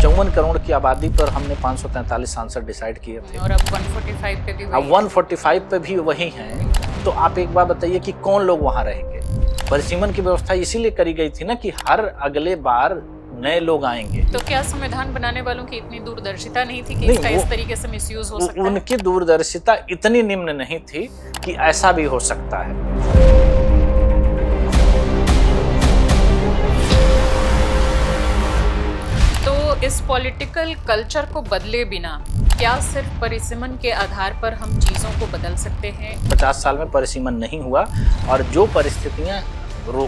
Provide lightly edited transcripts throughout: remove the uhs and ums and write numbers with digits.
54 करोड़ की आबादी पर हमने 543 सांसद डिसाइड किए थे और अब 145 पे भी अब 145 पे भी वही हैं। तो आप एक बार बताइए कि कौन लोग वहां रहेंगे। परिसीमन की व्यवस्था इसीलिए करी गई थी ना कि हर अगले बार नए लोग आएंगे। तो क्या संविधान बनाने वालों की इतनी दूरदर्शिता नहीं थी कि नहीं, इसका इस तरीके से मिसयूज हो सकता है? उनकी दूरदर्शिता इतनी निम्न नहीं थी कि ऐसा भी हो सकता है। तो इस पॉलिटिकल कल्चर को बदले बिना क्या सिर्फ परिसीमन के आधार पर हम चीजों को बदल सकते हैं? 50 साल में परिसीमन नहीं हुआ और जो परिस्थितियां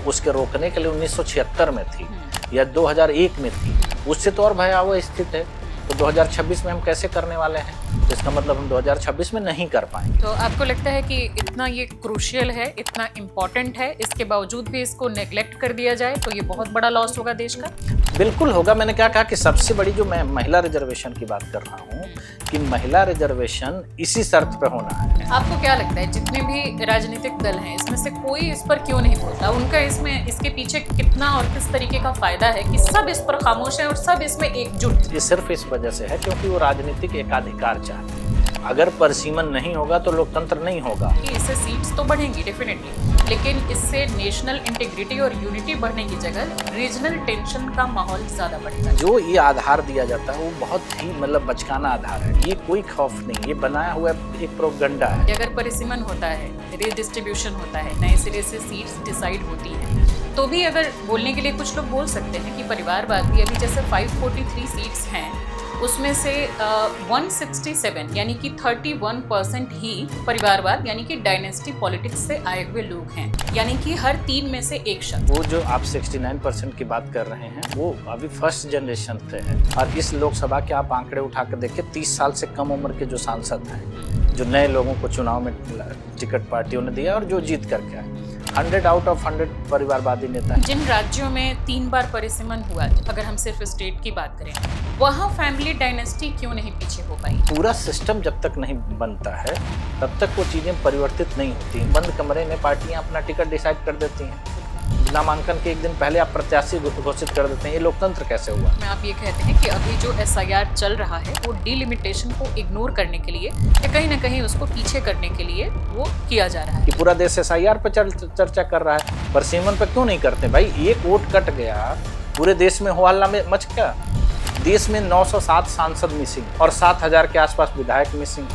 उसके रोकने के लिए 1976 में थी या 2001 में थी, उससे तो और भयावह स्थिति है। तो 2026 में हम कैसे करने वाले हैं? तो इसका मतलब हम 2026 में नहीं कर पाएंगे। तो आपको लगता है कि इतना ये क्रूशियल है, इतना इम्पोर्टेंट है, इसके बावजूद भी इसको नेग्लेक्ट कर दिया जाए तो ये बहुत बड़ा लॉस होगा देश का? बिल्कुल होगा। मैंने क्या कहा कि सबसे बड़ी जो मैं महिला रिजर्वेशन की बात कर रहा हूँ कि महिला रिजर्वेशन इसी शर्त पे होना है। आपको क्या लगता है जितने भी राजनीतिक दल हैं इसमें से कोई इस पर क्यों नहीं बोलता? उनका इसमें इसके पीछे कितना और किस तरीके का फायदा है कि सब इस पर खामोश हैं और सब इसमें एकजुट? ये सिर्फ इस वजह से है क्योंकि वो राजनीतिक एकाधिकार चाहते हैं। अगर परिसीमन नहीं होगा तो लोकतंत्र नहीं होगा। कि इससे सीट्स तो बढ़ेंगी डेफिनेटली, लेकिन इससे नेशनल इंटीग्रिटी और यूनिटी बढ़ने की जगह रीजनल टेंशन का माहौल ज्यादा बढ़ेगा। जो ये आधार दिया जाता है वो बहुत ही बचकाना आधार है। ये कोई खौफ नहीं, ये बनाया हुआ एक प्रोपेगेंडा है। अगर परिसीमन होता है, रीडिस्ट्रीब्यूशन होता है, नए सिरे से सीट्स डिसाइड होती हैं, तो भी अगर बोलने के लिए कुछ लोग बोल सकते हैं कि परिवारवाद भी अभी जैसे 543 सीट्स हैं उसमें से 167 यानी कि 31% ही परिवारवाद यानी कि डायनेस्टी पॉलिटिक्स से आए हुए लोग हैं, यानी कि हर 3 में से एक शख्स। वो जो आप 69% की बात कर रहे हैं वो अभी फर्स्ट जनरेशन पे है। और इस लोकसभा के आप आंकड़े उठा कर देखिए, 30 साल से कम उम्र के जो सांसद हैं, जो नए लोगों को चुनाव में टिकट पार्टियों ने दिया और जो जीत करके आए, 100 आउट ऑफ 100 परिवारवादी नेता हैं। जिन राज्यों में 3 बार परिसीमन हुआ, अगर हम सिर्फ स्टेट की बात करें, वहाँ फैमिली डायनेस्टी क्यों नहीं पीछे हो पाई? पूरा सिस्टम जब तक नहीं बनता है तब तक वो चीजें परिवर्तित नहीं होती। बंद कमरे में पार्टियां अपना टिकट डिसाइड कर देती हैं। नामांकन के एक दिन पहले आप प्रत्याशी घोषित कर देते हैं। ये लोकतंत्र कैसे हुआ? मैं आप ये कहते हैं कि अभी जो SIR चल रहा है वो डिलिमिटेशन को इग्नोर करने के लिए या कहीं ना कहीं उसको पीछे करने के लिए वो किया जा रहा है। कि पूरा देश SIR पे चर्चा कर रहा है, परिसीमन पे क्यों नहीं करते? भाई एक वोट कट गया, पूरे देश में हो हल्ला में मच गया। देश में 907 सांसद मिसिंग और 7000 के आसपास विधायक मिसिंग।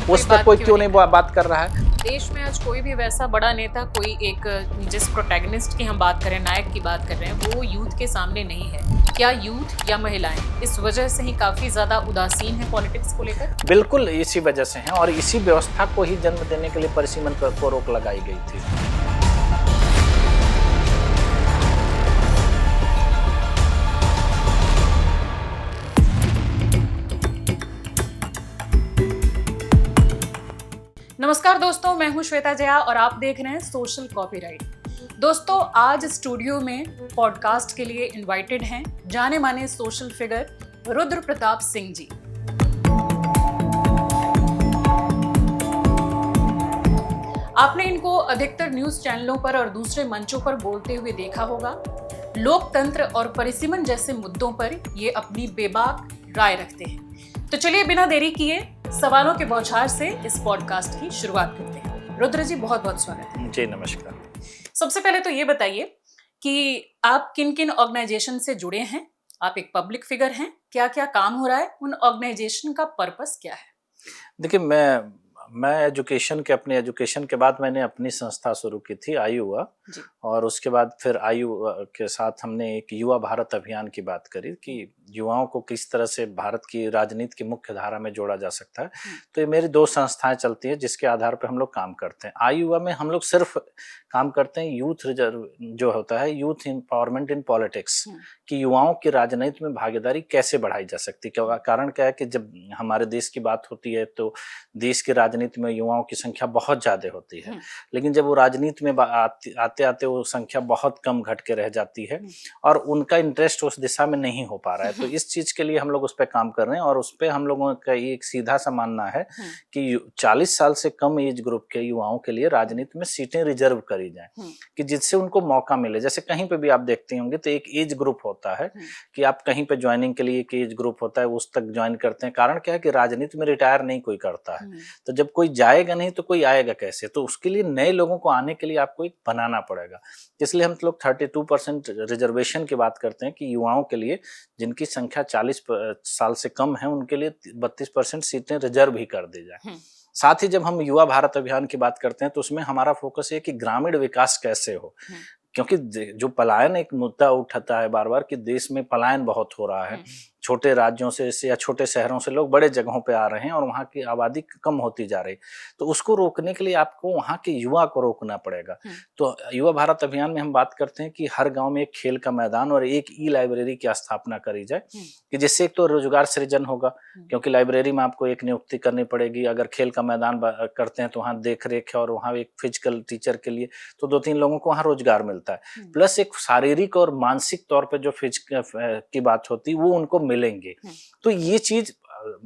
उस पर कोई क्यों नहीं बात कर रहा है? देश में आज कोई भी वैसा बड़ा नेता, कोई एक जिस प्रोटैगनिस्ट की हम बात करें, नायक की बात कर रहे हैं, वो यूथ के सामने नहीं है। क्या यूथ या महिलाएं इस वजह से ही काफी ज्यादा उदासीन है पॉलिटिक्स को लेकर? बिल्कुल इसी वजह से हैं और इसी व्यवस्था को ही जन्म देने के लिए परिसीमन को रोक लगाई गई थी। नमस्कार दोस्तों, मैं हूं श्वेता जया और आप देख रहे हैं सोशल कॉपीराइट। दोस्तों, आज स्टूडियो में पॉडकास्ट के लिए इनवाइटेड हैं जाने माने सोशल फिगर रुद्र प्रताप सिंह जी। आपने इनको अधिकतर न्यूज चैनलों पर और दूसरे मंचों पर बोलते हुए देखा होगा। लोकतंत्र और परिसीमन जैसे मुद्दों पर ये अपनी बेबाक राय रखते हैं। तो चलिए बिना देरी किए सवालों के बौछार से इस पॉडकास्ट की शुरुआत करते हैं। रुद्र जी, बहुत बहुत स्वागत है। जी नमस्कार। सबसे पहले तो ये बताइए कि आप किन किन ऑर्गेनाइजेशन से जुड़े हैं? आप एक पब्लिक फिगर हैं, क्या क्या काम हो रहा है, उन ऑर्गेनाइजेशन का पर्पस क्या है? देखिए, मैं अपने एजुकेशन के बाद मैंने अपनी संस्था शुरू की थी आयुवा, और उसके बाद फिर आयुवा के साथ हमने एक युवा भारत अभियान की बात करी कि युवाओं को किस तरह से भारत की राजनीति की मुख्य धारा में जोड़ा जा सकता है। तो ये मेरी 2 संस्थाएं चलती हैं जिसके आधार पर हम लोग काम करते हैं। आयुवा में हम लोग सिर्फ काम करते हैं यूथ रिजर्व जो होता है, यूथ एम्पावरमेंट इन पॉलिटिक्स, कि युवाओं की राजनीति में भागीदारी कैसे बढ़ाई जा सकती है। कारण क्या है कि जब हमारे देश की बात होती है तो देश की राजनीति में युवाओं की संख्या बहुत ज्यादा होती है, लेकिन जब वो राजनीति में आते आते वो संख्या बहुत कम घट के रह जाती है और उनका इंटरेस्ट उस दिशा में नहीं हो पा रहा है। तो इस चीज के लिए हम लोग उस पर काम कर रहे हैं और उस पर हम लोगों का एक सीधा सा मानना है कि 40 साल से कम एज ग्रुप के युवाओं के लिए राजनीति में सीटें रिजर्व करी जाएं, कि जिससे उनको मौका मिले। जैसे कहीं पे भी आप देखते होंगे तो एक एज ग्रुप होता होता है कि आप कहीं पे ज्वाइनिंग के लिए एक एज ग्रुप होता है उस तक ज्वाइन करते हैं। कारण क्या है कि राजनीति में रिटायर नहीं कोई करता है, तो जब कोई जाएगा नहीं तो कोई आएगा कैसे, तो उसके लिए नए लोगों को आने के लिए आपको एक बनाना पड़ेगा। इसलिए हम लोग 32% रिजर्वेशन की बात करते हैं कि युवाओं के लिए जिनकी संख्या 40 साल से कम है उनके लिए 32% सीटें रिजर्व ही कर दी जाए। साथ ही जब हम युवा भारत अभियान की बात करते हैं तो उसमें हमारा फोकस है कि ग्रामीण विकास कैसे हो, क्योंकि जो पलायन एक मुद्दा उठाता है बार बार कि देश में पलायन बहुत हो रहा है, छोटे राज्यों से या छोटे शहरों से लोग बड़े जगहों पे आ रहे हैं और वहाँ की आबादी कम होती जा रही, तो उसको रोकने के लिए आपको वहाँ के युवा को रोकना पड़ेगा। तो युवा भारत अभियान में हम बात करते हैं कि हर गांव में एक खेल का मैदान और एक ई लाइब्रेरी की स्थापना करी जाए कि जिससे एक तो रोजगार सृजन होगा, क्योंकि लाइब्रेरी में आपको एक नियुक्ति करनी पड़ेगी। अगर खेल का मैदान करते हैं तो वहाँ देख रेख है और वहाँ एक फिजिकल टीचर के लिए तो 2-3 लोगों को वहाँ रोजगार मिलता है, प्लस एक शारीरिक और मानसिक तौर पे जो फिजिकल की बात होती है वो उनको मिलेंगे। तो ये चीज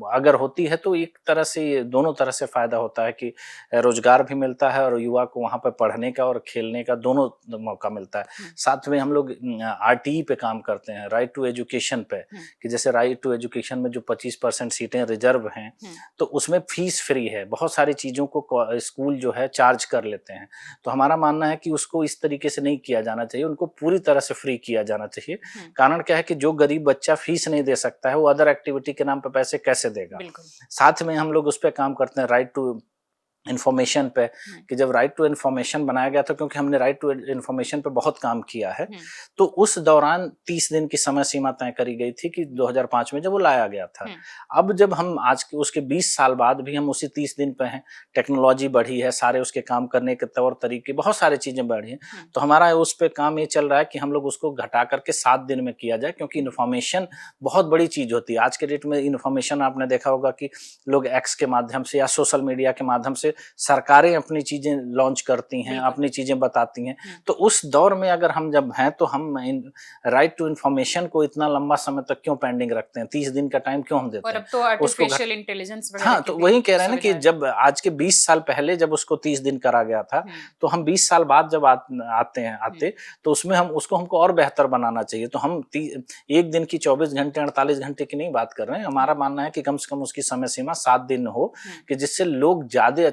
अगर होती है तो एक तरह से ये दोनों तरह से फायदा होता है कि रोजगार भी मिलता है और युवा को वहां पर पढ़ने का और खेलने का दोनों मौका मिलता है। साथ में हम लोग RTE पे काम करते हैं, राइट टू एजुकेशन पे, कि जैसे राइट टू एजुकेशन में जो 25% सीटें रिजर्व हैं तो उसमें फीस फ्री है, बहुत सारी चीजों को स्कूल जो है चार्ज कर लेते हैं। तो हमारा मानना है कि उसको इस तरीके से नहीं किया जाना चाहिए, उनको पूरी तरह से फ्री किया जाना चाहिए। कारण क्या है कि जो गरीब बच्चा फीस नहीं दे सकता है वो अदर एक्टिविटी के नाम पे पैसे कैसे देगा। साथ में हम लोग उस पर काम करते हैं राइट टू इन्फॉर्मेशन पे, कि जब राइट टू इन्फॉर्मेशन बनाया गया था, क्योंकि हमने राइट टू इन्फॉर्मेशन पे बहुत काम किया है, तो उस दौरान 30 दिन की समय सीमा तय करी गई थी कि 2005 में जब वो लाया गया था। अब जब हम आज के उसके 20 साल बाद भी हम उसी 30 दिन पे हैं, टेक्नोलॉजी बढ़ी है, सारे उसके काम करने के तौर तरीके बहुत सारी चीजें बढ़ी हैं, तो हमारा उस पर काम ये चल रहा है कि हम लोग उसको घटा करके 7 दिन में किया जाए, क्योंकि इन्फॉर्मेशन बहुत बड़ी चीज होती है। आज के डेट में इन्फॉर्मेशन आपने देखा होगा कि लोग एक्स के माध्यम से या सोशल मीडिया के माध्यम से सरकारें अपनी चीजें लॉन्च करती हैं, अपनी चीजें बताती हैं। तो उस दौर में अगर हम जब हैं तो हम राइट टू इन्फॉर्मेशन को इतना लंबा समय तक क्यों पेंडिंग रखते हैं, 30 दिन का टाइम क्यों हम देते हैं? और अब तो आर्टिफिशियल इंटेलिजेंस वगैरह हाँ, तो वही कह रहे हैं ना कि जब आज के 20 साल पहले जब उसको 30 दिन करा गया था, तो हम 20 साल बाद जब आते तो उसमें हमको और बेहतर बनाना चाहिए। तो हम एक दिन की 24 घंटे 48 घंटे की नहीं बात कर रहे हैं। हमारा मानना है कि कम से कम उसकी समय सीमा 7 दिन हो, कि जिससे लोग ज्यादा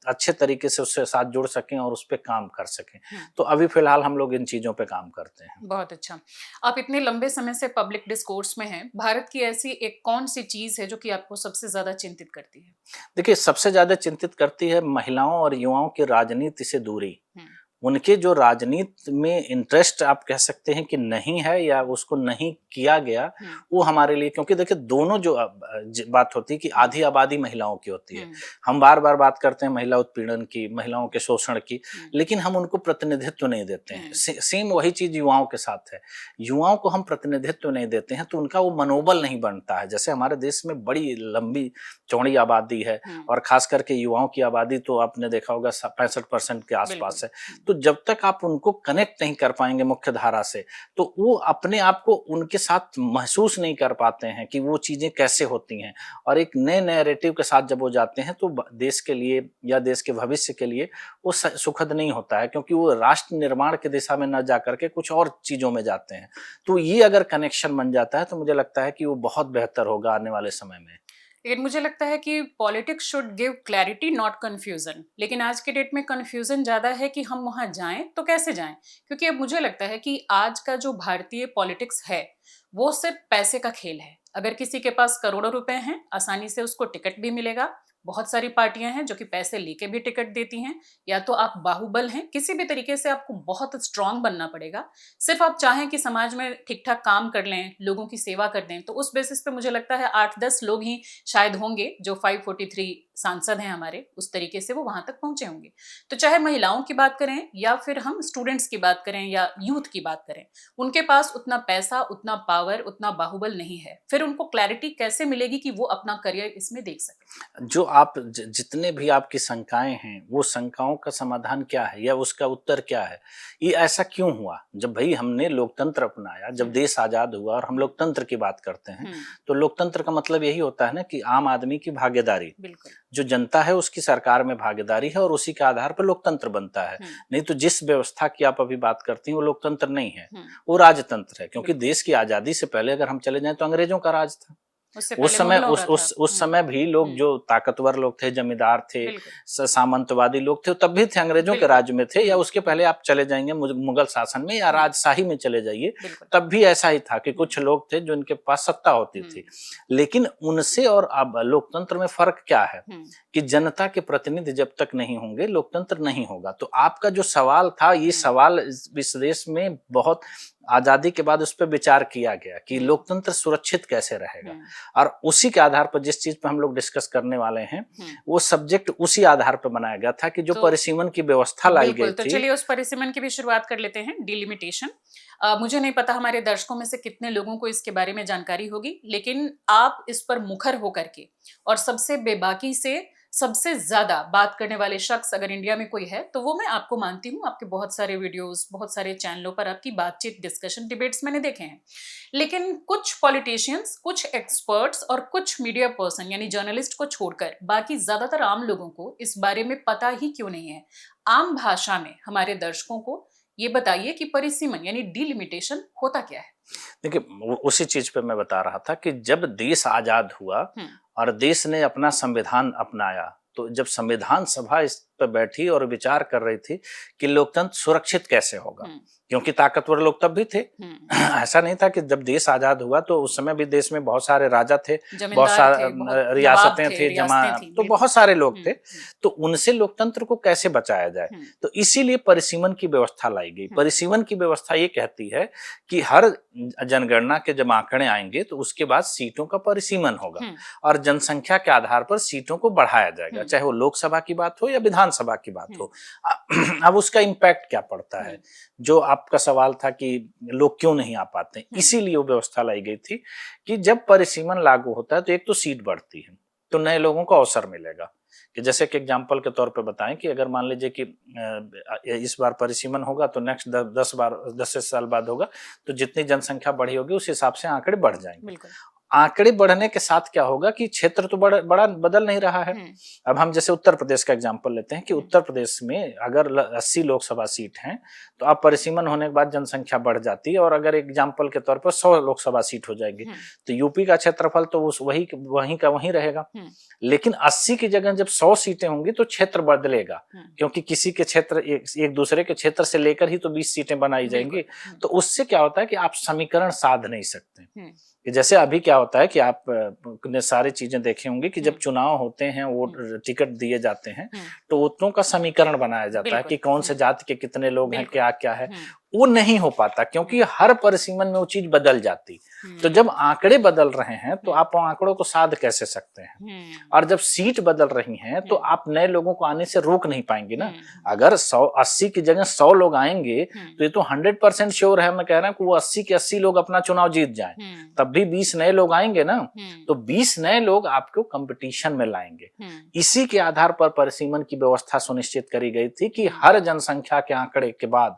अच्छे तरीके से उससे साथ जुड़ सकें और उस पर काम कर सकें। तो अभी फिलहाल हम लोग इन चीजों पे काम करते हैं। बहुत अच्छा। आप इतने लंबे समय से पब्लिक डिस्कोर्स में हैं, भारत की ऐसी एक कौन सी चीज है जो कि आपको सबसे ज्यादा चिंतित करती है? देखिए, सबसे ज्यादा चिंतित करती है महिलाओं और युवाओं की राजनीति से दूरी। उनके जो राजनीति में इंटरेस्ट आप कह सकते हैं कि नहीं है या उसको नहीं किया गया, वो हमारे लिए, क्योंकि देखिए दोनों जो बात होती है कि आधी आबादी महिलाओं की होती है। हम बार बार बात करते हैं महिला उत्पीड़न की, महिलाओं के शोषण की, लेकिन हम उनको प्रतिनिधित्व नहीं देते हैं। सेम वही चीज युवाओं के साथ है। युवाओं को हम प्रतिनिधित्व नहीं देते हैं तो उनका वो मनोबल नहीं बनता है। जैसे हमारे देश में बड़ी लंबी चौड़ी आबादी है और खास करके युवाओं की आबादी तो आपने देखा होगा 65% के आसपास है। तो जब तक आप उनको कनेक्ट नहीं कर पाएंगे मुख्य धारा से, तो वो अपने आप को उनके साथ महसूस नहीं कर पाते हैं कि वो चीजें कैसे होती हैं। और एक नए नैरेटिव के साथ जब वो जाते हैं तो देश के लिए या देश के भविष्य के लिए वो सुखद नहीं होता है, क्योंकि वो राष्ट्र निर्माण की दिशा में न जाकर के कुछ और चीजों में जाते हैं। तो ये अगर कनेक्शन बन जाता है तो मुझे लगता है कि वो बहुत बेहतर होगा आने वाले समय में। लेकिन मुझे लगता है कि politics should give clarity not confusion. लेकिन आज के डेट में कंफ्यूजन ज़्यादा है कि हम वहाँ जाएं तो कैसे जाएं, क्योंकि अब मुझे लगता है कि आज का जो भारतीय पॉलिटिक्स है वो सिर्फ पैसे का खेल है। अगर किसी के पास करोड़ों रुपए हैं, आसानी से उसको टिकट भी मिलेगा। बहुत सारी पार्टियां हैं जो कि पैसे लेके भी टिकट देती हैं। या तो आप बाहुबल हैं, किसी भी तरीके से आपको बहुत स्ट्रांग बनना पड़ेगा। सिर्फ आप चाहें कि समाज में ठीक ठाक काम कर लें, लोगों की सेवा कर दें, तो उस बेसिस पे मुझे लगता है 8-10 लोग ही शायद होंगे जो 543 सांसद हैं हमारे, उस तरीके से वो वहां तक पहुंचे होंगे। तो चाहे महिलाओं की बात करें या फिर हम स्टूडेंट्स की बात करें या यूथ की बात करें, उनके पास उतना पैसा, उतना पावर, उतना बाहुबल नहीं है। फिर उनको क्लैरिटी कैसे मिलेगी कि वो अपना करियर इसमें देख सके? जो आप जितने भी आपकी शंकाएं हैं, वो शंकाओं का समाधान क्या है या उसका उत्तर क्या है? ये ऐसा क्यों हुआ? जब भाई हमने लोकतंत्र अपनाया, जब देश आजाद हुआ और हम लोकतंत्र की बात करते हैं, तो लोकतंत्र का मतलब यही होता है ना कि आम आदमी की भागीदारी, जो जनता है उसकी सरकार में भागीदारी है और उसी के आधार पर लोकतंत्र बनता है। नहीं तो जिस व्यवस्था की आप अभी बात करती हैं वो लोकतंत्र नहीं है, वो राजतंत्र है। क्योंकि देश की आजादी से पहले अगर हम चले जाएं तो अंग्रेजों का राज था। उस समय भी लोग जो ताकतवर लोग थे, जमींदार थे, सामंतवादी लोग थे, तब भी थे, अंग्रेजों के राज में थे। या उसके पहले आप चले जाएंगे मुगल शासन में या राजशाही में चले जाइए, तब भी ऐसा ही था कि कुछ लोग थे जो इनके पास सत्ता होती थी। लेकिन उनसे और अब लोकतंत्र में फर्क क्या है कि जनता के प्रतिनिधि जब तक नहीं होंगे लोकतंत्र नहीं होगा। तो आपका जो सवाल था, ये सवाल इस देश में बहुत आजादी के बाद उस पर विचार किया गया कि लोकतंत्र सुरक्षित कैसे रहेगा, और उसी के आधार पर जिस चीज पे हम लोग डिस्कस करने वाले हैं वो सब्जेक्ट उसी आधार पर बनाया गया था कि जो परिसीमन की व्यवस्था लाई गई तो थी। चलिए उस परिसीमन की भी शुरुआत कर लेते हैं, डिलिमिटेशन। मुझे नहीं पता हमारे दर्शकों में से कितने लोगों को इसके बारे में जानकारी होगी, लेकिन आप इस पर मुखर होकर के और सबसे बेबाकी से सबसे ज्यादा बात करने वाले शख्स अगर इंडिया में कोई है तो वो मैं आपको मानती हूँ। आपके बहुत सारे वीडियोस, बहुत सारे चैनलों पर आपकी बातचीत, डिस्कशन, डिबेट्स मैंने देखे हैं। लेकिन कुछ पॉलिटिशियंस, कुछ एक्सपर्ट्स और कुछ मीडिया पर्सन यानी जर्नलिस्ट को छोड़कर बाकी ज्यादातर आम लोगों को इस बारे में पता ही क्यों नहीं है। आम भाषा में हमारे दर्शकों को ये बताइए कि परिसीमन यानी डिलिमिटेशन होता क्या है। देखिए, उसी चीज पे मैं बता रहा था कि जब देश आजाद हुआ और देश ने अपना संविधान अपनाया, तो जब संविधान सभा इस पर बैठी और विचार कर रही थी कि लोकतंत्र सुरक्षित कैसे होगा, क्योंकि ताकतवर लोग तब भी थे। ऐसा नहीं था कि जब देश आजाद हुआ तो उस समय भी देश में बहुत सारे राजा थे, बहुत सारे रियासतें थी, तो बहुत सारे लोग थे। तो उनसे लोकतंत्र को कैसे बचाया जाए, तो इसीलिए परिसीमन की व्यवस्था लाई गई। परिसीमन की व्यवस्था ये कहती है कि हर जनगणना के जब आंकड़े आएंगे तो उसके बाद सीटों का परिसीमन होगा और जनसंख्या के आधार पर सीटों को बढ़ाया जाएगा, चाहे वो लोकसभा की बात हो या विधानसभा की बात हो। अब उसका इम्पैक्ट क्या पड़ता है, जो आपका सवाल था कि लोग क्यों नहीं आ पाते, इसीलिए वो व्यवस्था लाई गई थी कि जब परिसीमन लागू होता है तो एक तो सीट बढ़ती है, तो नए लोगों को अवसर मिलेगा। कि जैसे कि एग्जाम्पल के तौर पे बताएं कि अगर मान लीजिए कि इस बार परिसीमन होगा तो नेक्स्ट 10 साल बाद होगा, तो जितनी जनसंख्या बढ़ी होगी उस हिसाब से आंकड़े बढ़ जाएंगे। आंकड़े बढ़ने के साथ क्या होगा कि क्षेत्र तो बड़ा बदल नहीं रहा है। अब हम जैसे उत्तर प्रदेश का एग्जांपल लेते हैं कि उत्तर प्रदेश में अगर 80 लोकसभा सीट हैं तो अब परिसीमन होने के बाद जनसंख्या बढ़ जाती है और अगर एग्जांपल के तौर पर 100 लोकसभा सीट हो जाएगी तो यूपी का क्षेत्रफल तो उस वही का वही रहेगा। लेकिन 80 की जगह जब 100 सीटें होंगी तो क्षेत्र बदलेगा, क्योंकि किसी के क्षेत्र एक दूसरे के क्षेत्र से लेकर ही तो 20 सीटें बनाई जाएंगी। तो उससे क्या होता है कि आप समीकरण साध नहीं सकते। जैसे अभी क्या होता है कि आप ने सारी चीजें देखे होंगे कि जब चुनाव होते हैं, वो टिकट दिए जाते हैं तो उतनों का समीकरण बनाया जाता है कि कौन से जाति के कितने लोग हैं, क्या क्या है। वो नहीं हो पाता क्योंकि हर परिसीमन में वो चीज बदल जाती। तो जब आंकड़े बदल रहे हैं तो आप आंकड़ों को साध कैसे सकते हैं, और जब सीट बदल रही हैं तो आप नए लोगों को आने से रोक नहीं पाएंगे ना। अगर 80 की जगह 100 लोग आएंगे तो ये तो 100% श्योर है, मैं कह रहा हूं कि वो 80 के 80 लोग अपना चुनाव जीत जाएं, तब भी 20 नए लोग आएंगे ना। तो 20 नए लोग आपको कंपटीशन में लाएंगे। इसी के आधार पर परिसीमन की व्यवस्था सुनिश्चित करी गई थी कि हर जनसंख्या के आंकड़े के बाद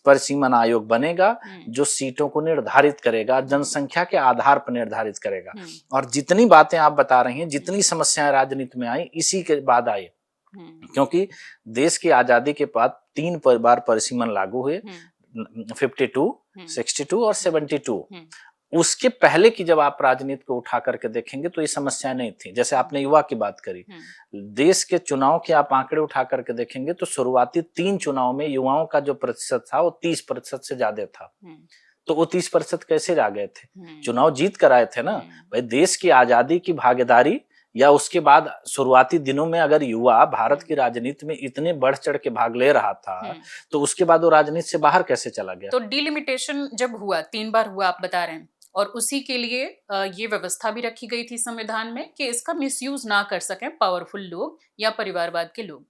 परिसीमन आयोग बनेगा जो सीटों को निर्धारित करेगा, जनसंख्या के आधार पर निर्धारित करेगा। और जितनी बातें आप बता रही हैं, जितनी समस्याएं राजनीति में आई, इसी के बाद आई, क्योंकि देश की आजादी के बाद 3 बार परिसीमन लागू हुए, 52, 62 और 72। उसके पहले की जब आप राजनीति को उठा करके देखेंगे तो ये समस्या नहीं थी। जैसे आपने युवा की बात करी, देश के चुनाव के आप आंकड़े उठा करके देखेंगे तो शुरुआती 3 चुनाव में युवाओं का जो प्रतिशत था वो 30% से ज्यादा था। तो वो 30% कैसे आ गए थे? चुनाव जीत कर आए थे ना भाई। देश की आजादी की भागीदारी या उसके बाद शुरुआती दिनों में अगर युवा भारत की राजनीति में इतने बढ़ चढ़ के भाग ले रहा था तो उसके बाद वो राजनीति से बाहर कैसे चला गया? तो डिलिमिटेशन जब हुआ, 3 बार हुआ आप बता रहे हैं, और उसी के लिए ये व्यवस्था भी रखी गई थी संविधान में कि इसका मिसयूज ना कर सकें पावरफुल लोग या परिवारवाद के लोग।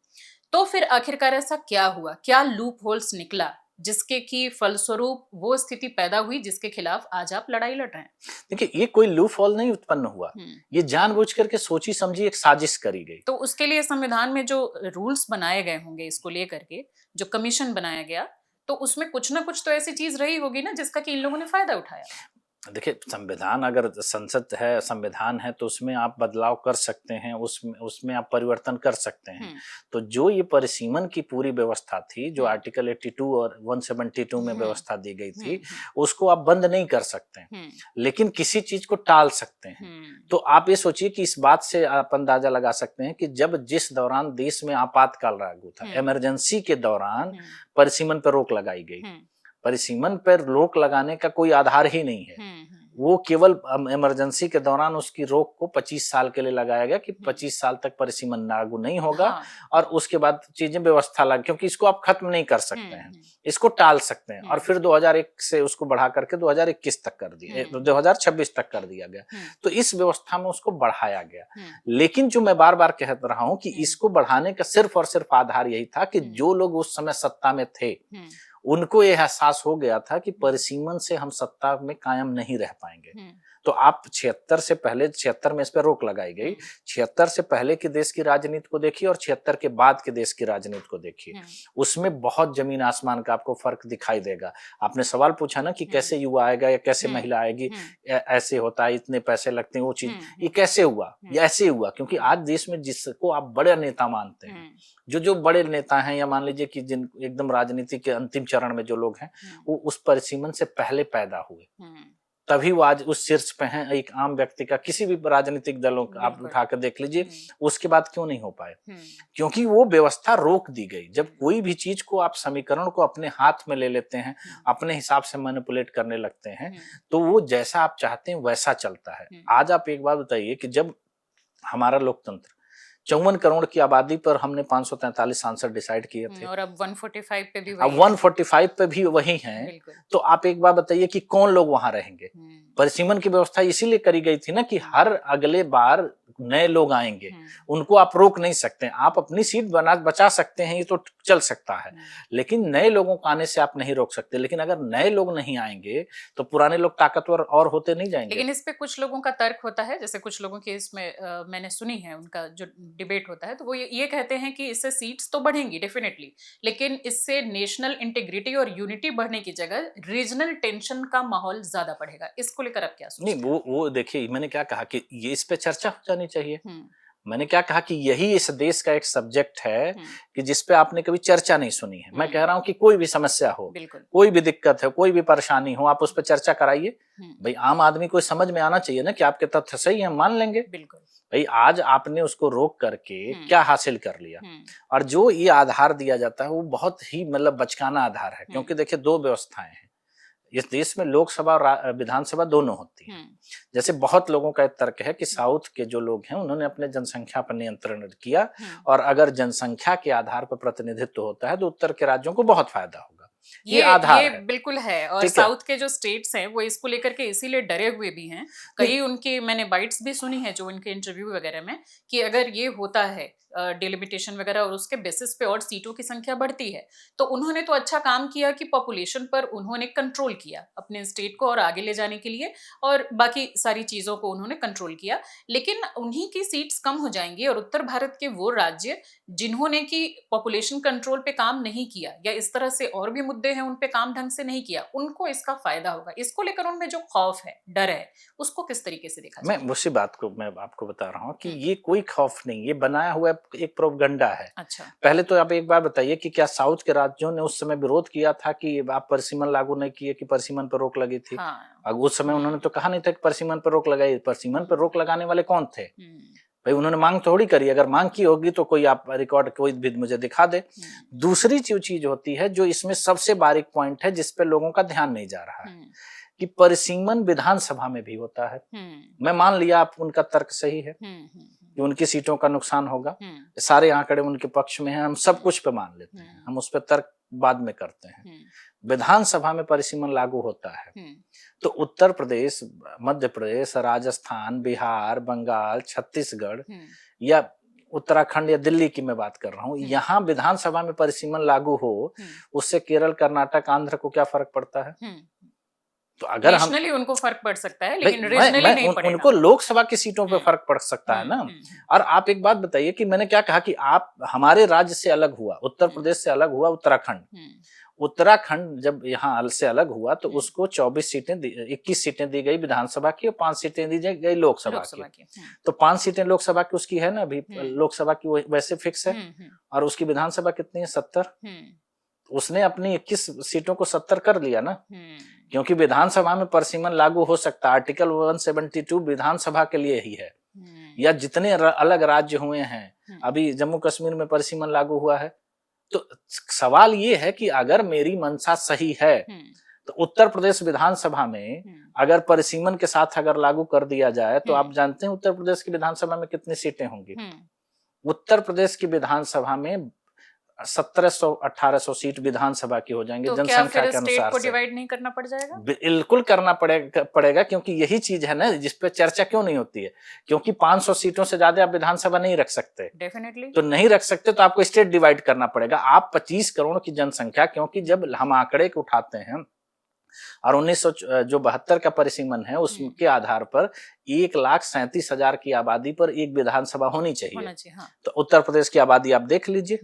तो फिर आखिरकार ऐसा क्या हुआ, क्या लूप होल्स निकला जिसके की फलस्वरूप वो स्थिति पैदा हुई जिसके खिलाफ आज आप लड़ाई लड़ रहे हैं। देखिए, ये कोई लूपहोल नहीं उत्पन्न हुआ, ये जानबूझ करके सोची समझी एक साजिश करी गई। तो उसके लिए संविधान में जो रूल्स बनाए गए होंगे इसको लेकर के, जो कमीशन बनाया गया, तो उसमें कुछ ना कुछ तो ऐसी चीज रही होगी ना जिसका कि इन लोगों ने फायदा उठाया। देखिए, संविधान अगर संसद है, संविधान है, तो उसमें आप बदलाव कर सकते हैं, उसमें आप परिवर्तन कर सकते हैं। तो जो ये परिसीमन की पूरी व्यवस्था थी, जो आर्टिकल 82 और 172 में व्यवस्था दी गई थी, उसको आप बंद नहीं कर सकते, लेकिन किसी चीज को टाल सकते हैं। तो आप ये सोचिए कि इस बात से आप अंदाजा लगा सकते हैं कि जब जिस दौरान देश में आपातकाल लागू था, इमरजेंसी के दौरान परिसीमन पर रोक लगाई गई। परिसीमन पर रोक लगाने का कोई आधार ही नहीं है, वो केवल इमरजेंसी के दौरान उसकी रोक को 25 साल के लिए लगाया गया कि 25 साल तक परिसीमन लागू नहीं होगा। और उसके बाद चीजें व्यवस्था लग, क्योंकि इसको आप खत्म नहीं कर सकते हैं, इसको टाल सकते हैं। और फिर 2001 से उसको बढ़ा करके 2021 तक कर दिया, 2026 तक कर दिया गया। तो इस व्यवस्था में उसको बढ़ाया गया। लेकिन जो मैं बार बार कह रहा हूं कि इसको बढ़ाने का सिर्फ और सिर्फ आधार यही था कि जो लोग उस समय सत्ता में थे उनको यह एहसास हो गया था कि परिसीमन से हम सत्ता में कायम नहीं रह पाएंगे। तो आप 76 में इस पर रोक लगाई गई। 76 से पहले के देश की राजनीति को देखिए और 76 के बाद के देश की राजनीति को देखिए, उसमें बहुत जमीन आसमान का आपको फर्क दिखाई देगा। आपने सवाल पूछा ना कि कैसे युवा आएगा या कैसे महिला आएगी, ऐसे होता है, इतने पैसे लगते हैं, वो चीज ये कैसे हुआ? ये ऐसे हुआ क्योंकि आज देश में जिसको आप बड़े नेता मानते हैं, जो बड़े नेता हैं, या मान लीजिए कि जिन एकदम राजनीति के अंतिम चरण में जो लोग हैं, वो उस परिसीमन से पहले पैदा हुए, तभी वो आज उस शीर्ष पे हैं। एक आम व्यक्ति का किसी भी राजनीतिक दलों का आप उठाकर देख लीजिए, उसके बाद क्यों नहीं हो पाए? क्योंकि वो व्यवस्था रोक दी गई। जब कोई भी चीज को आप समीकरण को अपने हाथ में ले लेते हैं, अपने हिसाब से मैनिपुलेट करने लगते हैं, तो वो जैसा आप चाहते हैं वैसा चलता है। आज आप एक बात बताइए कि जब हमारा लोकतंत्र 54 करोड़ की आबादी पर हमने 543 सांसद डिसाइड किए थे, और अब 145 पे भी अब 145 पे भी वही हैं। तो आप एक बात बताइए कि कौन लोग वहां रहेंगे? परिसीमन की व्यवस्था इसीलिए करी गई थी ना कि हर अगले बार नए लोग आएंगे, उनको आप रोक नहीं सकते। आप अपनी सीट बचा सकते हैं, ये तो चल सकता है, लेकिन नए लोगों को आने से आप नहीं रोक सकते। लेकिन अगर नए लोग नहीं आएंगे तो पुराने लोग ताकतवर और होते नहीं जाएंगे। लेकिन इस पे कुछ लोगों का तर्क होता है, जैसे कुछ लोगों की इसमें मैंने सुनी है, उनका जो डिबेट होता है, तो वो ये कहते हैं कि इससे सीट्स तो बढ़ेंगी डेफिनेटली, लेकिन इससे नेशनल इंटीग्रिटी और यूनिटी बढ़ने की जगह रीजनल टेंशन का माहौल ज्यादा बढ़ेगा। इसको लेकर आप क्या सोचते हैं? नहीं, वो देखिए, मैंने क्या कहा कि ये इस पे चर्चा हो जानी चाहिए। मैंने क्या कहा कि यही इस देश का एक सब्जेक्ट है कि जिसपे आपने कभी चर्चा नहीं सुनी है। मैं कह रहा हूं कि कोई भी समस्या हो, कोई भी दिक्कत है, कोई भी परेशानी हो, आप उस पर चर्चा कराइए। भाई आम आदमी को समझ में आना चाहिए ना कि आपके तथ्य सही है, मान लेंगे। भाई आज आपने उसको रोक करके क्या हासिल कर लिया? और जो ये आधार दिया जाता है वो बहुत ही मतलब बचकाना आधार है, क्योंकि देखिए 2 व्यवस्थाएं हैं इस देश में, लोकसभा और विधानसभा दोनों होती हैं। जैसे बहुत लोगों का एक तर्क है कि साउथ के जो लोग हैं उन्होंने अपने जनसंख्या पर नियंत्रण किया, और अगर जनसंख्या के आधार पर प्रतिनिधित्व होता है तो उत्तर के राज्यों को बहुत फायदा होगा। ये आधार है। बिल्कुल है। और साउथ के जो स्टेट्स हैं वो इसको लेकर के इसीलिए डरे हुए भी हैं। कई उनकी मैंने बाइट्स भी सुनी है जो उनके इंटरव्यू वगैरह में, कि अगर ये होता है डिलिमिटेशन वगैरह और उसके बेसिस पे और सीटों की संख्या बढ़ती है, तो उन्होंने तो अच्छा काम किया कि पॉपुलेशन पर उन्होंने कंट्रोल किया अपने स्टेट को और आगे ले जाने के लिए, और बाकी सारी चीजों को उन्होंने कंट्रोल किया। लेकिन उन्हीं की सीट्स कम हो जाएंगी और उत्तर भारत के वो राज्य जिन्होंने की पॉपुलेशन कंट्रोल पे काम नहीं किया, या इस तरह से और भी मुद्दे हैं उन पे काम ढंग से नहीं किया, उनको इसका फायदा होगा। इसको लेकर उनमें जो खौफ है, डर है, उसको किस तरीके से देखा जाए? मैं उसी बात को मैं आपको बता रहा हूँ कि ये कोई खौफ नहीं, ये बनाया हुआ एक प्रोपगंडा है। अच्छा, पहले तो आप एक बार बताइए कि क्या साउथ के राज्यों ने उस समय विरोध किया था कि आप परिसीमन लागू नहीं किए, कि परिसीमन पर रोक लगी थी? अब उस समय उन्होंने तो कहा नहीं था कि परिसीमन पर रोक लगाई। परिसीमन पर रोक लगाने वाले कौन थे? भाई उन्होंने मांग थोड़ी करी। अगर मांग की होगी तो कोई आप रिकॉर्ड कोई भी मुझे दिखा दे। दूसरी चीज होती है जो इसमें सबसे बारीक पॉइंट है, जिस पे लोगों का ध्यान नहीं जा रहा है, कि परिसीमन विधानसभा में भी होता है। मैं मान लिया आप उनका तर्क सही है कि उनकी सीटों का नुकसान होगा, सारे आंकड़े उनके पक्ष में हैं, हम सब कुछ पे मान लेते हैं, हम उस पर तर्क बाद में करते हैं। विधानसभा में परिसीमन लागू होता है तो उत्तर प्रदेश, मध्य प्रदेश, राजस्थान, बिहार, बंगाल, छत्तीसगढ़ या उत्तराखंड या दिल्ली की मैं बात कर रहा हूँ, यहाँ विधानसभा में परिसीमन लागू हो, उससे केरल, कर्नाटक, आंध्र को क्या फर्क पड़ता है? तो अगर हम नेशनली उनको फर्क पड़ सकता है, लेकिन रीजनली नहीं पड़ेगा। उनको लोकसभा की सीटों पे फर्क पड़ सकता है ना। और आप एक बात बताइए कि मैंने क्या कहा कि आप हमारे राज्य से अलग हुआ, उत्तर प्रदेश से अलग हुआ उत्तराखंड। उत्तराखंड जब यहाँ से अलग हुआ तो उसको 21 सीटें दी गई विधानसभा की और 5 सीटें दी गई लोकसभा की। तो 5 सीटें लोकसभा की उसकी है ना, अभी लोकसभा की वैसे फिक्स है। और उसकी विधानसभा कितनी है? 70। उसने अपनी 21 सीटों को 70 कर लिया ना, क्योंकि विधानसभा में परिसीमन लागू हो सकता है। आर्टिकल 172 विधानसभा के लिए ही है, या जितने अलग राज्य हुए हैं, अभी जम्मू कश्मीर में परिसीमन लागू हुआ है। तो सवाल ये है कि अगर मेरी मंशा सही है तो उत्तर प्रदेश विधानसभा में अगर परिसीमन के साथ अगर लागू कर दिया जाए तो आप जानते हैं उत्तर प्रदेश की विधानसभा में कितनी सीटें होंगी? उत्तर प्रदेश की विधानसभा में 1700-1800 सीट विधानसभा की हो जाएंगे। तो जनसंख्या क्या के अनुसार स्टेट को डिवाइड नहीं करना पड़ जाएगा? बिल्कुल करना पड़ेगा, क्योंकि यही चीज है ना जिस पे चर्चा क्यों नहीं होती है। क्योंकि 500 सीटों से ज्यादा आप विधानसभा नहीं रख सकते। डेफिनेटली तो नहीं रख सकते तो आपको स्टेट डिवाइड करना पड़ेगा। आप 25 करोड़ की जनसंख्या, क्योंकि जब हम आंकड़े को उठाते हैं और 1972 का परिसीमन है, उसके आधार पर 1,37,000 की आबादी पर एक विधानसभा होनी चाहिए। हाँ। तो उत्तर प्रदेश की आबादी आप देख लीजिए।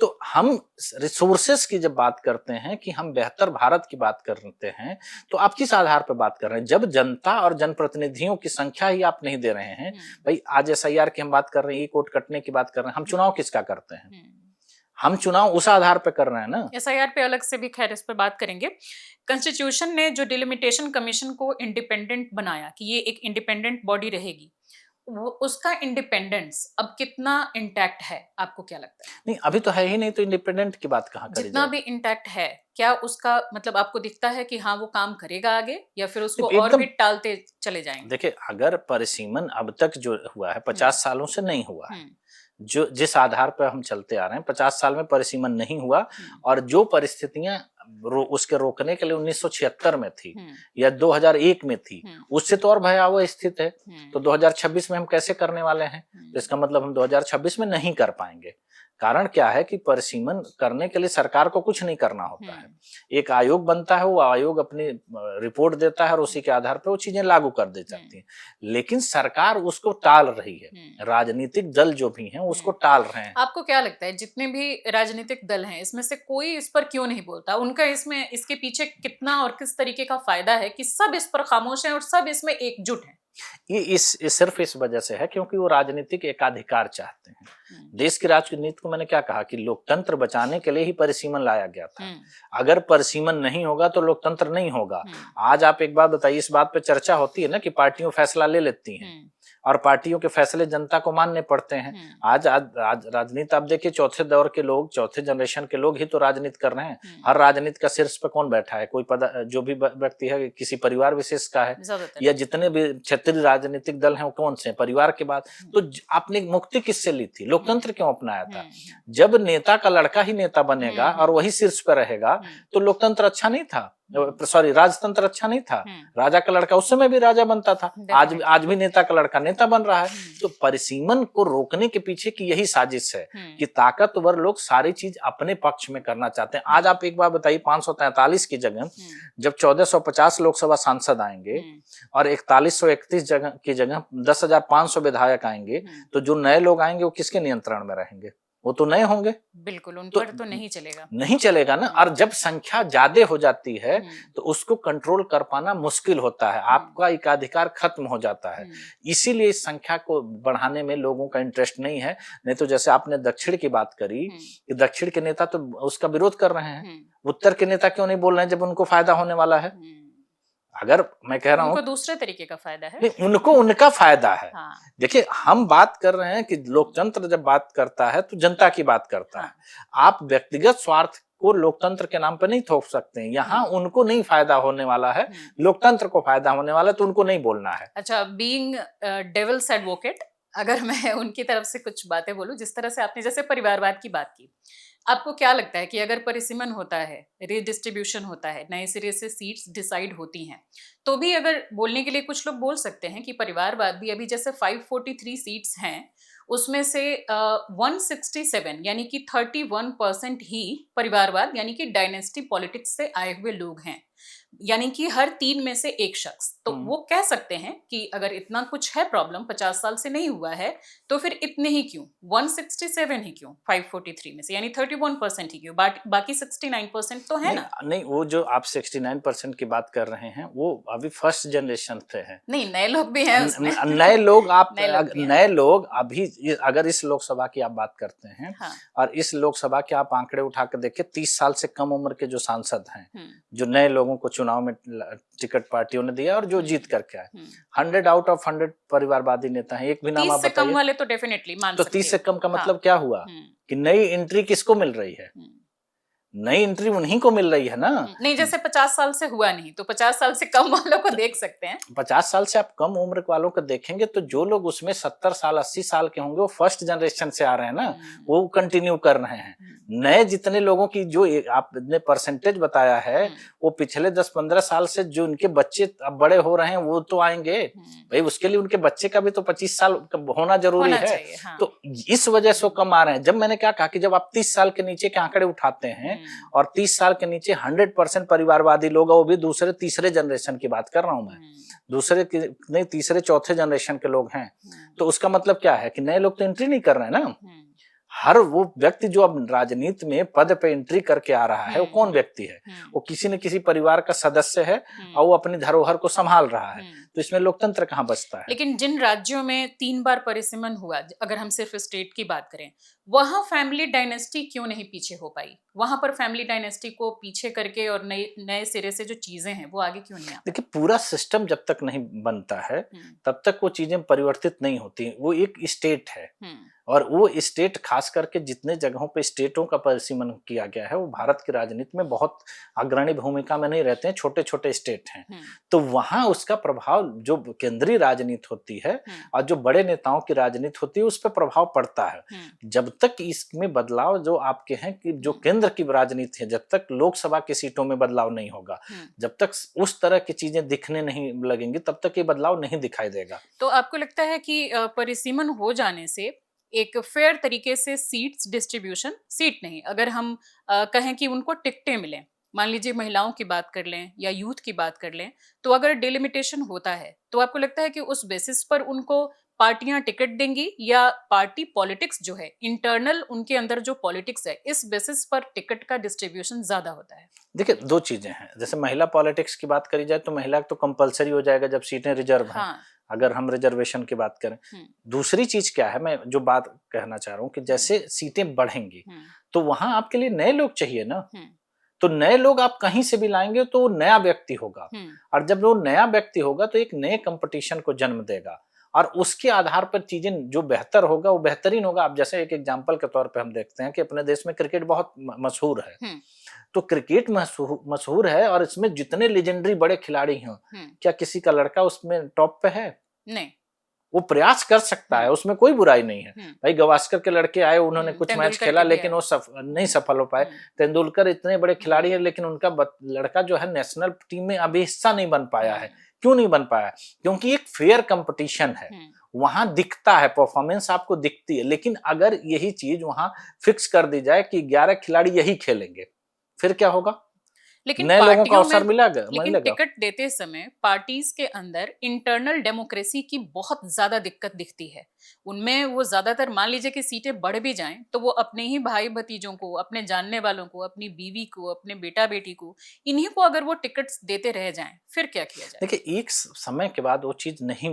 तो हम रिसोर्सेस की जब बात करते हैं कि हम बेहतर भारत की बात करते हैं, तो आप किस आधार पर बात कर रहे हैं? जब जनता और जनप्रतिनिधियों की संख्या ही आप नहीं दे रहे हैं। भाई आज SIR की हम बात कर रहे हैं, एक वोट कटने की बात कर रहे हैं, हम चुनाव किसका करते हैं? हम चुनाव उस आधार पे कर रहे हैं ना। SIR पे अलग से भी खैर इस पर बात करेंगे। कॉन्स्टिट्यूशन ने जो डिलिमिटेशन कमीशन को इंडिपेंडेंट बनाया कि ये एक इंडिपेंडेंट बॉडी रहेगी, वो उसका इंडिपेंडेंस अब कितना इंटैक्ट है, आपको क्या लगता है? नहीं, अभी तो है ही नहीं, तो इंडिपेंडेंट की बात कहाँ करी जितना जाए? भी इंटैक्ट है, क्या उसका मतलब आपको दिखता है कि हाँ वो काम करेगा आगे, या फिर उसको और भी टालते चले जाएंगे? देखिए, अगर परिसीमन अब तक जो हुआ है 50 सालों से नहीं हुआ है, जो जिस आधार पर हम चलते आ रहे हैं 50 साल में परिसीमन नहीं हुआ, और जो परिस्थितियां उसके रोकने के लिए 1976 में थी या 2001 में थी, उससे तो और भयावह स्थिति है। तो 2026 में हम कैसे करने वाले हैं? तो इसका मतलब हम 2026 में नहीं कर पाएंगे। कारण क्या है कि परिसीमन करने के लिए सरकार को कुछ नहीं करना होता है, एक आयोग बनता है, वो आयोग अपनी रिपोर्ट देता है और उसी के आधार पर वो चीजें लागू कर दी जाती हैं। लेकिन सरकार उसको टाल रही है, राजनीतिक दल जो भी हैं उसको टाल रहे हैं। आपको क्या लगता है जितने भी राजनीतिक दल हैं इसमें से कोई इस पर क्यों नहीं बोलता? उनका इसमें इसके पीछे कितना और किस तरीके का फायदा है कि सब इस पर खामोश हैं और सब इसमें एकजुट हैं? ये सिर्फ इस वजह से है क्योंकि वो राजनीतिक एकाधिकार चाहते हैं। देश की राजनीति को मैंने क्या कहा कि लोकतंत्र बचाने के लिए ही परिसीमन लाया गया था। अगर परिसीमन नहीं होगा तो लोकतंत्र नहीं होगा। आज आप एक बात बताइए, इस बात पे चर्चा होती है ना कि पार्टियों फैसला ले लेती हैं और पार्टियों के फैसले जनता को मानने पड़ते हैं। आज राजनीति आप देखिए, चौथे दौर के लोग, चौथे जनरेशन के लोग ही तो राजनीति कर रहे हैं। हर राजनीति का शीर्ष पे कौन बैठा है? कोई जो भी व्यक्ति है किसी परिवार विशेष का है, या जितने भी क्षेत्रीय राजनीतिक दल हैं वो कौन से परिवार के बाद। तो आपने मुक्ति किससे ली थी? लोकतंत्र क्यों अपनाया था? जब नेता का लड़का ही नेता बनेगा और वही शीर्ष पर रहेगा तो लोकतंत्र अच्छा नहीं था, सॉरी राजतंत्र अच्छा नहीं था। राजा का लड़का उस समय भी राजा बनता था, आज भी नेता का लड़का नेता बन रहा है। तो परिसीमन को रोकने के पीछे की यही साजिश है कि ताकतवर लोग सारी चीज अपने पक्ष में करना चाहते हैं। आज आप एक बार बताइए, 543 की जगह जब 1450 लोकसभा सांसद आएंगे और 4131 जगह की जगह 10,500 विधायक आएंगे, तो जो नए लोग आएंगे वो किसके नियंत्रण में रहेंगे? वो तो नए होंगे, बिल्कुल उन पर तो नहीं चलेगा, नहीं चलेगा ना। और जब संख्या ज्यादा हो जाती है तो उसको कंट्रोल कर पाना मुश्किल होता है, आपका एकाधिकार खत्म हो जाता है। इसीलिए इस संख्या को बढ़ाने में लोगों का इंटरेस्ट नहीं है। नहीं तो जैसे आपने दक्षिण की बात करी कि दक्षिण के नेता तो उसका विरोध कर रहे हैं, उत्तर के नेता क्यों नहीं बोल रहे हैं जब उनको फायदा होने वाला है? अगर मैं कह रहा हूँ उनको दूसरे तरीके का फायदा है, नहीं उनको उनका फायदा है। देखिए, हम बात कर रहे हैं कि लोकतंत्र जब बात करता है तो जनता की बात करता है। आप व्यक्तिगत स्वार्थ को लोकतंत्र के नाम पे नहीं थोप सकते हैं। यहाँ उनको नहीं फायदा होने वाला है, लोकतंत्र को फायदा होने वाला है, तो उनको नहीं बोलना है। अच्छा, बीइंग डेविल्स एडवोकेट, अगर मैं उनकी तरफ से कुछ बातें बोलूं, जिस तरह से आपने जैसे परिवारवाद की बात की, आपको क्या लगता है कि अगर परिसीमन होता है, रीडिस्ट्रीब्यूशन होता है, नए सिरे से सीट्स डिसाइड होती हैं, तो भी अगर बोलने के लिए कुछ लोग बोल सकते हैं कि परिवारवाद भी अभी जैसे 543 सीट्स हैं, उसमें से 167 यानी कि 31% ही परिवारवाद यानी कि डायनेस्टी पॉलिटिक्स से आए हुए लोग हैं, यानी कि हर 3 में से एक शख्स। तो वो कह सकते हैं कि अगर इतना कुछ है प्रॉब्लम, 50 साल से नहीं हुआ है, तो फिर इतने ही क्यों, 167 ही क्यों 543 में से, यानी 31% ही क्यों, बाकी 69% तो है ना। नहीं, वो जो आप 69% की बात कर रहे हैं वो अभी फर्स्ट जनरेशन पे है। नहीं, नए लोग भी हैं उसमें। नए लोग आप नए लोग अभी अगर इस लोकसभा की आप बात करते हैं, हाँ। और इस लोकसभा के आप आंकड़े उठा कर देखिए, 30 साल से कम उम्र के जो सांसद हैं, जो नए लोगों को चुनाव में टिकट पार्टियों ने दिया और जो जीत करके आए, 100 आउट ऑफ 100 परिवारवादी नेता हैं। एक भी नाम आप 30 से कम बताइए। वाले तो डेफिनेटली मान तो सकते 30 से कम का मतलब हाँ। क्या हुआ कि नई एंट्री किसको मिल रही है? नई एंट्री उन्हीं को मिल रही है ना। नहीं, जैसे 50 साल से हुआ नहीं, तो 50 साल से कम वालों को देख सकते हैं। 50 साल से आप कम उम्र वालों को देखेंगे तो जो लोग उसमें 70 साल 80 साल के होंगे वो फर्स्ट जनरेशन से आ रहे हैं ना, वो कंटिन्यू कर रहे हैं। नए जितने लोगों की जो आपने परसेंटेज बताया है, वो पिछले 10-15 साल से जो उनके बच्चे अब बड़े हो रहे हैं वो तो आएंगे भाई, उसके लिए उनके बच्चे का भी तो 25 साल होना जरूरी है। हाँ। तो इस वजह से वो कम आ रहे हैं। जब मैंने क्या कहा कि जब आप 30 साल के नीचे के आंकड़े उठाते हैं और 30 साल के नीचे 100% परिवारवादी लोग, वो भी दूसरे तीसरे जनरेशन की बात कर रहा हूं मैं, दूसरे नहीं तीसरे चौथे जनरेशन के लोग हैं, तो उसका मतलब क्या है कि नए लोग तो एंट्री नहीं कर रहे हैं ना। हर वो व्यक्ति जो अब राजनीति में पद पे एंट्री करके आ रहा है, वो कौन व्यक्ति है? वो किसी न किसी परिवार का सदस्य है और वो अपनी धरोहर को संभाल रहा है। तो इसमें लोकतंत्र कहाँ बचता है? लेकिन जिन राज्यों में 3 बार परिसीमन हुआ, अगर हम सिर्फ स्टेट की बात करें, वहां फैमिली डायनेस्टी क्यों नहीं पीछे हो पाई? वहां पर फैमिली डायनेस्टी को पीछे करके और नए सिरे से जो चीजें हैं वो आगे क्यों नहीं आ? देखिए, पूरा सिस्टम जब तक नहीं बनता है तब तक वो चीजें परिवर्तित नहीं होती। वो एक स्टेट है और वो स्टेट खास करके जितने जगहों पे स्टेटों का परिसीमन किया गया है वो भारत की राजनीति में बहुत अग्रणी भूमिका में नहीं रहते हैं, छोटे छोटे स्टेट हैं। तो वहां उसका प्रभाव जो केंद्रीय राजनीति होती है और जो बड़े नेताओं की राजनीति होती है उस पर प्रभाव पड़ता है। जब तक इसमें बदलाव जो आपके हैं कि जो केंद्र की राजनीति है, जब तक लोकसभा की सीटों में बदलाव नहीं होगा, जब तक उस तरह की चीजें दिखने नहीं लगेंगी, तब तक ये बदलाव नहीं दिखाई देगा। तो आपको लगता है कि परिसीमन हो जाने से एक फेयर तरीके से सीट्स डिस्ट्रीब्यूशन, सीट नहीं, अगर हम कहें कि उनको टिकटें मिलें, मान लीजिए महिलाओं की बात कर लें या यूथ की बात कर लें, तो अगर डिलिमिटेशन होता है तो आपको लगता है कि उस बेसिस पर उनको पार्टियां टिकट देंगी, या पार्टी पॉलिटिक्स जो है, इंटरनल उनके अंदर जो पॉलिटिक्स है, इस बेसिस पर टिकट का डिस्ट्रीब्यूशन ज्यादा होता है? देखिए, 2 चीजें हैं। जैसे महिला पॉलिटिक्स की बात करी जाए तो महिला तो कंपलसरी हो जाएगा जब सीटें रिजर्व हैं, अगर हम रिजर्वेशन की बात करें। दूसरी चीज क्या है, मैं जो बात कहना चाह रहा हूँ कि जैसे सीटें बढ़ेंगी तो वहां आपके लिए नए लोग चाहिए ना। तो नए लोग आप कहीं से भी लाएंगे तो नया व्यक्ति होगा, और जब वो नया व्यक्ति होगा तो एक नए कंपटीशन को जन्म देगा और उसके आधार पर चीजें जो बेहतर होगा वो बेहतरीन होगा। अब जैसे एक एग्जांपल के तौर पे हम देखते हैं कि अपने देश में क्रिकेट बहुत मशहूर है, तो क्रिकेट मशहूर है और इसमें जितने लेजेंडरी बड़े खिलाड़ी हैं, क्या किसी का लड़का उसमें टॉप पे है? नहीं। वो प्रयास कर सकता है, उसमें कोई बुराई नहीं है। भाई गवास्कर के लड़के आए, उन्होंने कुछ मैच खेला लेकिन वो नहीं सफल हो पाए। तेंदुलकर इतने बड़े खिलाड़ी हैं लेकिन उनका लड़का जो है नेशनल टीम में अभी हिस्सा नहीं बन पाया है। क्यों नहीं बन पाया? क्योंकि एक फेयर कंपटीशन है, वहां दिखता है, परफॉर्मेंस आपको दिखती है। लेकिन अगर यही चीज वहां फिक्स कर दी जाए कि 11 खिलाड़ी यही खेलेंगे, फिर क्या होगा? लेकिन नए लोगों को अवसर मिलेगा। लेकिन टिकट देते समय पार्टीज के अंदर इंटरनल डेमोक्रेसी की बहुत ज्यादा दिक्कत दिखती है। उनमें वो ज्यादातर, मान लीजिए कि सीटें बढ़ भी जाएं तो वो अपने ही भाई भतीजों को, अपने जानने वालों को, अपनी बीवी को, अपने बेटा बेटी को, इन्हीं को अगर वो टिकट्स देते रह जाएं, फिर क्या किया जाए? देखिए, एक समय के बाद वो चीज नहीं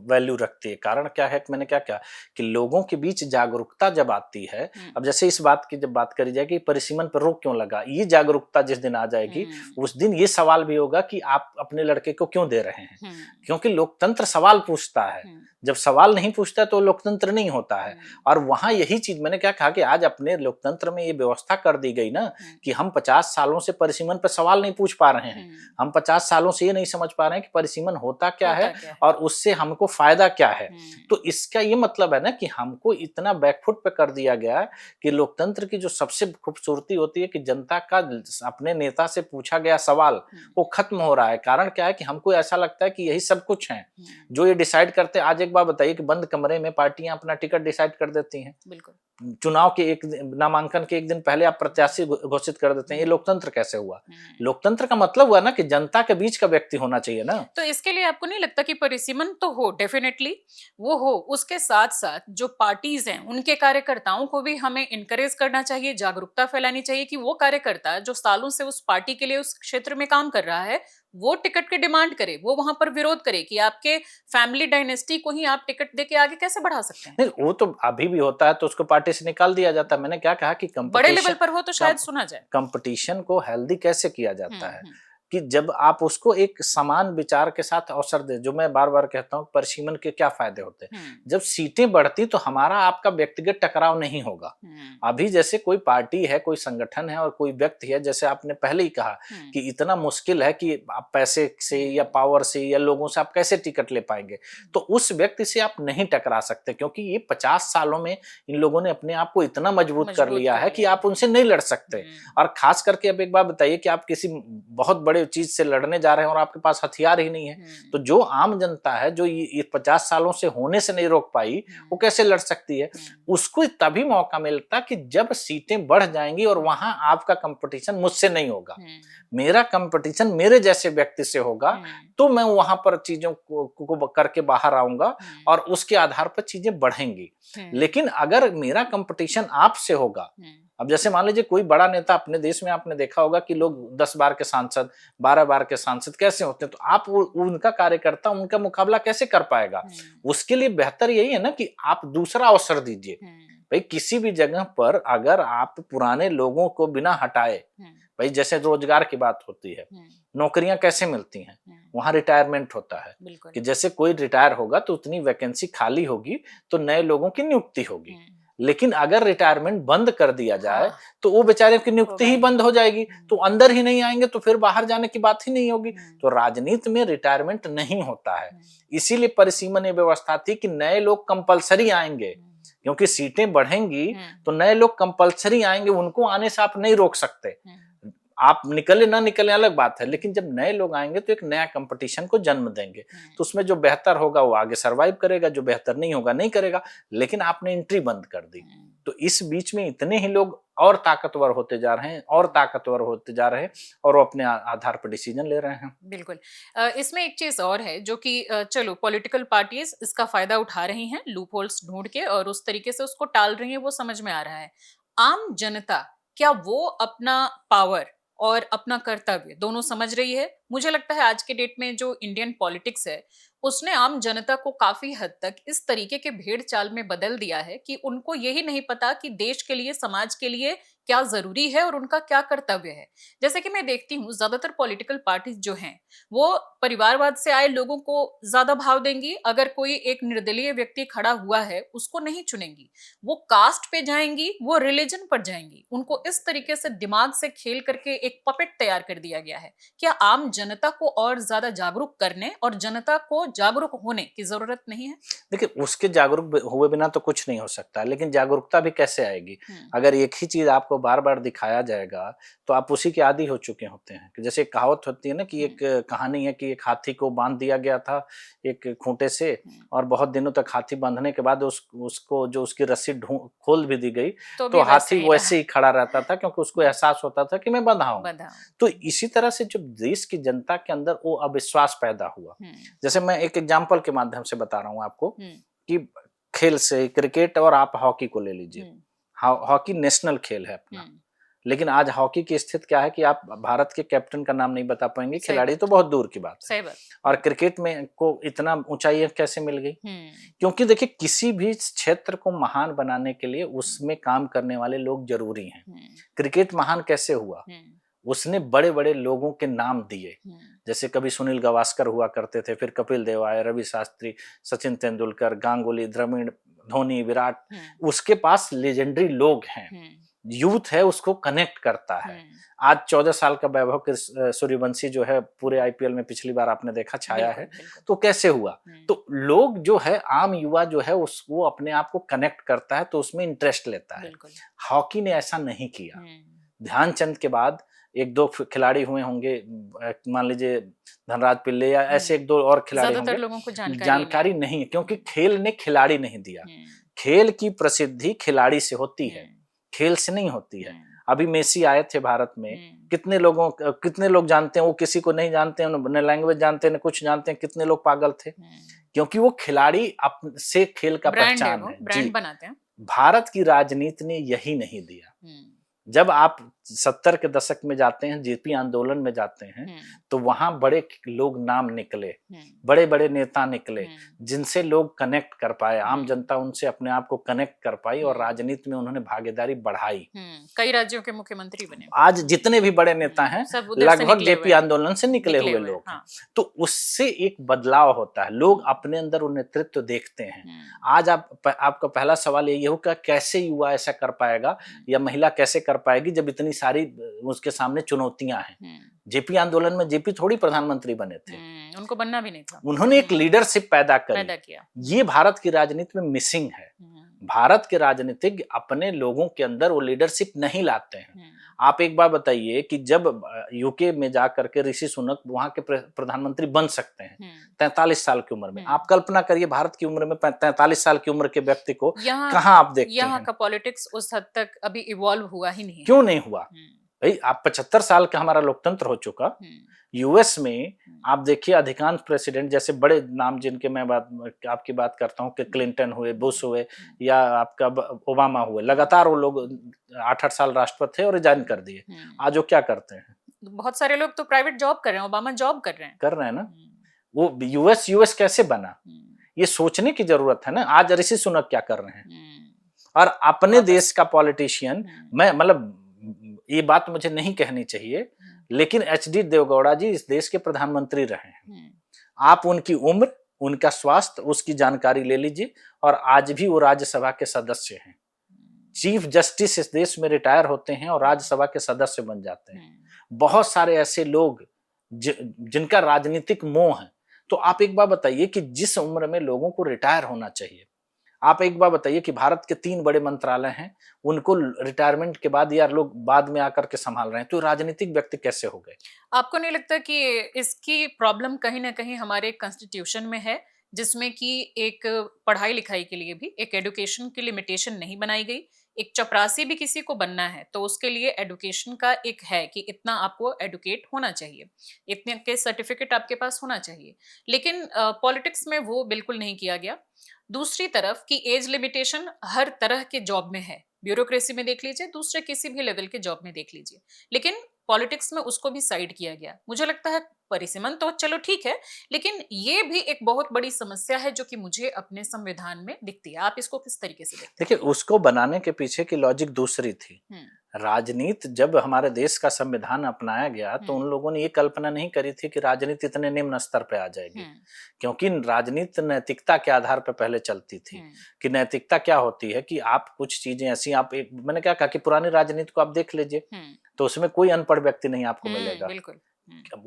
वैल्यू रखती है। कारण क्या है, मैंने क्या कहा कि लोगों के बीच जागरूकता जब आती है, अब जैसे इस बात की जब बात करी जाए कि परिसीमन पर रोक क्यों लगा, ये जागरूकता जिस दिन आ जाएगी उस दिन ये सवाल भी होगा कि आप अपने लड़के को क्यों दे रहे हैं। क्योंकि लोकतंत्र सवाल पूछता है। जब सवाल नहीं पूछता तो लोकतंत्र नहीं होता है। और वहां यही चीज मैंने क्या कहा कि आज अपने लोकतंत्र में ये व्यवस्था कर दी गई ना कि हम 50 सालों से परिसीमन पर सवाल नहीं पूछ पा रहे हैं, हम 50 सालों से ये नहीं समझ पा रहे हैं कि परिसीमन होता क्या है और उससे हमको फायदा क्या है। तो इसका ये मतलब है ना कि हमको इतना बैकफुट पे कर दिया गया है कि लोकतंत्र की जो सबसे खूबसूरती होती है कि जनता का अपने नेता से पूछा गया सवाल वो खत्म हो रहा है। कारण क्या है कि हमको ऐसा लगता है कि यही सब कुछ है जो ये डिसाइड करते हैं। आज एक बात बताइए कि बंद कमरे में पार्टियां अपना टिकट डिसाइड कर देती हैं। बिल्कुल। चुनाव के नामांकन के एक दिन पहले आप प्रत्याशी घोषित कर देते हैं। ये लोकतंत्र कैसे हुआ? लोकतंत्र का मतलब हुआ ना कि जनता के बीच का व्यक्ति होना चाहिए ना। तो इसके लिए आपको नहीं लगता कि परिसीमन तो हो, डेफिनेटली वो हो, उसके साथ साथ जो पार्टीज हैं उनके कार्यकर्ताओं को भी हमें इनकरेज करना चाहिए, जागरूकता फैलानी चाहिए कि वो कार्यकर्ता जो सालों से उस पार्टी के लिए उस क्षेत्र में काम कर रहा है वो टिकट की डिमांड करे, वो वहां पर विरोध करे कि आपके फैमिली डायनेस्टी को ही आप टिकट देके आगे कैसे बढ़ा सकते हैं। नहीं, वो तो अभी भी होता है तो उसको पार्टी से निकाल दिया जाता है। मैंने क्या कहा कि बड़े लेवल पर हो तो शायद सुना जाए। कंपटीशन को हेल्दी कैसे किया जाता है कि जब आप उसको एक समान विचार के साथ अवसर दे। जो मैं बार बार कहता हूँ परिसीमन के क्या फायदे होते हैं, जब सीटें बढ़ती तो हमारा आपका व्यक्तिगत टकराव नहीं होगा। अभी जैसे कोई पार्टी है, कोई संगठन है और कोई व्यक्ति है, जैसे आपने पहले ही कहा कि इतना मुश्किल है कि आप पैसे से या पावर से या लोगों से आप कैसे टिकट ले पाएंगे, तो उस व्यक्ति से आप नहीं टकरा सकते क्योंकि ये 50 सालों में इन लोगों ने अपने आप को इतना मजबूत कर लिया है कि आप उनसे नहीं लड़ सकते। और खास करके अब एक बात बताइए कि आप किसी बहुत बड़े चीज से लड़ने जा रहे हैं और आपके पास हथियार ही नहीं है, तो जो आम जनता है जो ये 50 सालों से होने से नहीं रोक पाई वो कैसे लड़ सकती है? उसको तभी मौका मिलता कि जब सीटें बढ़ जाएंगी और वहां आपका कंपटीशन मुझसे नहीं होगा, मेरा कंपटीशन मेरे जैसे व्यक्ति से होगा, तो मैं वहां पर चीजों को करके बाहर आऊंगा और उसके आधार पर चीजें बढ़ेंगी। लेकिन अगर मेरा कंपटीशन आपसे होगा, अब जैसे मान लीजिए कोई बड़ा नेता अपने देश में आपने देखा होगा कि लोग 10 बार के सांसद 12 बार के सांसद कैसे होते हैं, तो आप उनका कार्यकर्ता उनका मुकाबला कैसे कर पाएगा? उसके लिए बेहतर यही है ना कि आप दूसरा अवसर दीजिए। भाई किसी भी जगह पर अगर आप पुराने लोगों को बिना हटाए, भाई जैसे रोजगार की बात होती है, नौकरियां कैसे मिलती हैं, वहां रिटायरमेंट होता है कि जैसे कोई रिटायर होगा तो उतनी वैकेंसी खाली होगी तो नए लोगों की नियुक्ति होगी। लेकिन अगर रिटायरमेंट बंद कर दिया जाए तो वो बेचारे की नियुक्ति ही बंद हो जाएगी, तो अंदर ही नहीं आएंगे तो फिर बाहर जाने की बात ही नहीं होगी। तो राजनीति में रिटायरमेंट नहीं होता है, इसीलिए परिसीमन ये व्यवस्था थी कि नए लोग कंपलसरी आएंगे, क्योंकि सीटें बढ़ेंगी तो नए लोग कंपलसरी आएंगे, उनको आने से आप नहीं रोक सकते। आप निकले ना निकले अलग बात है, लेकिन जब नए लोग आएंगे तो एक नया कंपटीशन को जन्म देंगे, तो उसमें जो बेहतर होगा वो आगे सरवाइव करेगा, जो बेहतर नहीं होगा नहीं करेगा। लेकिन आपने एंट्री बंद कर दी, तो इस बीच में इतने ही लोग और ताकतवर होते जा रहे हैं और ताकतवर होते जा रहे हैं और वो अपने आधार पर डिसीजन ले रहे हैं। बिल्कुल। इसमें एक चीज और है जो कि चलो पॉलिटिकल पार्टीज इसका फायदा उठा रही हैं लूप होल्स ढूंढ के और उस तरीके से उसको टाल रही हैं, वो समझ में आ रहा है। आम जनता क्या वो अपना पावर और अपना कर्तव्य दोनों समझ रही है? मुझे लगता है आज के डेट में जो इंडियन पॉलिटिक्स है उसने आम जनता को काफी हद तक इस तरीके के भेड़ चाल में बदल दिया है कि उनको यही नहीं पता कि देश के लिए समाज के लिए क्या जरूरी है और उनका क्या कर्तव्य है। जैसे कि मैं देखती हूँ ज्यादातर पॉलिटिकल पार्टीज जो हैं वो परिवारवाद से आए लोगों को ज्यादा भाव देंगी, अगर कोई एक निर्दलीय व्यक्ति खड़ा हुआ है उसको नहीं चुनेंगी, वो कास्ट पे जाएंगी, वो रिलीजन पर जाएंगी। उनको इस तरीके से दिमाग से खेल करके एक पपेट तैयार कर दिया गया है। क्या आम जनता को और ज्यादा जागरूक करने और जनता को जागरूक होने की जरूरत नहीं है? देखिए उसके जागरूक हुए बिना तो कुछ नहीं हो सकता, लेकिन जागरूकता भी कैसे आएगी? अगर एक ही चीज आपको बार बार दिखाया जाएगा तो आप उसी के आदी हो चुके होते हैं। कि जैसे कहावत होती है ना कि एक कहानी है कि एक हाथी को बांध दिया गया था एक खूंटे से और बहुत दिनों तक हाथी बांधने के बाद उसको जो उसकी रस्सी खोल भी दी गई तो हाथी वैसे ही खड़ा रहता था, क्योंकि उसको एहसास होता था कि मैं बंधा हूं। तो इसी तरह से जब देश की जनता के अंदर वो अविश्वास पैदा हुआ, जैसे मैं एक एग्जाम्पल के माध्यम से बता रहा हूँ आपको कि खेल से क्रिकेट और आप हॉकी को ले लीजिए। हॉकी नेशनल खेल है अपना, लेकिन आज हॉकी की स्थिति क्या है कि आप भारत के कैप्टन का नाम नहीं बता पाएंगे, खिलाड़ी तो बहुत दूर की बात है। और क्रिकेट में को इतना ऊंचाई कैसे मिल गई? क्योंकि देखिए किसी भी क्षेत्र को महान बनाने के लिए उसमें काम करने वाले लोग जरूरी हैं। क्रिकेट महान कैसे हुआ? उसने बड़े बड़े लोगों के नाम दिए, जैसे कभी सुनील गावस्कर हुआ करते थे, फिर कपिल देव आए, रवि शास्त्री, सचिन तेंदुलकर, गांगुली, द्रविड़, धोनी, विराट, उसके पास लेजेंडरी लोग हैं। यूथ है, उसको कनेक्ट करता है। आज 14 साल का वैभव सूर्यवंशी जो है पूरे आईपीएल में पिछली बार आपने देखा छाया है, तो कैसे हुआ? तो लोग जो है, आम युवा जो है उसको अपने आप को कनेक्ट करता है, तो उसमें इंटरेस्ट लेता है। हॉकी ने ऐसा नहीं किया। ध्यानचंद के बाद एक दो खिलाड़ी हुए होंगे, मान लीजिए धनराज पिल्ले या ऐसे एक दो और खिलाड़ी होंगे, लोगों को जानकारी नहीं है, क्योंकि खेल ने खिलाड़ी नहीं दिया। खेल की प्रसिद्धि खिलाड़ी से होती है, खेल से नहीं होती है। अभी मेसी आए थे भारत में, कितने लोग जानते हैं, वो किसी को नहीं जानते हैं, न लैंग्वेज जानते हैं, न कुछ जानते हैं। कितने लोग पागल थे, क्योंकि वो खिलाड़ी से खेल का पहचान है, ब्रांड बनाते हैं। भारत की राजनीति ने यही नहीं दिया। जब आप 70 के दशक में जाते हैं, जेपी आंदोलन में जाते हैं, तो वहां बड़े लोग नाम निकले, बड़े बड़े नेता निकले, जिनसे लोग कनेक्ट कर पाए, आम जनता उनसे अपने आप को कनेक्ट कर पाई और राजनीति में उन्होंने भागीदारी बढ़ाई। कई राज्यों के मुख्यमंत्री बने। आज जितने भी बड़े नेता हैं लगभग जेपी आंदोलन से निकले हुए लोग हैं। तो उससे एक बदलाव होता है, लोग अपने अंदर वो नेतृत्व देखते हैं। आज आपका पहला सवाल यही होगा, कैसे युवा ऐसा कर पाएगा या महिला कैसे कर पाएगी जब इतनी सारी उसके सामने चुनौतियां हैं। जेपी आंदोलन में जेपी थोड़ी प्रधानमंत्री बने थे, उनको बनना भी नहीं था। उन्होंने एक लीडरशिप पैदा किया। ये भारत की राजनीति में मिसिंग है। भारत के राजनीतिज्ञ अपने लोगों के अंदर वो लीडरशिप नहीं लाते हैं। आप एक बार बताइए कि जब यूके में जाकर के ऋषि सुनक वहां के प्रधानमंत्री बन सकते हैं 43 साल की उम्र में, आप कल्पना करिए भारत की उम्र में 43 साल की उम्र के व्यक्ति को कहाँ आप देखते हैं? यहाँ का पॉलिटिक्स उस हद तक अभी इवॉल्व हुआ ही नहीं। क्यों नहीं हुआ भाई? आप 75 साल का हमारा लोकतंत्र हो चुका। यूएस में आप देखिए, अधिकांश प्रेसिडेंट, जैसे बड़े नाम जिनके मैं आपकी बात करता हूँ कि क्लिंटन हुए, बुश हुए या आपका ओबामा हुए, लगातार वो लोग 8-8 साल राष्ट्रपति थे और रिजाइन कर दिए। आज वो क्या करते हैं? बहुत सारे लोग तो प्राइवेट जॉब कर रहे हैं, ओबामा जॉब कर रहे हैं ना। वो यूएस कैसे बना, ये सोचने की जरूरत है ना। आज ऋषि सुनक क्या कर रहे हैं? और अपने देश का पॉलिटिशियन, मैं मतलब ये बात मुझे नहीं कहनी चाहिए, लेकिन एचडी देवगौड़ा जी इस देश के प्रधानमंत्री रहे हैं। आप उनकी उम्र, उनका स्वास्थ्य, उसकी जानकारी ले लीजिए, और आज भी वो राज्यसभा के सदस्य हैं। चीफ जस्टिस इस देश में रिटायर होते हैं और राज्यसभा के सदस्य बन जाते हैं। बहुत सारे ऐसे लोग जिनका राजनीतिक मोह है। तो आप एक बार बताइए कि जिस उम्र में लोगों को रिटायर होना चाहिए, आप एक बार बताइए कि भारत के 3 बड़े मंत्रालय हैं, उनको रिटायरमेंट के बाद या लोग बाद में आकर के संभाल रहे हैं, तो राजनीतिक व्यक्ति कैसे हो गए? आपको नहीं लगता कि इसकी प्रॉब्लम कहीं ना कहीं हमारे कॉन्स्टिट्यूशन में है, जिसमें कि एक पढ़ाई लिखाई के लिए भी एक एडुकेशन की लिमिटेशन नहीं बनाई गई? एक चपरासी भी किसी को बनना है तो उसके लिए एडुकेशन का एक है कि इतना आपको एडुकेट होना चाहिए, इतने के सर्टिफिकेट आपके पास होना चाहिए। लेकिन पॉलिटिक्स में वो बिल्कुल नहीं किया गया। दूसरी तरफ की एज लिमिटेशन हर तरह के जॉब में है, ब्यूरोक्रेसी में देख लीजिए, दूसरे किसी भी लेवल के जॉब में देख लीजिए, लेकिन पॉलिटिक्स में उसको भी साइड किया गया। मुझे लगता है परिसीमन तो चलो ठीक है, लेकिन ये भी एक बहुत बड़ी समस्या है जो कि मुझे अपने संविधान में दिखती है। आप इसको किस तरीके से देखते हैं? देखिए, उसको बनाने के पीछे की लॉजिक दूसरी थी। राजनीति जब हमारे देश का संविधान अपनाया गया तो उन लोगों ने ये कल्पना नहीं करी थी कि राजनीति इतने निम्न स्तर पे आ जाएगी, क्योंकि राजनीति नैतिकता के आधार पर पहले चलती थी। कि नैतिकता क्या होती है कि आप कुछ चीजें ऐसी, मैंने क्या कहा कि पुरानी राजनीति को आप देख लीजिए तो उसमें कोई अनपढ़ व्यक्ति नहीं आपको मिलेगा। बिल्कुल।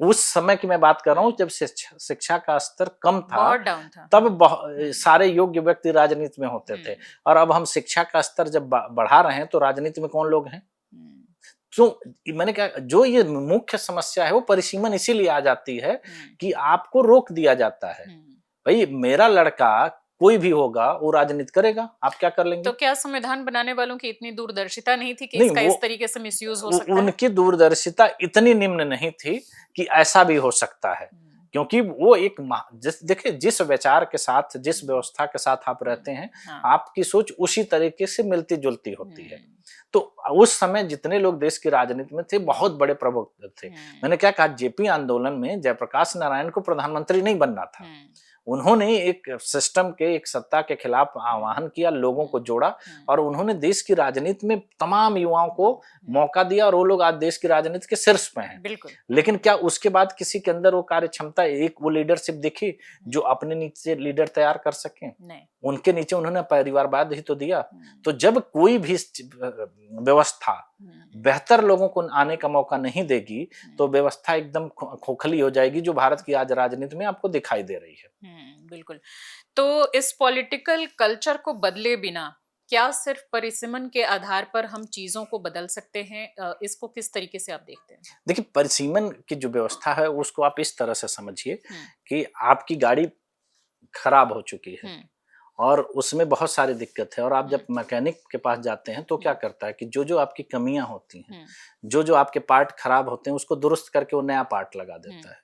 उस समय की मैं बात कर रहा हूँ जब शिक्षा का स्तर कम था, बहुत डाउन था, तब सारे योग्य व्यक्ति राजनीति में होते थे। और अब हम शिक्षा का स्तर जब बढ़ा रहे हैं तो राजनीति में कौन लोग हैं? तो मैंने कहा जो ये मुख्य समस्या है वो परिसीमन इसीलिए आ जाती है कि आपको रोक दिया जाता है। भाई मेरा लड़का कोई भी होगा वो राजनीति करेगा, आप क्या कर लेंगे? तो क्या संविधान बनाने वालों की इतनी दूरदर्शिता नहीं थी कि इसका इस तरीके से मिसयूज हो सकता है? उनकी दूरदर्शिता इतनी निम्न नहीं थी कि ऐसा भी हो सकता है, क्योंकि वो एक देखिए जिस विचार के साथ, जिस व्यवस्था के साथ आप रहते हैं, आपकी सोच उसी तरीके से मिलती जुलती होती है। तो उस समय जितने लोग देश की राजनीति में थे बहुत बड़े प्रवक्ता थे। मैंने क्या कहा, जेपी आंदोलन में जयप्रकाश नारायण को प्रधानमंत्री नहीं बनना था, उन्होंने एक सिस्टम के, एक सत्ता के खिलाफ आह्वान किया, लोगों को जोड़ा और उन्होंने देश की राजनीति में तमाम युवाओं को मौका दिया और वो लोग आज देश की राजनीति के शीर्ष पे हैं। बिल्कुल। लेकिन क्या उसके बाद किसी के अंदर वो कार्य क्षमता, एक वो लीडरशिप दिखी जो अपने नीचे लीडर तैयार कर सके? नहीं। उनके नीचे उन्होंने परिवारवाद ही तो दिया। तो जब कोई भी व्यवस्था बेहतर लोगों को आने का मौका नहीं देगी तो व्यवस्था एकदम खोखली हो जाएगी, जो भारत की आज राजनीति में आपको दिखाई दे रही है। बिल्कुल। तो इस पॉलिटिकल कल्चर को बदले बिना क्या सिर्फ परिसीमन के आधार पर हम चीजों को बदल सकते हैं? इसको किस तरीके से आप देखते हैं? देखिए, परिसीमन की जो व्यवस्था है उसको आप इस तरह से समझिए कि आपकी गाड़ी खराब हो चुकी है और उसमें बहुत सारी दिक्कत है और आप जब मैकेनिक के पास जाते हैं तो क्या करता है कि जो जो आपकी कमियां होती हैं, जो जो आपके पार्ट खराब होते हैं, उसको दुरुस्त करके वो नया पार्ट लगा देता है,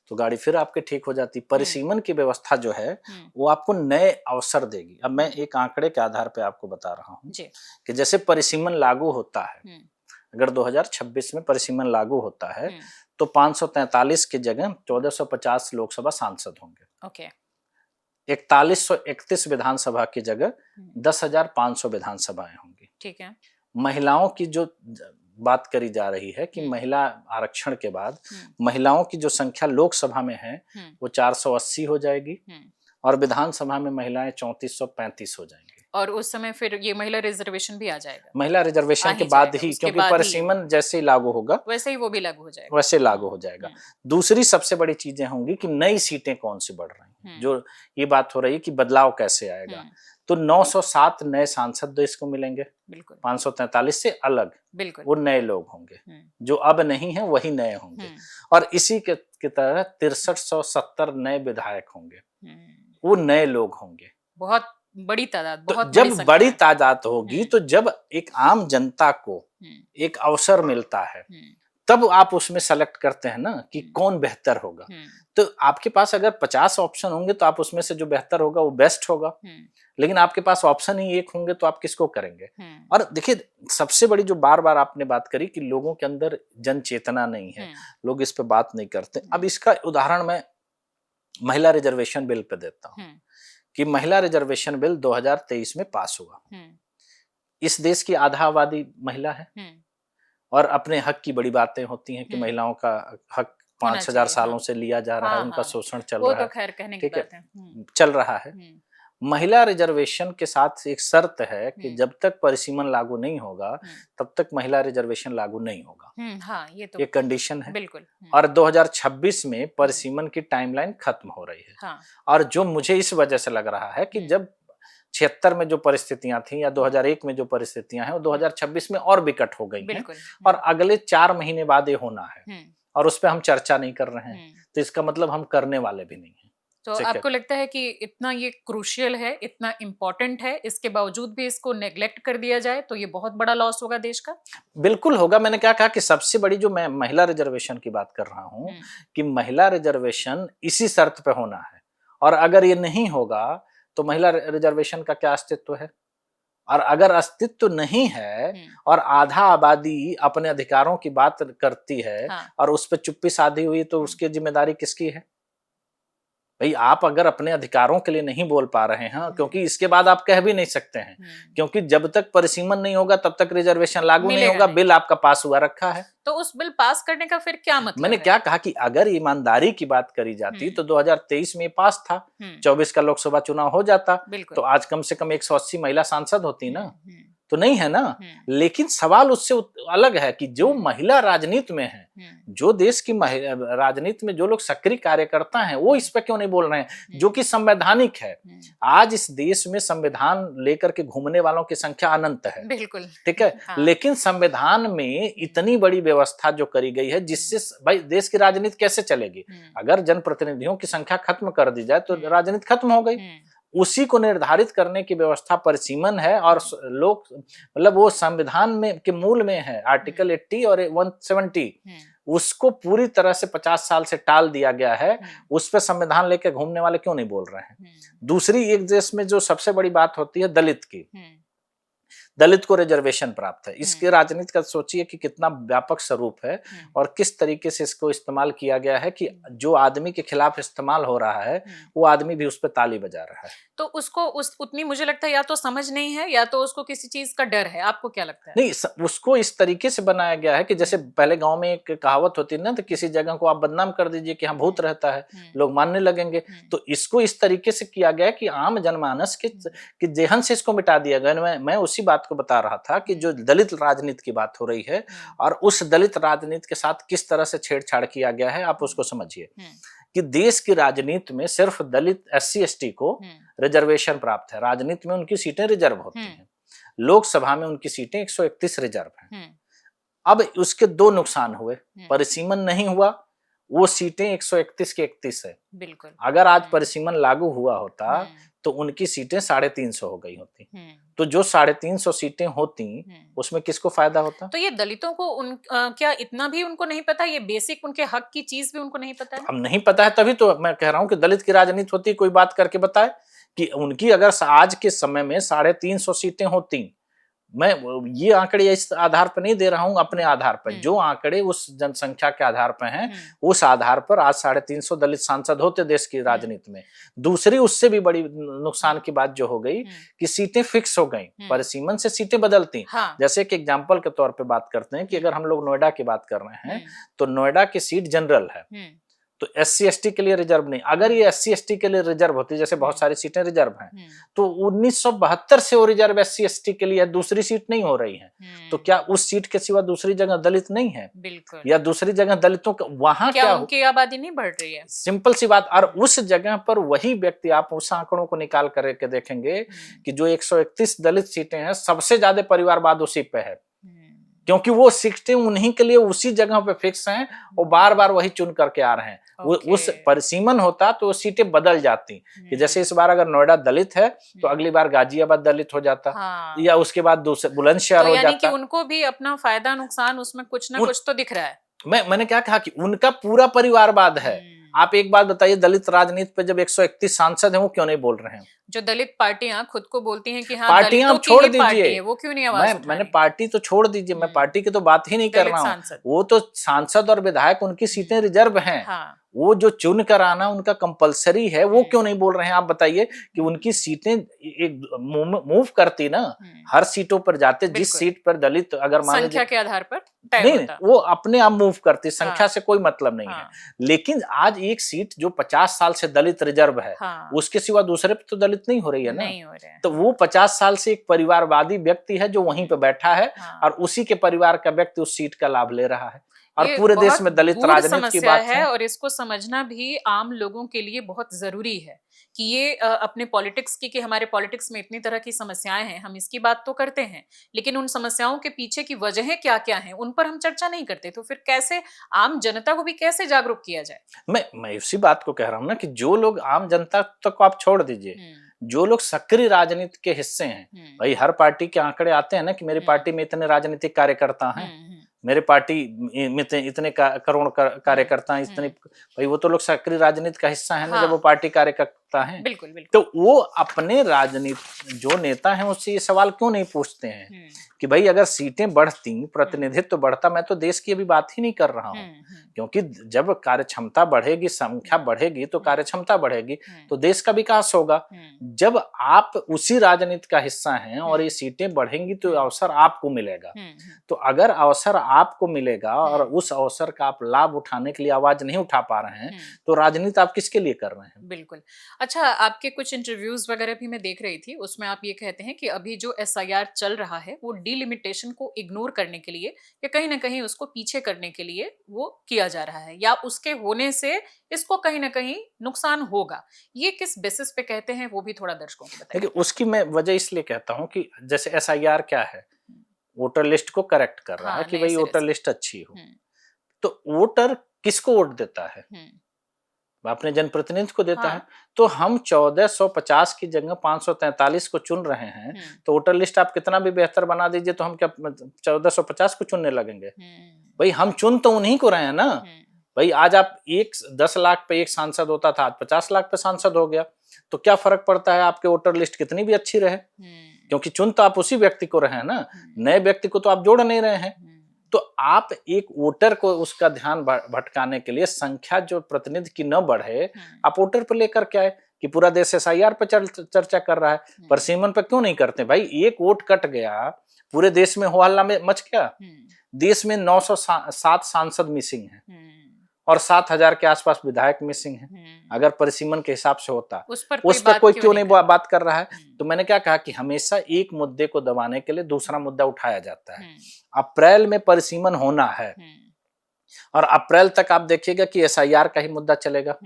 तो गाड़ी फिर आपके ठीक हो जाती। परिसीमन की व्यवस्था जो है वो आपको नए अवसर देगी। अब मैं एक आंकड़े के आधार पे आपको बता रहा हूँ कि जैसे परिसीमन लागू होता है, अगर 2026 में परिसीमन लागू होता है तो 543 की जगह 1450 लोकसभा सांसद होंगे। 4131 विधानसभा की जगह 10,500 विधानसभाएं होंगी। ठीक है। महिलाओं की जो बात करी जा रही है कि महिला आरक्षण के बाद महिलाओं की जो संख्या लोकसभा में है वो 480 हो जाएगी और विधानसभा में महिलाएं 3435 हो जाएंगी। और उस समय फिर ये महिला रिजर्वेशन भी आ जाएगा। महिला रिजर्वेशन के बाद ही, क्योंकि परिसीमन जैसे ही लागू होगा वैसे ही वो भी लागू हो जाएगा। वैसे लागू हो जाएगा। दूसरी सबसे बड़ी चीजें होंगी कि नई सीटें कौन सी बढ़ रही हैं, जो ये बात हो रही है कि बदलाव कैसे आएगा। तो 907 नए सांसद देश को मिलेंगे। बिल्कुल। 543 से अलग। बिल्कुल। वो नए लोग होंगे, जो अब नहीं है वही नए होंगे। और इसी के तरह 6370 नए विधायक होंगे, वो नए लोग होंगे। बहुत बड़ी तादाद। तो जब बड़ी तादाद होगी तो जब एक आम जनता को एक अवसर मिलता है तब आप उसमें सेलेक्ट करते हैं ना कि कौन बेहतर होगा। तो आपके पास अगर 50 ऑप्शन होंगे तो आप उसमें से जो बेहतर होगा वो बेस्ट होगा, लेकिन आपके पास ऑप्शन ही एक होंगे तो आप किसको करेंगे? और देखिए, सबसे बड़ी जो बार बार आपने बात करी कि लोगों के अंदर जन चेतना नहीं है, लोग इस पे बात नहीं करते। अब इसका उदाहरण मैं महिला रिजर्वेशन बिल पे देता हूँ कि महिला रिजर्वेशन बिल 2023 में पास हुआ। इस देश की आधा आबादी महिला है और अपने हक की बड़ी बातें होती हैं कि महिलाओं का हक 5000 सालों से लिया जा रहा है, उनका शोषण चल रहा है। वो तो खैर कहने की बात है। चल रहा है। महिला रिजर्वेशन के साथ एक शर्त है कि जब तक परिसीमन लागू नहीं होगा तब तक महिला रिजर्वेशन लागू नहीं होगा। हाँ, ये कंडीशन है। बिल्कुल। और 2026 में परिसीमन की टाइमलाइन खत्म हो रही है। हाँ। और जो मुझे इस वजह से लग रहा है कि जब 76 में जो परिस्थितियां थी या 2001 में जो परिस्थितियां हैं वो 2026 में और विकट हो गई हैं और अगले 4 महीने बाद ये होना है और उस पर हम चर्चा नहीं कर रहे हैं, तो इसका मतलब हम करने वाले भी नहीं हैं। तो आपको लगता है कि इतना ये क्रूशियल है, इतना इम्पोर्टेंट है, इसके बावजूद भी इसको नेग्लेक्ट कर दिया जाए तो ये बहुत बड़ा लॉस होगा देश का? बिल्कुल होगा। मैंने क्या कहा कि सबसे बड़ी जो मैं महिला रिजर्वेशन की बात कर रहा हूँ कि महिला रिजर्वेशन इसी शर्त पे होना है और अगर ये नहीं होगा तो महिला रिजर्वेशन का क्या अस्तित्व है? और अगर अस्तित्व नहीं है और आधा आबादी अपने अधिकारों की बात करती है और उस पर चुप्पी साधी हुई तो उसकी जिम्मेदारी किसकी है? भाई, आप अगर अपने अधिकारों के लिए नहीं बोल पा रहे हैं, क्योंकि इसके बाद आप कह भी नहीं सकते हैं, क्योंकि जब तक परिसीमन नहीं होगा तब तक रिजर्वेशन लागू नहीं होगा। बिल आपका पास हुआ रखा है, तो उस बिल पास करने का फिर क्या मतलब? मैंने क्या कहा कि अगर ईमानदारी की बात करी जाती तो 2023 में पास था, 24 का लोकसभा चुनाव हो जाता तो आज कम से कम 180 महिला सांसद होती ना, तो नहीं है ना। लेकिन सवाल उससे अलग है कि जो महिला राजनीति में है, जो देश की राजनीति में जो लोग सक्रिय कार्यकर्ता हैं, वो इस पर क्यों नहीं बोल रहे हैं, जो कि संवैधानिक है। आज इस देश में संविधान लेकर के घूमने वालों की संख्या अनंत है। बिल्कुल। ठीक है। हाँ। लेकिन संविधान में इतनी बड़ी व्यवस्था जो करी गई है जिससे भाई देश की राजनीति कैसे चलेगी? अगर जनप्रतिनिधियों की संख्या खत्म कर दी जाए तो राजनीति खत्म हो गई। उसी को निर्धारित करने की व्यवस्था परिसीमन है और लोग मतलब वो संविधान में के मूल में है, आर्टिकल 80 और 170, उसको पूरी तरह से 50 साल से टाल दिया गया है। उस पर संविधान लेके घूमने वाले क्यों नहीं बोल रहे हैं? दूसरी, एक देश में जो सबसे बड़ी बात होती है दलित की, दलित को रिजर्वेशन प्राप्त है। इसके राजनीति का सोचिए कि कितना व्यापक स्वरूप है और किस तरीके से इसको इस्तेमाल किया गया है कि जो आदमी के खिलाफ इस्तेमाल हो रहा है वो आदमी भी उस पर ताली बजा रहा है। तो उसको उतनी मुझे लगता है या तो समझ नहीं है या तो उसको किसी चीज का डर है। आपको क्या लगता है? नहीं, उसको इस तरीके से बनाया गया है कि जैसे पहले गांव में एक कहावत होती है ना, तो किसी जगह को आप बदनाम कर दीजिए कि यहाँ भूत रहता है, लोग मानने लगेंगे। तो इसको इस तरीके से किया गया कि आम जनमानस के जेहन से इसको मिटा दिया गया। मैं उसी बात को बता रहा था कि जो दलित राजनीति की बात हो रही है और उस दलित राजनीति के साथ किस तरह से छेड़छाड़ किया गया है, आप उसको समझिए कि देश की राजनीति में सिर्फ दलित SC ST को रिजर्वेशन प्राप्त है। राजनीति में उनकी सीटें रिजर्व होती हैं, लोकसभा में उनकी सीटें 131 रिजर्व हैं। अब उसके दो नुकसान हुए, परिसीमन नहीं हुआ, वो सीटें 131 के 31 है। बिल्कुल। अगर आज परिसीमन लागू हुआ होता तो उनकी सीटें 350 हो गई होती। तो जो 350 सीटें होती उसमें किसको फायदा होता? तो ये दलितों को क्या इतना भी उनको नहीं पता? ये बेसिक उनके हक की चीज भी उनको नहीं पता है? अब नहीं पता है, तभी तो मैं कह रहा हूं कि दलित की राजनीति होती, कोई बात करके बताए कि उनकी अगर आज के समय में 350 सीटें होती। मैं ये आंकड़े इस आधार पर नहीं दे रहा हूं, अपने आधार पर जो आंकड़े उस जनसंख्या के आधार पर हैं उस आधार पर आज 350 दलित सांसद होते देश की राजनीति में। दूसरी उससे भी बड़ी नुकसान की बात जो हो गई कि सीटें फिक्स हो गई, परिसीमन से सीटें बदलती। जैसे कि एग्जाम्पल के तौर पर बात करते हैं कि अगर हम लोग नोएडा की बात कर रहे हैं तो नोएडा की सीट जनरल है, तो SC ST के लिए रिजर्व नहीं। अगर ये SC ST के लिए रिजर्व होती, जैसे बहुत सारी सीटें रिजर्व हैं, तो 1972 से वो रिजर्व SC ST के लिए दूसरी सीट नहीं हो रही है। तो क्या उस सीट के सिवा दूसरी जगह दलित नहीं है? बिल्कुल। या दूसरी जगह दलितों का वहां क्या उनकी आबादी नहीं बढ़ रही है? सिंपल सी बात। और उस जगह पर वही व्यक्ति, आप उस आंकड़ों को निकाल करके देखेंगे कि जो 131 दलित सीटें हैं सबसे ज्यादा परिवारवाद उसी पे है, क्योंकि वो सीटें उन्हीं के लिए उसी जगह पे फिक्स हैं और बार बार वही चुन करके आ रहे हैं। उस परिसीमन होता तो वो सीटें बदल जाती कि जैसे इस बार अगर नोएडा दलित है तो अगली बार गाजियाबाद दलित हो जाता, या उसके बाद दूसरे बुलंदशहर हो जाता। कि उनको भी अपना फायदा नुकसान उसमें कुछ ना कुछ तो दिख रहा है। मैंने क्या कहा कि उनका पूरा परिवारवाद है। आप एक बात बताइए, दलित राजनीति पे जब 131 सांसद हैं वो क्यों नहीं बोल रहे हैं? जो दलित पार्टियां खुद को बोलती हैं कि हाँ पार्टियां छोड़ दीजिए, वो क्यों नहीं आवाज उठा रही? मैंने पार्टी तो छोड़ दीजिए, मैं पार्टी की तो बात ही नहीं कर रहा हूँ। वो तो सांसद और विधायक उनकी सीटें रिजर्व हैं, वो जो चुन कर आना उनका कंपलसरी है, वो क्यों नहीं बोल रहे हैं? आप बताइए कि उनकी सीटें एक मूव करती ना, हर सीटों पर जाते, जिस सीट पर दलित अगर मान संख्या के आधार पर नहीं, वो अपने आप मूव करती, संख्या से कोई मतलब नहीं है। लेकिन आज एक सीट जो 50 साल से दलित रिजर्व है, उसके सिवा दूसरे पे तो दलित नहीं हो रही है ना। नहीं हो रहे हैं। तो वो 50 साल से एक परिवारवादी व्यक्ति है जो वहीं पे बैठा है और उसी के परिवार का व्यक्ति उस सीट का लाभ ले रहा है। और पूरे देश में दलित राजनीति की बात है और इसको समझना भी आम लोगों के लिए बहुत जरूरी है कि ये अपने पॉलिटिक्स की, कि हमारे पॉलिटिक्स में इतनी तरह की समस्याएं हैं, हम इसकी बात तो करते हैं लेकिन उन समस्याओं के पीछे की वजहें क्या क्या हैं उन पर हम चर्चा नहीं करते। तो फिर कैसे आम जनता को भी कैसे जागरूक किया जाए? मैं इसी बात को कह रहा हूँ ना कि जो लोग आम जनता तक को आप छोड़ दीजिए, जो लोग सक्रिय राजनीति के हिस्से हैं, भाई हर पार्टी के आंकड़े आते हैं ना कि मेरी पार्टी में इतने राजनीतिक कार्यकर्ता हैं, मेरे पार्टी में इतने करोड़ कार्यकर्ता हैं, इतने, भाई वो तो लोग सक्रिय राजनीति का हिस्सा है ना, जब वो पार्टी कार्यकर्ता हैं। बिल्कुल, बिल्कुल। तो वो अपने राजनीति जो नेता हैं उससे ये सवाल क्यों नहीं पूछते हैं कि भाई अगर सीटें बढ़ती, प्रतिनिधित्व बढ़ता, मैं तो देश की अभी बात ही नहीं कर रहा हूँ, क्योंकि जब कार्यक्षमता बढ़ेगी, संख्या बढ़ेगी तो कार्यक्षमता बढ़ेगी तो देश का विकास होगा। जब आप उसी राजनीति का हिस्सा हैं और ये सीटें बढ़ेंगी तो अवसर आपको मिलेगा। तो अगर अवसर आपको मिलेगा और उस अवसर का आप लाभ उठाने के लिए आवाज नहीं उठा पा रहे हैं तो राजनीति आप किसके लिए कर रहे हैं? बिल्कुल। अच्छा, आपके कुछ इंटरव्यूज वगैरह भी मैं देख रही थी, उसमें आप ये कहते हैं कि अभी जो SIR चल रहा है वो डिलिमिटेशन को इग्नोर करने के लिए या कहीं ना कहीं उसको पीछे करने के लिए वो किया जा रहा है, या उसके होने से इसको कहीं ना कहीं नुकसान होगा। ये किस बेसिस पे कहते हैं वो भी थोड़ा दर्शकों को बताइए। देखिए, उसकी मैं वजह इसलिए कहता हूँ कि जैसे SIR क्या है, वोटर लिस्ट को करेक्ट कर रहा है कि भाई वोटर लिस्ट अच्छी हो। तो वोटर किसको वोट देता है? अपने जनप्रतिनिधि को देता है। तो हम 1450 की जगह 543 को चुन रहे हैं, तो वोटर लिस्ट आप कितना भी बेहतर बना दीजिए तो हम क्या 1450 को चुनने लगेंगे? भाई हम चुन तो उन्हीं को रहे हैं ना। भाई आज आप 10 लाख पे एक सांसद होता था, आज 50 लाख पे सांसद हो गया, तो क्या फर्क पड़ता है आपके वोटर लिस्ट कितनी भी अच्छी रहे? क्योंकि चुन तो आप उसी व्यक्ति को रहे हैं ना, नए व्यक्ति को तो आप जोड़ नहीं रहे हैं। तो आप एक वोटर को उसका ध्यान भटकाने के लिए संख्या जो प्रतिनिधि की न बढ़े, आप वोटर पर लेकर के आए कि पूरा देश SIR पे चर्चा कर रहा है, परिसीमन पे क्यों नहीं करते भाई? एक वोट कट गया, पूरे देश में हो हल्ला में मच गया। देश में 907 सांसद मिसिंग हैं और 7,000 के आसपास विधायक मिसिंग हैं। अगर परिसीमन के हिसाब से होता उस पर कोई क्यों नहीं बात कर रहा है? तो मैंने क्या कहा कि हमेशा एक मुद्दे को दबाने के लिए दूसरा मुद्दा उठाया जाता है। अप्रैल में परिसीमन होना है और अप्रैल तक आप देखिएगा कि SIR का ही मुद्दा चलेगा,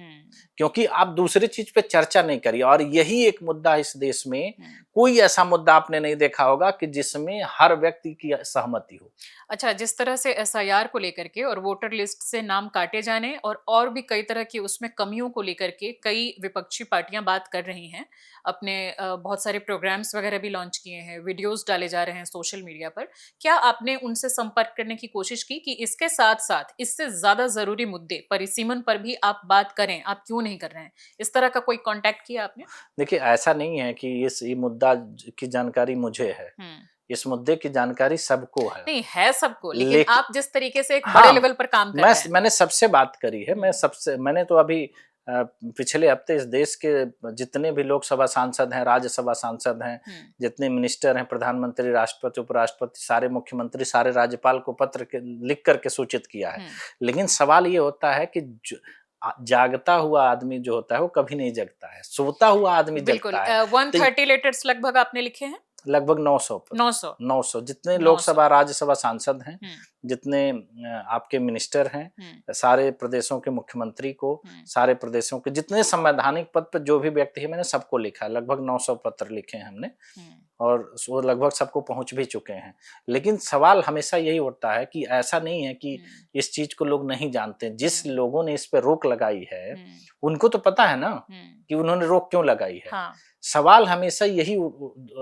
क्योंकि आप दूसरी चीज पे चर्चा नहीं करिए। और यही एक मुद्दा इस देश में, कोई ऐसा मुद्दा आपने नहीं देखा होगा कि जिसमें हर व्यक्ति की सहमति हो। अच्छा, जिस तरह से SIR को लेकर के और वोटर लिस्ट से नाम काटे जाने और भी कई तरह की उसमें कमियों को लेकर के कई विपक्षी पार्टियां बात कर रही हैं, अपने बहुत सारे प्रोग्राम्स वगैरह भी लॉन्च किए हैं, वीडियोस डाले जा रहे हैं सोशल मीडिया पर। क्या आपने उनसे संपर्क करने की कोशिश की कि इसके साथ साथ इससे ज्यादा जरूरी मुद्दे परिसीमन पर भी आप बात करें, आप क्यों नहीं कर रहे हैं? इस तरह का कोई कांटेक्ट किया आपने? देखिए, ऐसा नहीं है कि ये मुद्दा की जानकारी मुझे है, इस मुद्दे की जानकारी सबको है। नहीं है सबको, लेकिन आप जिस तरीके से एक बड़े लेवल पर काम कर रहे हैं। मैंने सबसे बात करी है, मैंने तो अभी पिछले हफ्ते इस देश के जितने भी लोकसभा सांसद हैं, राज्यसभा सांसद हैं, जितने मिनिस्टर हैं, प्रधानमंत्री, राष्ट्रपति, उपराष्ट्रपति, सारे मुख्यमंत्री, सारे राज्यपाल को पत्र लिख करके सूचित किया है। लेकिन सवाल ये होता है कि जागता हुआ आदमी जो होता है वो कभी नहीं जगता है, सोता हुआ आदमी जगता है। 130 लेटर्स लगभग आपने लिखे हैं? लगभग 900 जितने लोकसभा राज्यसभा सांसद हैं, जितने आपके मिनिस्टर हैं, सारे प्रदेशों के मुख्यमंत्री को, सारे प्रदेशों के जितने संवैधानिक पद पर जो भी व्यक्ति है, मैंने सबको लिखा है। लगभग 900 पत्र लिखे हैं हमने और वो लगभग सबको पहुंच भी चुके हैं। लेकिन सवाल हमेशा यही होता है कि ऐसा नहीं है कि इस चीज को लोग नहीं जानते। जिस लोगों ने इस पे रोक लगाई है उनको तो पता है ना कि उन्होंने रोक क्यों लगाई है। सवाल हमेशा यही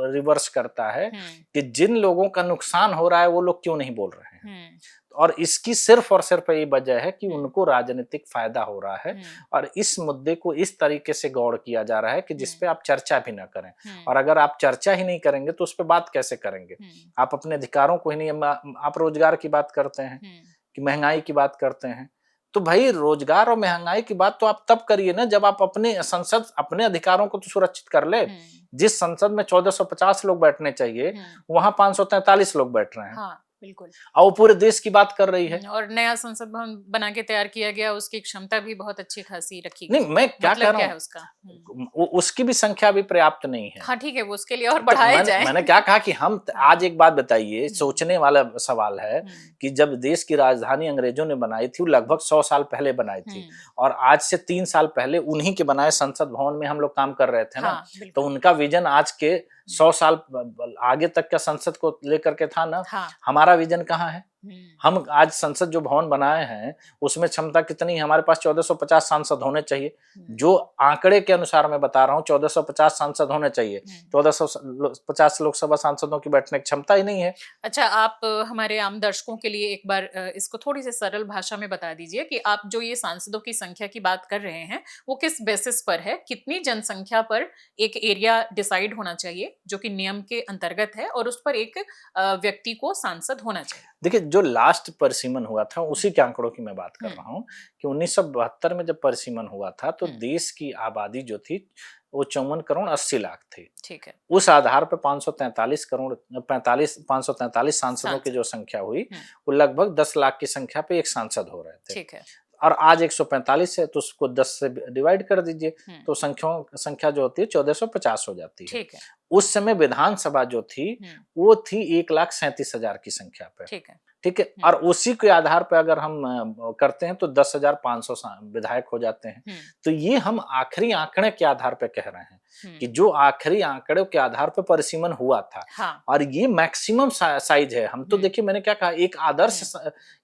रिवर्स करता है कि जिन लोगों का नुकसान हो रहा है वो लोग क्यों नहीं बोल रहे हैं। और इसकी सिर्फ और सिर्फ ये वजह है कि उनको राजनीतिक फायदा हो रहा है और इस मुद्दे को इस तरीके से गौड़ किया जा रहा है कि जिसपे आप चर्चा भी ना करें। और अगर आप चर्चा ही नहीं करेंगे तो उस पर बात कैसे करेंगे? आप अपने अधिकारों को ही नहीं, आप रोजगार की बात करते हैं कि महंगाई की बात करते हैं, तो भाई रोजगार और महंगाई की बात तो आप तब करिए ना जब आप अपने संसद अपने अधिकारों को तो सुरक्षित कर ले। जिस संसद में 1450 लोग बैठने चाहिए वहां 543 लोग बैठ रहे हैं। हाँ, बिल्कुल। और वो पूरे देश की बात कर रही है। और नया संसद भवन बना के तैयार किया गया, उसकी क्षमता भी बहुत अच्छी खासी रखी गई। नहीं, मैं क्या कह रहा हूँ उसका उसकी भी संख्या भी पर्याप्त नहीं है। हाँ ठीक है, वो उसके लिए और बढ़ाया जाए। मैंने क्या कहा कि हम आज एक बात बताइए, सोचने वाला सवाल है कि जब देश की राजधानी अंग्रेजों ने बनाई थी, लगभग 100 साल पहले बनाई थी और आज से 3 साल पहले उन्हीं के बनाए संसद भवन में हम लोग काम कर रहे थे ना। तो उनका विजन आज के 100 साल आगे तक का संसद को लेकर के था ना। हमारा विजन कहाँ है? हम आज संसद जो भवन बनाए हैं उसमें क्षमता कितनी है? हमारे पास 1450 सांसद होने चाहिए। जो आंकड़े के अनुसार मैं बता रहा हूँ 1450 सांसद होने चाहिए। 1450 लोकसभा सांसदों की बैठने की क्षमता ही नहीं है। अच्छा, आप हमारे आम दर्शकों के लिए एक बार इसको थोड़ी सी सरल भाषा में बता दीजिए कि आप जो ये सांसदों की संख्या की बात कर रहे हैं वो किस बेसिस पर है? कितनी जनसंख्या पर एक एरिया डिसाइड होना चाहिए जो कि नियम के अंतर्गत है और उस पर एक व्यक्ति को सांसद होना चाहिए? देखिए, जो लास्ट परिसीमन हुआ था उसी के आंकड़ों की मैं बात कर रहा हूँ कि 1972 में जब परिसीमन हुआ था तो देश की आबादी जो थी वो 54 करोड़ 80 लाख थी। ठीक है। उस आधार पर 543 सांसदों की जो संख्या हुई वो लगभग 10 लाख की संख्या पे एक सांसद हो रहे थे। ठीक है। और आज 145 है तो उसको 10 से डिवाइड कर दीजिए तो संख्या जो होती है 1450 हो जाती है। ठीक है। उस समय विधानसभा जो थी वो थी 1,37,000 की संख्या पे। ठीक है। ठीक है। और उसी के आधार पर अगर हम करते हैं तो 10,500 विधायक हो जाते हैं। तो ये हम आखिरी आंकड़े के आधार पर कह रहे हैं कि जो आखिरी आंकड़ों के आधार पर परिसीमन हुआ था। हाँ। और ये मैक्सिमम साइज है। हम तो देखिए, मैंने क्या कहा, एक आदर्श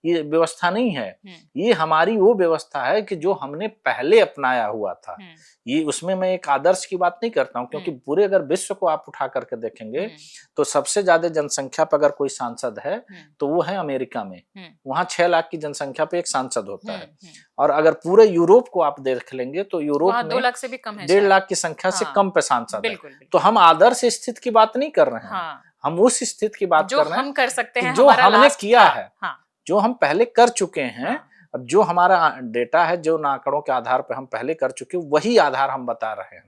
ये व्यवस्था नहीं है, ये हमारी वो व्यवस्था है कि जो हमने पहले अपनाया हुआ था। ये उसमें मैं एक आदर्श की बात नहीं करता हूँ क्योंकि पूरे अगर विश्व को आप उठा करके देखेंगे तो सबसे ज्यादा जनसंख्या पर अगर कोई सांसद है तो वो है अमेरिका में। वहां 6 लाख की जनसंख्या पे एक सांसद होता है। और अगर पूरे यूरोप को आप देख लेंगे तो यूरोप में 2 लाख से भी कम है, 1.5 लाख की संख्या से कम पे सांसद है। बिल्कुल, तो हम आदर्श स्थिति की बात नहीं कर रहे हैं। हाँ, हम उस स्थिति की बात कर रहे हैं जो हम कर सकते हैं, जो हमने किया है, हाँ, जो हम पहले कर चुके हैं। हाँ, अब जो हमारा डेटा है, जो आंकड़ों के आधार पर हम पहले कर चुके, वही आधार हम बता रहे हैं।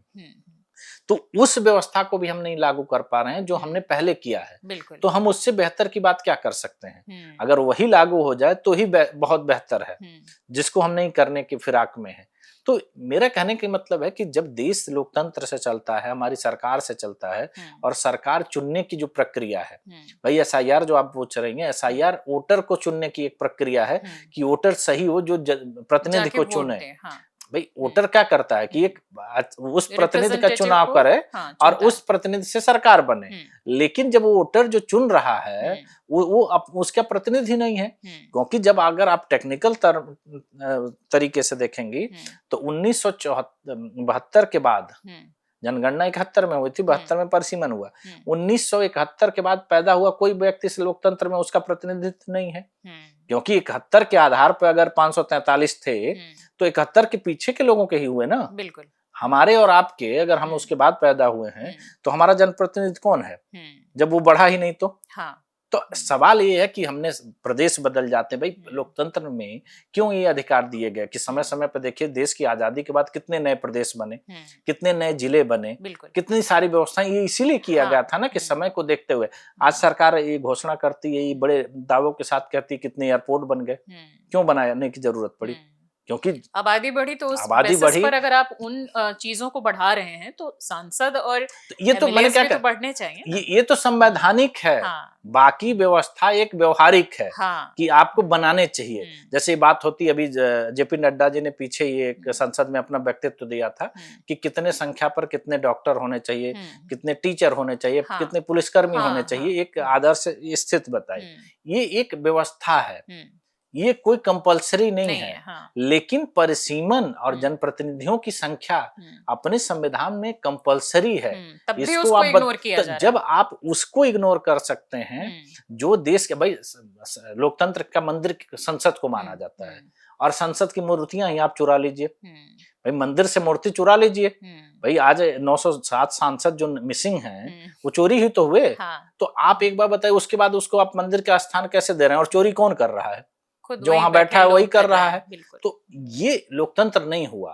तो उस व्यवस्था को भी हम नहीं लागू कर पा रहे हैं जो हमने पहले किया है। बिल्कुल। तो हम उससे बेहतर की बात क्या कर सकते हैं? अगर वही लागू हो जाए तो ही बहुत बेहतर है, जिसको हम नहीं करने की फिराक में है। तो मेरा कहने का मतलब है कि जब देश लोकतंत्र से चलता है, हमारी सरकार से चलता है, और सरकार चुनने की जो प्रक्रिया है, भाई एसआईआर जो आप पूछ रही हैं, एसआईआर वोटर को चुनने की एक प्रक्रिया है कि वोटर सही हो जो प्रतिनिधि को चुने। भाई वोटर क्या करता है कि एक उस प्रतिनिधि का चुनाव करे और उस प्रतिनिधि से सरकार बने। लेकिन जब वो वोटर जो चुन रहा है वो उसका प्रतिनिधि नहीं है, क्योंकि जब अगर आप टेक्निकल तरीके से देखेंगी तो 1972 के बाद जनगणना 71 में हुई थी, 72 में परिसीमन हुआ। 1971 के बाद पैदा हुआ कोई व्यक्ति इस लोकतंत्र में उसका प्रतिनिधित्व नहीं है, क्योंकि 71 के आधार पर अगर 543 थे तो 71 के पीछे के लोगों के ही हुए ना। बिल्कुल। हमारे और आपके अगर हम उसके बाद पैदा हुए हैं तो हमारा जनप्रतिनिधि कौन है जब वो बढ़ा ही नहीं तो। हाँ। तो सवाल ये है कि हमने प्रदेश बदल जाते हैं। भाई लोकतंत्र में क्यों ये अधिकार दिए गए कि समय समय पर देखिए देश की आजादी के बाद कितने नए प्रदेश बने, कितने नए जिले बने, कितनी सारी व्यवस्थाएं, ये इसीलिए किया गया था ना कि समय को देखते हुए। आज सरकार ये घोषणा करती है, ये बड़े दावों के साथ कहती है कितने एयरपोर्ट बन गए, क्यों बनाने की जरूरत पड़ी? क्योंकि आबादी बढ़ी, तो उस बेसिस पर अगर आप उन चीजों को बढ़ा रहे हैं तो सांसद और ये तो मैंने क्या तो बढ़ने चाहिए। ये तो संवैधानिक है। बाकी व्यवस्था एक व्यवहारिक है कि आपको बनाने चाहिए। जैसे बात होती है, अभी जेपी नड्डा जी ने पीछे ये एक संसद में अपना व्यक्तित्व दिया था कि कितने संख्या पर कितने डॉक्टर होने चाहिए, कितने टीचर होने चाहिए, कितने पुलिसकर्मी होने चाहिए, एक आदर्श स्थिति बताई। ये एक व्यवस्था है, ये कोई कंपलसरी नहीं है। लेकिन परिसीमन और जनप्रतिनिधियों की संख्या अपने संविधान में कंपलसरी है। इसको आप इग्नोर किया जा रहा है। जब आप उसको इग्नोर कर सकते हैं, जो देश के, भाई लोकतंत्र का मंदिर संसद को माना जाता है, और संसद की मूर्तियां ही आप चुरा लीजिए, भाई मंदिर से मूर्ति चुरा लीजिए। भाई आज 907 सांसद जो मिसिंग हैं वो चोरी ही तो हुए। तो आप एक बार बताइए, उसके बाद उसको आप मंदिर का स्थान कैसे दे रहे हैं? और चोरी कौन कर रहा है? जो वहां बैठा है वही कर रहा है। तो ये लोकतंत्र नहीं हुआ।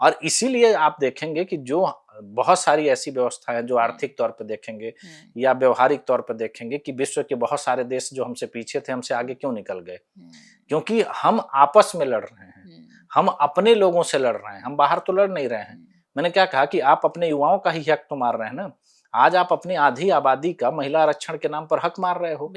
और इसीलिए आप देखेंगे कि जो बहुत सारी ऐसी व्यवस्थाएं जो आर्थिक तौर पर देखेंगे या व्यवहारिक तौर पर देखेंगे कि विश्व के बहुत सारे देश जो हमसे पीछे थे, हमसे आगे क्यों निकल गए? क्योंकि हम आपस में लड़ रहे हैं, हम अपने लोगों से लड़ रहे हैं, हम बाहर तो लड़ नहीं रहे हैं। मैंने क्या कहा कि आप अपने युवाओं का ही हक तो मार रहे हैं ना। आज आप अपनी आधी आबादी का महिला आरक्षण के नाम पर हक मार रहे हो,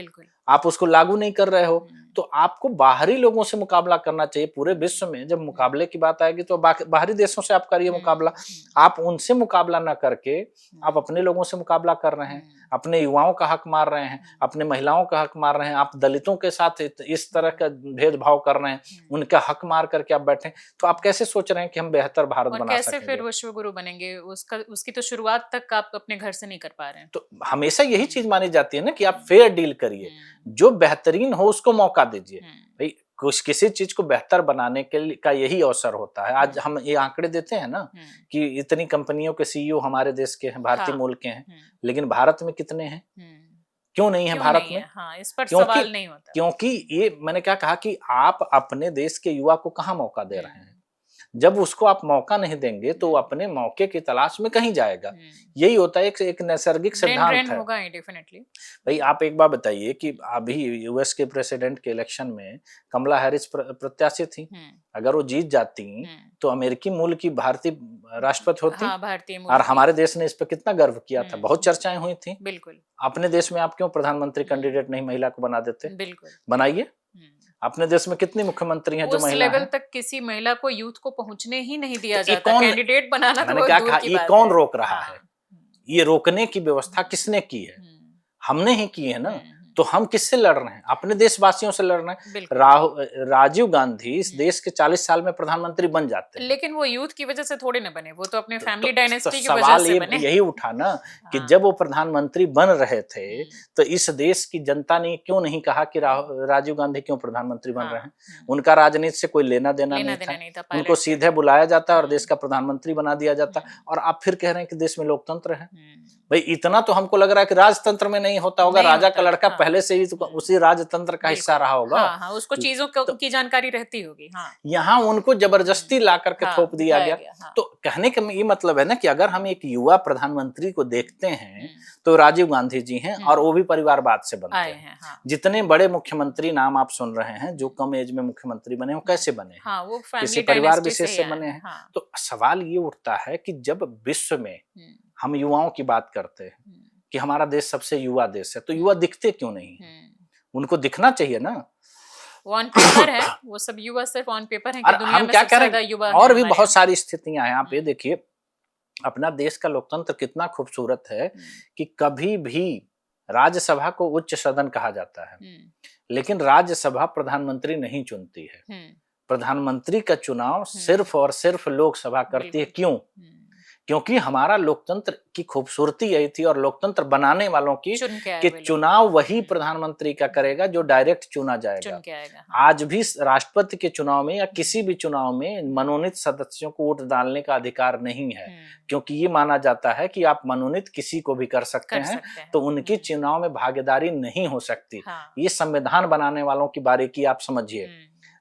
आप उसको लागू नहीं कर रहे हो। तो आपको बाहरी लोगों से मुकाबला करना चाहिए। पूरे विश्व में जब मुकाबले की बात आएगी तो बाहरी देशों से आप करिए मुकाबला। आप उनसे मुकाबला ना करके आप अपने लोगों से मुकाबला कर रहे हैं, अपने युवाओं का हक मार रहे हैं, अपने महिलाओं का हक मार रहे हैं, आप दलितों के साथ इस तरह का भेदभाव कर रहे हैं, उनका हक मार करके आप बैठे। तो आप कैसे सोच रहे हैं कि हम बेहतर भारत बना कैसे फिर विश्व गुरु बनेंगे? उसकी तो शुरुआत तक आप अपने घर से नहीं कर पा रहे हैं। तो हमेशा यही चीज मानी जाती है ना कि आप फेयर डील करिए, जो बेहतरीन हो उसको मौका दीजिए। भाई किसी चीज को बेहतर बनाने के लिए का यही अवसर होता है। आज हम ये आंकड़े देते हैं ना कि इतनी कंपनियों के सीईओ हमारे देश के हैं, भारतीय मूल के हैं, लेकिन भारत में कितने हैं? क्यों नहीं है भारत में? इस पर सवाल नहीं होता। क्योंकि ये मैंने क्या कहा कि आप अपने देश के युवा को कहाँ मौका दे रहे हैं? जब उसको आप मौका नहीं देंगे तो अपने मौके की तलाश में कहीं जाएगा। यही होता है, एक नैसर्गिक सिद्धांत है। होगा डेफिनेटली। भाई आप एक बार बताइए कि अभी यूएस के प्रेसिडेंट के इलेक्शन में कमला हैरिस प्रत्याशी थी। अगर वो जीत जाती तो अमेरिकी मूल की भारतीय राष्ट्रपति होती। भारतीय मूल और हमारे देश ने इस पर कितना गर्व किया था, बहुत चर्चाएं हुई थी। बिल्कुल। अपने देश में आप क्यों प्रधानमंत्री कैंडिडेट नहीं महिला को बना देते? बिल्कुल बनाइए। अपने देश में कितनी मुख्यमंत्री हैं जो महिला हैं? उस लेवल तक किसी महिला को यूथ को पहुंचने ही नहीं दिया जाता। कैंडिडेट बनाना मैंने क्या कहा, ये कौन रोक रहा है? ये रोकने की व्यवस्था किसने की है? हमने ही की है ना। तो हम किससे लड़ रहे हैं? अपने देशवासियों से लड़ रहे हैं। राजीव गांधी इस देश के 40 साल में प्रधानमंत्री बन जाते हैं, लेकिन वो यूथ की वजह से थोड़े न बने, वो तो अपने फैमिली डायनेस्टी की वजह सवाल से बने। यही उठा ना कि जब वो प्रधानमंत्री बन रहे थे तो इस देश की जनता ने क्यों नहीं कहा कि राजीव गांधी क्यों प्रधानमंत्री बन रहे हैं? उनका राजनीति से कोई लेना देना नहीं था। उनको सीधे बुलाया जाता और देश का प्रधानमंत्री बना दिया जाता। और आप फिर कह रहे हैं कि देश में लोकतंत्र है। भाई इतना तो हमको लग रहा है कि राजतंत्र में नहीं होता होगा। राजा का लड़का पहले से ही तो उसी राजतंत्र का हिस्सा रहा होगा। उसको चीजों की जानकारी रहती होगी। यहाँ उनको जबरदस्ती ला करके थोप दिया गया। तो कहने का ये मतलब है ना कि अगर हम एक युवा प्रधानमंत्री को देखते हैं तो राजीव गांधी जी हैं, और वो भी परिवारवाद से बनते हैं। जितने बड़े मुख्यमंत्री नाम आप सुन रहे हैं जो कम एज में मुख्यमंत्री बने, वो कैसे बने हैं? वो किसी परिवार विशेष से बने हैं। तो सवाल ये उठता है कि जब विश्व में हम युवाओं की बात करते हैं कि हमारा देश सबसे युवा देश है, तो युवा दिखते क्यों नहीं? उनको दिखना चाहिए ना। ऑन पेपर है वो सब युवा, सिर्फ ऑन पेपर है कि दुनिया हम में क्या सबसे करें? ज्यादा युवा और भी बहुत सारी स्थितियां हैं। आप ये देखिए अपना देश का लोकतंत्र कितना खूबसूरत है कि कभी भी राज्यसभा को उच्च सदन कहा जाता है, लेकिन राज्यसभा प्रधानमंत्री नहीं चुनती है। प्रधानमंत्री का चुनाव सिर्फ और सिर्फ लोकसभा करती है। क्यों? क्योंकि हमारा लोकतंत्र की खूबसूरती यही थी, और लोकतंत्र बनाने वालों की कि चुनाव वही प्रधानमंत्री का करेगा जो डायरेक्ट चुना जाएगा। आज भी राष्ट्रपति के चुनाव में या किसी भी चुनाव में मनोनीत सदस्यों को वोट डालने का अधिकार नहीं है, क्योंकि ये माना जाता है कि आप मनोनीत किसी को भी कर सकते हैं, तो उनकी चुनाव में भागीदारी नहीं हो सकती। ये संविधान बनाने वालों की बारीकी आप समझिए।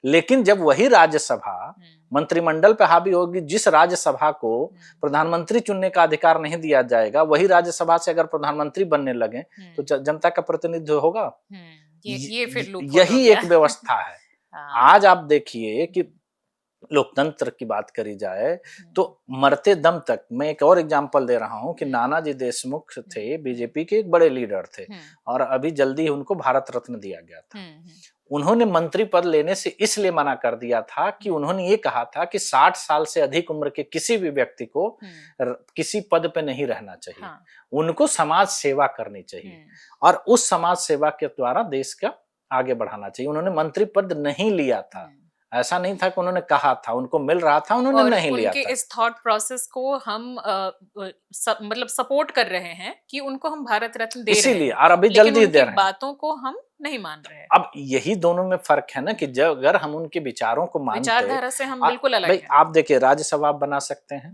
लेकिन जब वही राज्यसभा मंत्रिमंडल पे हावी होगी, जिस राज्यसभा को प्रधानमंत्री चुनने का अधिकार नहीं दिया जाएगा, वही राज्यसभा से अगर प्रधानमंत्री बनने लगे तो जनता का प्रतिनिधित्व होगा। ये फिर यही एक व्यवस्था है। आज आप देखिए कि लोकतंत्र की बात करी जाए तो मरते दम तक, मैं एक और एग्जांपल दे रहा हूं कि नानाजी देशमुख थे, बीजेपी के एक बड़े लीडर थे, और अभी जल्दी उनको भारत रत्न दिया गया था। उन्होंने मंत्री पद लेने से इसलिए मना कर दिया था कि उन्होंने ये कहा था कि 60 साल से अधिक उम्र के किसी भी व्यक्ति को किसी पद पे नहीं रहना चाहिए। उनको समाज सेवा करनी चाहिए और उस समाज सेवा के द्वारा देश का आगे बढ़ाना चाहिए। उन्होंने मंत्री पद नहीं लिया था। ऐसा नहीं था कि उन्होंने कहा था, उनको मिल रहा था, उन्होंने नहीं लिया था। उनके इस थॉट प्रोसेस को हम मतलब सपोर्ट कर रहे हैं कि उनको हम भारत रत्न दे रहे हैं, इसीलिए, और अभी जल्दी दे रहे हैं। बातों को हम नहीं मान रहे हैं। अब यही दोनों में फर्क है ना कि जब अगर हम उनके विचारों को मानते, विचारधारा से हम बिल्कुल अलग हैं। आप देखिए राज्यसभा आप बना सकते हैं,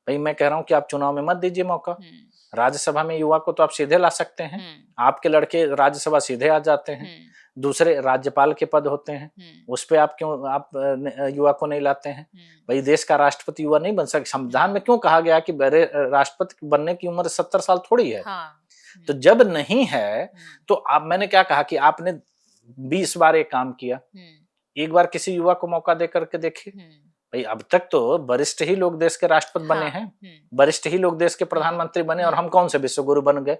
भाई मैं कह रहा हूँ कि आप चुनाव में मत दीजिए मौका। राज्यसभा में युवा को तो आप सीधे ला सकते हैं, आपके लड़के राज्यसभा सीधे आ जाते हैं। दूसरे राज्यपाल के पद होते हैं, उस पे आप क्यों युवा को नहीं लाते हैं? भाई देश का राष्ट्रपति युवा नहीं बन सकता। संविधान में क्यों कहा गया कि राष्ट्रपति बनने की उम्र 70 साल थोड़ी है? तो जब नहीं है तो आप, मैंने क्या कहा कि आपने 20 बार एक काम किया, एक बार किसी युवा को मौका दे करके देखिए। भाई अब तक तो वरिष्ठ ही लोग देश के राष्ट्रपति बने हैं, वरिष्ठ ही लोग देश के प्रधानमंत्री बने, और हम कौन से विश्वगुरु बन गए?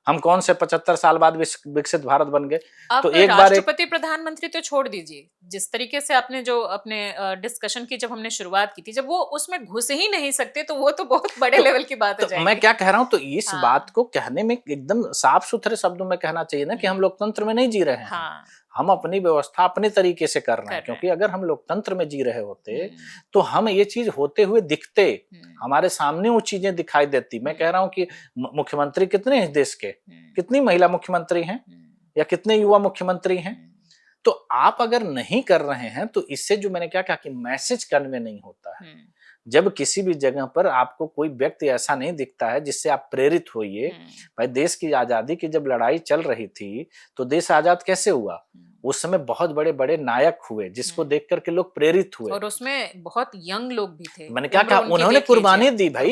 हम कौन से 75 साल बाद विकसित भारत बन गए? तो एक बार राष्ट्रपति प्रधानमंत्री तो छोड़ दीजिए, जिस तरीके से आपने जो अपने डिस्कशन की जब हमने शुरुआत की थी, जब वो उसमें घुस ही नहीं सकते तो वो तो बहुत बड़े लेवल की बात है। मैं क्या कह रहा हूँ, तो इस बात को कहने में एकदम साफ सुथरे शब्दों में कहना चाहिए ना कि हम लोकतंत्र में नहीं जी रहे हैं। हम अपनी व्यवस्था अपने तरीके से कर रहे हैं, क्योंकि अगर हम लोकतंत्र में जी रहे होते तो हम ये चीज होते हुए दिखते, हमारे सामने वो चीजें दिखाई देती। मैं कह रहा हूँ कि मुख्यमंत्री कितने हैं देश के, कितनी महिला मुख्यमंत्री हैं या कितने युवा मुख्यमंत्री हैं? तो आप अगर नहीं कर रहे हैं तो इससे जो मैंने क्या कहा कि मैसेज कन्वे नहीं होता है। जब किसी भी जगह पर आपको कोई व्यक्ति ऐसा नहीं दिखता है जिससे आप प्रेरित होइए। भाई देश की आजादी की जब लड़ाई चल रही थी तो देश आजाद कैसे हुआ? उस समय बहुत बड़े बड़े नायक हुए जिसको देख करके लोग प्रेरित हुए, और उसमें बहुत यंग लोग भी थे। मैंने क्या कहा, उन्होंने कुर्बानी दी। भाई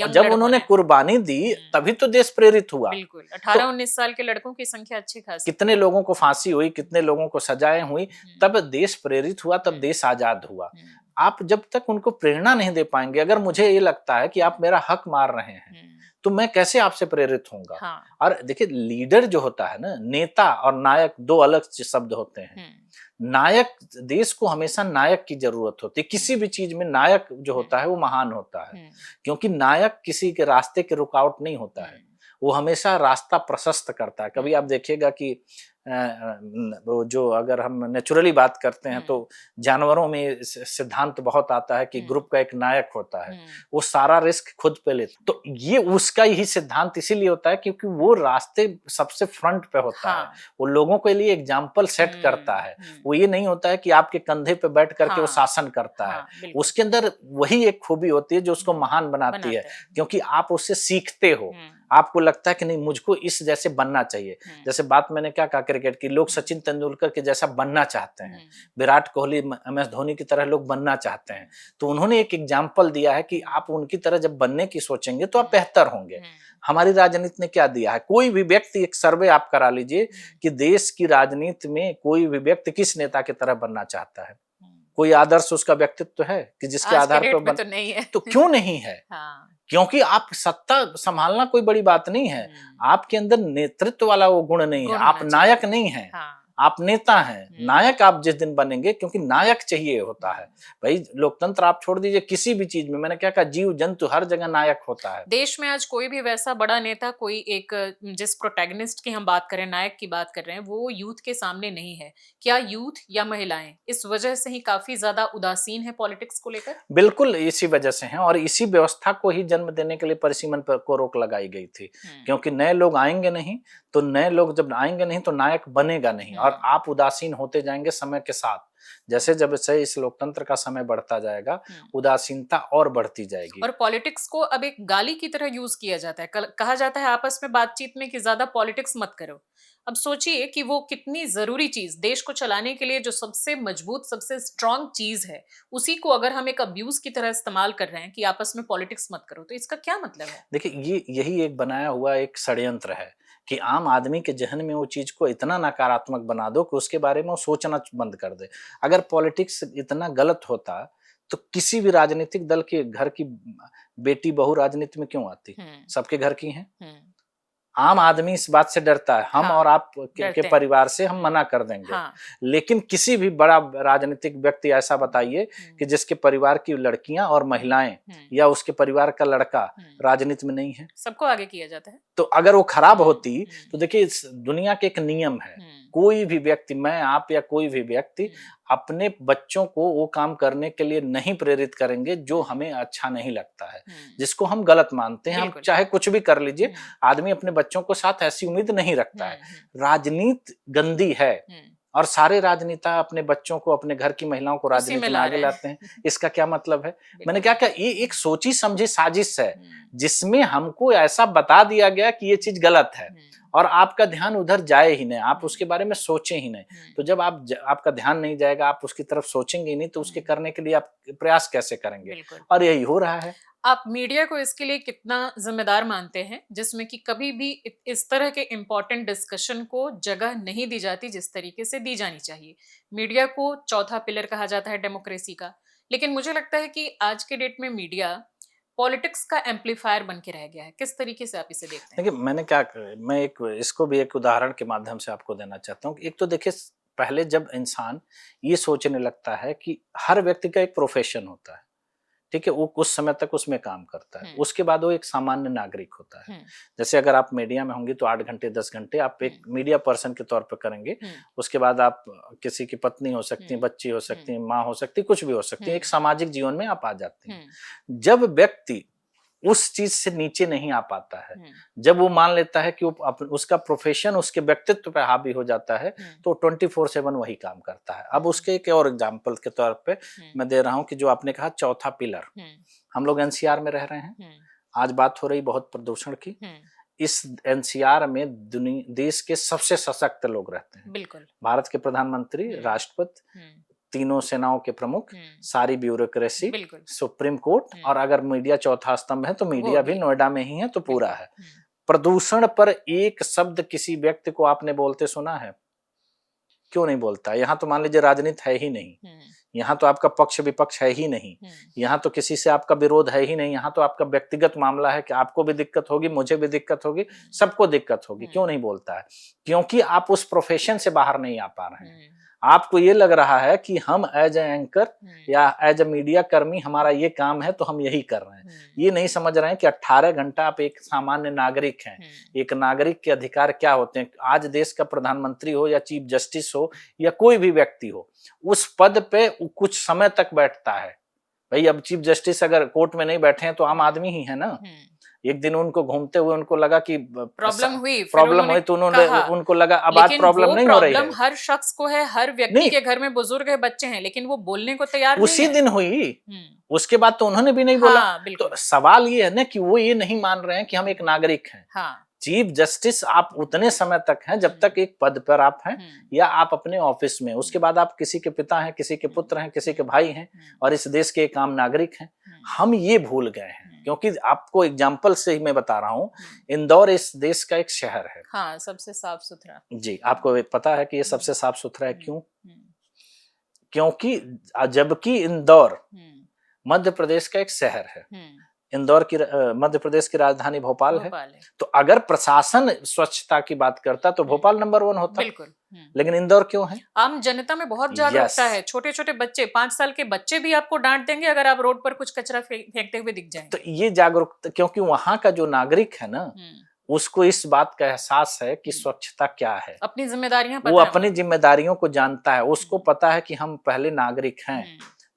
जब उन्होंने कुर्बानी दी तभी तो देश प्रेरित हुआ। बिल्कुल 18-19 साल के लड़कों की संख्या अच्छी खासी, कितने लोगों को फांसी हुई, कितने लोगों को सजाएं हुई, तब देश प्रेरित हुआ, तब देश आजाद हुआ। आप जब तक उनको प्रेरणा नहीं दे पाएंगे, अगर मुझे ये लगता है कि आप मेरा हक मार रहे हैं तो मैं कैसे आपसे प्रेरित होऊंगा? और देखिए लीडर जो होता है ना, नेता और नायक दो अलग शब्द होते हैं। नायक, देश को हमेशा नायक की जरूरत होती है। किसी भी चीज में नायक जो होता है वो महान होता है, क्योंकि नायक किसी के रास्ते के रुकावट नहीं होता है। वो हमेशा रास्ता प्रशस्त करता है। कभी आप देखिएगा कि वो जो अगर हम नेचुरली बात करते हैं तो जानवरों में सिद्धांत बहुत आता है कि ग्रुप का एक नायक होता है, वो सारा रिस्क खुद पे लेता है। तो ये उसका ही सिद्धांत इसीलिए होता है क्योंकि वो रास्ते सबसे फ्रंट पे होता है, वो लोगों के लिए एग्जाम्पल सेट करता है। वो ये नहीं होता है कि आपके कंधे पे बैठ करके वो शासन करता है। उसके अंदर वही एक खूबी होती है जो उसको महान बनाती है, क्योंकि आप उससे सीखते हो। आपको लगता है कि नहीं, मुझको इस जैसे बनना चाहिए। जैसे बात मैंने क्या कहा क्रिकेट की, लोग सचिन तेंदुलकर के जैसा बनना चाहते हैं, विराट कोहली, MS धोनी की तरह लोग बनना चाहते हैं। तो उन्होंने एक एग्जाम्पल दिया है कि आप उनकी तरह जब बनने की सोचेंगे तो आप बेहतर होंगे। हमारी राजनीति ने क्या दिया है? कोई भी व्यक्ति, एक सर्वे आप करा लीजिए कि देश की राजनीति में कोई भी व्यक्ति किस नेता की तरह बनना चाहता है? कोई आदर्श उसका व्यक्तित्व है कि जिसके आधार पर तो नहीं है। तो क्यों नहीं है? क्योंकि आप सत्ता संभालना कोई बड़ी बात नहीं है, आपके अंदर नेतृत्व वाला वो गुण नहीं है, आप नायक नहीं हैं। आप नेता हैं। नायक आप जिस दिन बनेंगे, क्योंकि नायक चाहिए होता है भाई। लोकतंत्र आप छोड़ दीजिए, किसी भी चीज में, मैंने क्या कहा, जीव जंतु हर जगह नायक होता है। देश में आज कोई भी वैसा बड़ा नेता, कोई एक जिस प्रोटैगनिस्ट की हम बात करें, नायक की बात कर रहे हैं, वो यूथ के सामने नहीं है। क्या यूथ या महिलाएं इस वजह से ही काफी ज्यादा उदासीन है पॉलिटिक्स को लेकर? बिल्कुल इसी वजह से है, और इसी व्यवस्था को ही जन्म देने के लिए परिसीमन को रोक लगाई गई थी। क्योंकि नए लोग आएंगे नहीं, तो नए लोग जब आएंगे नहीं तो नायक बनेगा नहीं, और आप उदासीन होते जाएंगे समय के साथ। जैसे जब से इस लोकतंत्र का समय बढ़ता जाएगा, उदासीनता और बढ़ती जाएगी। और पॉलिटिक्स को अब एक गाली की तरह यूज किया जाता है। कहा जाता है आपस में बातचीत में कि ज्यादा पॉलिटिक्स मत करो। अब सोचिए कि वो कितनी जरूरी चीज, देश को चलाने के लिए जो सबसे मजबूत, सबसे स्ट्रांग चीज है, उसी को अगर हम एक अब्यूज की तरह इस्तेमाल कर रहे हैं कि आपस में पॉलिटिक्स मत करो, तो इसका क्या मतलब है? देखिए, यही एक बनाया हुआ एक षड्यंत्र है कि आम आदमी के जहन में वो चीज को इतना नकारात्मक बना दो कि उसके बारे में वो सोचना बंद कर दे। अगर पॉलिटिक्स इतना गलत होता तो किसी भी राजनीतिक दल के घर की बेटी बहू राजनीति में क्यों आती? सबके घर की हैं। आम आदमी इस बात से डरता है, हम और आप के परिवार से हम मना कर देंगे। लेकिन किसी भी बड़ा राजनीतिक व्यक्ति ऐसा बताइए कि जिसके परिवार की लड़कियां और महिलाएं या उसके परिवार का लड़का राजनीति में नहीं है। सबको आगे किया जाता है। तो अगर वो खराब होती तो देखिए, इस दुनिया के एक नियम है, कोई भी व्यक्ति, मैं, आप या कोई भी व्यक्ति अपने बच्चों को वो काम करने के लिए नहीं प्रेरित करेंगे जो हमें अच्छा नहीं लगता है, जिसको हम गलत मानते हैं। हम चाहे कुछ भी कर लीजिए, आदमी अपने बच्चों को साथ ऐसी उम्मीद नहीं रखता है। राजनीति गंदी है, और सारे राजनेता अपने बच्चों को, अपने घर की महिलाओं को राजनीति में आगे लाते हैं। इसका क्या मतलब है? मैंने क्या कहा, ये एक सोची समझी साजिश है जिसमें हमको ऐसा बता दिया गया कि ये चीज गलत है, और आपका ध्यान उधर जाए ही नहीं, आप उसके बारे में सोचें ही नहीं। तो जब आपका ध्यान नहीं जाएगा, आप उसकी तरफ सोचेंगे ही नहीं, तो उसके करने के लिए आप प्रयास कैसे करेंगे? और यही हो रहा है। आप मीडिया को इसके लिए कितना जिम्मेदार मानते हैं, जिसमें कि कभी भी इस तरह के इम्पोर्टेंट डिस्कशन को जगह नहीं दी जाती जिस तरीके से दी जानी चाहिए? मीडिया को चौथा पिलर कहा जाता है डेमोक्रेसी का, लेकिन मुझे लगता है कि आज के डेट में मीडिया पॉलिटिक्स का एम्पलीफायर बन के रह गया है। किस तरीके से आप इसे देखते हैं? देखिए, मैं इसको भी एक उदाहरण के माध्यम से आपको देना चाहता हूँ। एक तो देखिए, पहले जब इंसान ये सोचने लगता है कि हर व्यक्ति का एक प्रोफेशन होता है, ठीक है, वो कुछ समय तक उसमें काम करता है, उसके बाद वो एक सामान्य नागरिक होता है। जैसे अगर आप मीडिया में होंगे तो 8 घंटे 10 घंटे आप एक मीडिया पर्सन के तौर पर करेंगे। उसके बाद आप किसी की पत्नी हो सकती है, बच्ची हो सकती है, माँ हो सकती है, कुछ भी हो सकती है, एक सामाजिक जीवन में आप आ जाते हैं। जब व्यक्ति उस चीज से नीचे नहीं आ पाता है, जब वो मान लेता है कि उसका प्रोफेशन उसके व्यक्तित्व पे हावी हो जाता है, तो 24/7 वही काम करता है। अब उसके एक और एग्जांपल के तौर पे मैं दे रहा हूं कि जो आपने कहा चौथा पिलर, हम लोग NCR में रह रहे हैं, आज बात हो रही बहुत प्रदूषण की। इस NCR में देश के सबसे सशक्त लोग रहते हैं। बिल्कुल। भारत के प्रधानमंत्री, राष्ट्रपति, तीनों सेनाओं के प्रमुख, सारी ब्यूरोक्रेसी, सुप्रीम कोर्ट, और अगर मीडिया चौथा स्तंभ है तो मीडिया भी नोएडा में ही है, तो पूरा है। प्रदूषण पर एक शब्द किसी व्यक्ति को आपने बोलते सुना है? क्यों नहीं बोलता? यहाँ तो मान लीजिए राजनीति है ही नहीं, यहाँ तो आपका पक्ष विपक्ष है ही नहीं, यहाँ तो किसी से आपका विरोध है ही नहीं, यहाँ तो आपका व्यक्तिगत मामला है कि आपको भी दिक्कत होगी, मुझे भी दिक्कत होगी, सबको दिक्कत होगी। क्यों नहीं बोलता है? क्योंकि आप उस प्रोफेशन से बाहर नहीं आ पा रहे हैं। आपको ये लग रहा है कि हम एज ए एंकर या एज ए मीडिया कर्मी हमारा ये काम है तो हम यही कर रहे हैं। ये नहीं समझ रहे हैं कि 18 घंटा आप एक सामान्य नागरिक हैं। एक नागरिक के अधिकार क्या होते हैं। आज देश का प्रधानमंत्री हो या चीफ जस्टिस हो या कोई भी व्यक्ति हो, उस पद पे कुछ समय तक बैठता है। भाई अब चीफ जस्टिस अगर कोर्ट में नहीं बैठे हैं तो आम आदमी ही है ना। एक दिन उनको घूमते हुए उनको लगा कि प्रॉब्लम हुई तो उनको लगा अब आज प्रॉब्लम नहीं हो रही है। हर शख्स को है, हर व्यक्ति के घर में बुजुर्ग है, बच्चे हैं, लेकिन वो बोलने को तैयार उसी नहीं है। दिन हुई, उसके बाद तो उन्होंने भी नहीं बोला। तो सवाल ये है ना कि वो ये नहीं मान रहे हैं कि हम एक नागरिक हैं। चीफ जस्टिस आप उतने समय तक हैं जब तक एक पद पर आप हैं या आप अपने ऑफिस में, उसके बाद आप किसी के पिता हैं, किसी के पुत्र हैं, किसी के भाई हैं और इस देश के एक आम नागरिक हैं। हम ये भूल गए हैं। क्योंकि आपको एग्जाम्पल से ही मैं बता रहा हूँ, इंदौर इस देश का एक शहर है। हाँ, सबसे साफ सुथरा। जी, आपको पता है कि ये सबसे साफ सुथरा है। क्यों? क्योंकि जबकि इंदौर मध्य प्रदेश का एक शहर है। इंदौर की मध्य प्रदेश की राजधानी भोपाल है। तो अगर प्रशासन स्वच्छता की बात करता तो भोपाल नंबर 1 होता। बिल्कुल। लेकिन इंदौर क्यों है? आम जनता में बहुत जागरूकता है। छोटे छोटे बच्चे, 5 साल के बच्चे भी आपको डांट देंगे अगर आप रोड पर कुछ कचरा फेंकते हुए दिख जाएंगे। तो ये जागरूकता, क्योंकि वहां का जो नागरिक है ना, उसको इस बात का एहसास है कि स्वच्छता क्या है, अपनी जिम्मेदारियां वो अपनी जिम्मेदारियों को जानता है। उसको पता है कि हम पहले नागरिक हैं,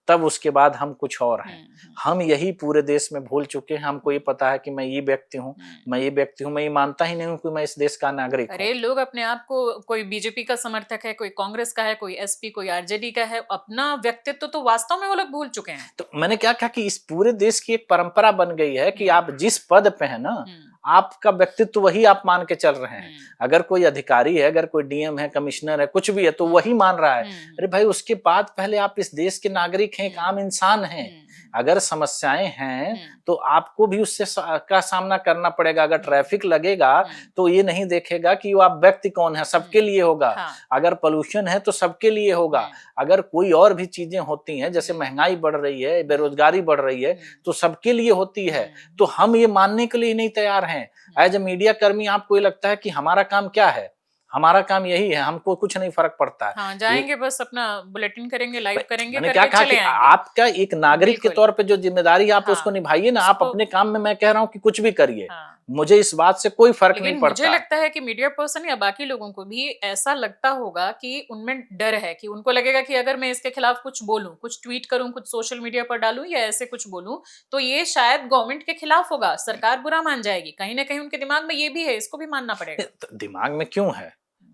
तब उसके बाद हम कुछ और हैं। हम यही पूरे देश में भूल चुके हैं। हमको ये पता है कि मैं ये व्यक्ति हूँ, मैं ये व्यक्ति हूँ, मैं ये मानता ही नहीं हूँ कि मैं इस देश का नागरिक हूँ। अरे लोग अपने आप को, कोई बीजेपी का समर्थक है, कोई कांग्रेस का है, कोई एसपी, कोई आरजेडी का है, अपना व्यक्तित्व तो वास्तव में वो लोग भूल चुके हैं। तो मैंने क्या कहा कि इस पूरे देश की एक परंपरा बन गई है कि आप जिस पद पे है ना, आपका व्यक्तित्व वही आप मान के चल रहे हैं। अगर कोई अधिकारी है, अगर कोई डीएम है, कमिश्नर है, कुछ भी है, तो वही मान रहा है। अरे भाई, उसके बाद पहले आप इस देश के नागरिक हैं, एक आम इंसान हैं। अगर समस्याएं हैं तो आपको भी उससे का सामना करना पड़ेगा। अगर ट्रैफिक लगेगा तो ये नहीं देखेगा कि वो आप व्यक्ति कौन है, सबके लिए होगा। अगर पोल्यूशन है तो सबके लिए होगा। अगर कोई और भी चीजें होती हैं, जैसे महंगाई बढ़ रही है, बेरोजगारी बढ़ रही है, तो सबके लिए होती है। तो हम ये मानने के लिए नहीं तैयार हैं। एज ए मीडिया कर्मी आपको ये लगता है कि हमारा काम क्या है? हमारा काम यही है, हमको कुछ नहीं फर्क पड़ता है। हाँ, जाएंगे बस अपना बुलेटिन करेंगे, लाइव करेंगे, मैंने क्या कहा कि आपका एक नागरिक के तौर पे जो जिम्मेदारी है आप उसको निभाइए ना। आप अपने काम में, मैं कह रहा हूँ कि कुछ भी करिए, मुझे इस बात से कोई फर्क नहीं पड़ता। मुझे लगता है कि मीडिया पर्सन या बाकी लोगों को भी ऐसा लगता होगा कि उनमें डर है, कि उनको लगेगा कि अगर मैं इसके खिलाफ कुछ बोलूं, कुछ ट्वीट करूं, कुछ सोशल मीडिया पर डालूं या ऐसे कुछ बोलूं, तो ये शायद गवर्नमेंट के खिलाफ होगा, सरकार बुरा मान जाएगी। कहीं ना कहीं उनके दिमाग में ये भी है, इसको भी मानना पड़ेगा। दिमाग में क्यों है?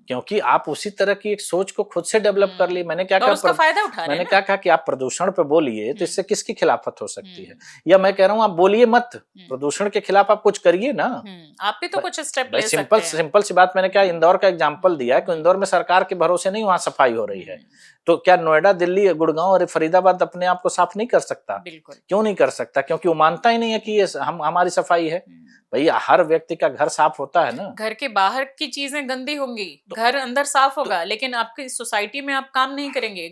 क्योंकि आप उसी तरह की एक सोच को खुद से डेवलप कर लिए। मैंने क्या कहा, फायदा उठा रहे हैं। मैंने क्या कहा कि आप प्रदूषण पे बोलिए, तो इससे किसकी खिलाफत हो सकती है? या मैं कह रहा हूँ आप बोलिए मत, प्रदूषण के खिलाफ आप कुछ करिए ना। आप भी तो कुछ स्टेप ले सकते हैं। सिंपल सी बात, मैंने क्या इंदौर का एग्जांपल दिया कि इंदौर में सरकार के भरोसे नहीं वहां सफाई हो रही है। तो क्या नोएडा, दिल्ली, गुड़गांव और फरीदाबाद अपने आप को साफ नहीं कर सकता? बिल्कुल। क्यों नहीं कर सकता? क्योंकि वो मानता ही नहीं है कि ये हमारी सफाई है। भैया, हर व्यक्ति का घर साफ होता है ना। घर के बाहर की चीजें गंदी होंगी, घर अंदर साफ होगा, लेकिन आपकी सोसाइटी में आप काम नहीं करेंगे।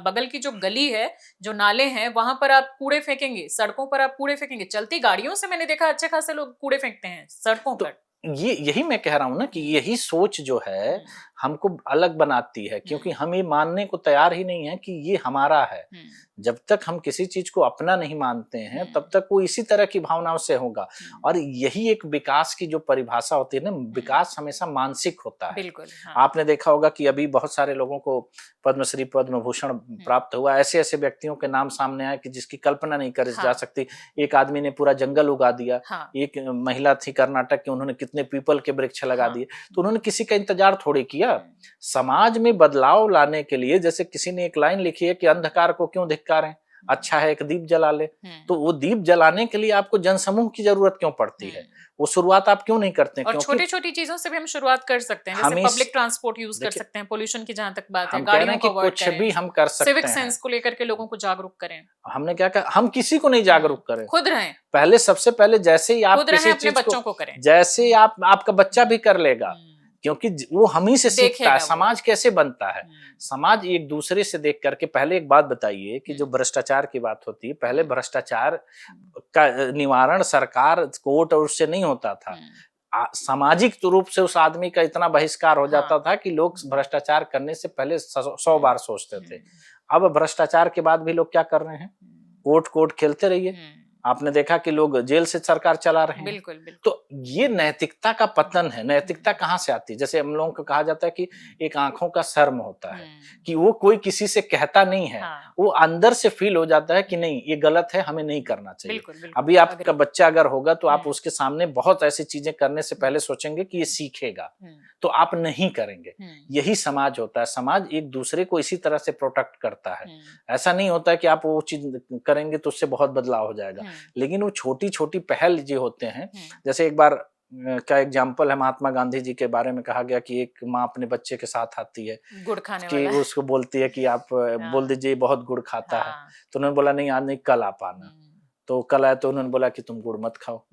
बगल की जो गली है, जो नाले हैं, वहां पर आप कूड़े फेंकेंगे, सड़कों पर आप कूड़े फेंकेंगे। चलती गाड़ियों से मैंने देखा अच्छे खासे लोग कूड़े फेंकते हैं सड़कों पर। यही मैं कह रहा हूं ना कि यही सोच जो है हमको अलग बनाती है, क्योंकि हम ये मानने को तैयार ही नहीं है कि ये हमारा है। जब तक हम किसी चीज को अपना नहीं मानते हैं, तब तक वो इसी तरह की भावनाओं से होगा। और यही एक विकास की जो परिभाषा होती है ना, विकास हमेशा मानसिक होता है। बिल्कुल। हाँ। आपने देखा होगा कि अभी बहुत सारे लोगों को पद्मश्री, पद्म भूषण प्राप्त हुआ। ऐसे ऐसे व्यक्तियों के नाम सामने आए कि जिसकी कल्पना नहीं करी जा सकती। एक आदमी ने पूरा जंगल उगा दिया। एक महिला थी कर्नाटक की, उन्होंने कितने पीपल के वृक्ष लगा दिए। तो उन्होंने किसी का इंतजार थोड़ी किया। समाज में बदलाव लाने के लिए, जैसे किसी ने एक लाइन लिखी है कि अंधकार को क्यों धिक्कारें, अच्छा है एक दीप जला ले। तो वो दीप जलाने के लिए आपको जनसमूह की जरूरत क्यों पड़ती है? वो शुरुआत आप क्यों नहीं करते? और छोटी छोटी चीजों से भी हम शुरुआत कर सकते हैं, जैसे पब्लिक ट्रांसपोर्ट यूज कर सकते हैं। पोल्यूशन की जहां तक बात है, गाड़ियों को अवॉइड करें, भी हम कर सकते हैं। सिविक सेंस को लेकर के लोगों को जागरूक करें। हमने क्या कहा, हम किसी को नहीं जागरूक करें, खुद रहें। पहले सबसे पहले जैसे ही आप किसी चीज बच्चों को करें, जैसे आप, आपका बच्चा भी कर लेगा, क्योंकि वो हम ही से सीखता है। समाज कैसे बनता है? समाज एक दूसरे से देख करके। पहले एक बात बताइए कि जो भ्रष्टाचार की बात होती है, पहले भ्रष्टाचार का निवारण सरकार, कोर्ट और उससे नहीं होता था। सामाजिक रूप से उस आदमी का इतना बहिष्कार हो जाता था कि लोग भ्रष्टाचार करने से पहले 100 बार सोचते थे। अब भ्रष्टाचार के बाद भी लोग क्या कर रहे हैं, कोर्ट कोर्ट खेलते रहिए। आपने देखा कि लोग जेल से सरकार चला रहे हैं। बिल्कुल, बिल्कुल। तो ये नैतिकता का पतन है। नैतिकता कहाँ से आती है? जैसे हम लोगों को कहा जाता है कि एक आंखों का शर्म होता है, कि वो कोई किसी से कहता नहीं है, हाँ। वो अंदर से फील हो जाता है कि नहीं ये गलत है, हमें नहीं करना चाहिए। बिल्कुल, बिल्कुल, अभी आपका बच्चा अगर होगा तो आप उसके सामने बहुत ऐसी चीजें करने से पहले सोचेंगे कि ये सीखेगा, तो आप नहीं करेंगे। यही समाज होता है। समाज एक दूसरे को इसी तरह से प्रोटेक्ट करता है। ऐसा नहीं होता है कि आप वो चीज करेंगे तो उससे बहुत बदलाव हो जाएगा, लेकिन वो छोटी छोटी पहल जो होते हैं, जैसे एक बार का एग्जाम्पल है, महात्मा गांधी जी के बारे में कहा गया कि एक माँ अपने बच्चे के साथ आती है, गुड़ खाने कि वाला उसको बोलती है कि आप बोल दीजिए बहुत गुड़ खाता है, तो उन्होंने बोला नहीं आज नहीं, कल आप आना। तो कल आए तो उन्होंने बोला कि तुम गुड़ मत खाओ।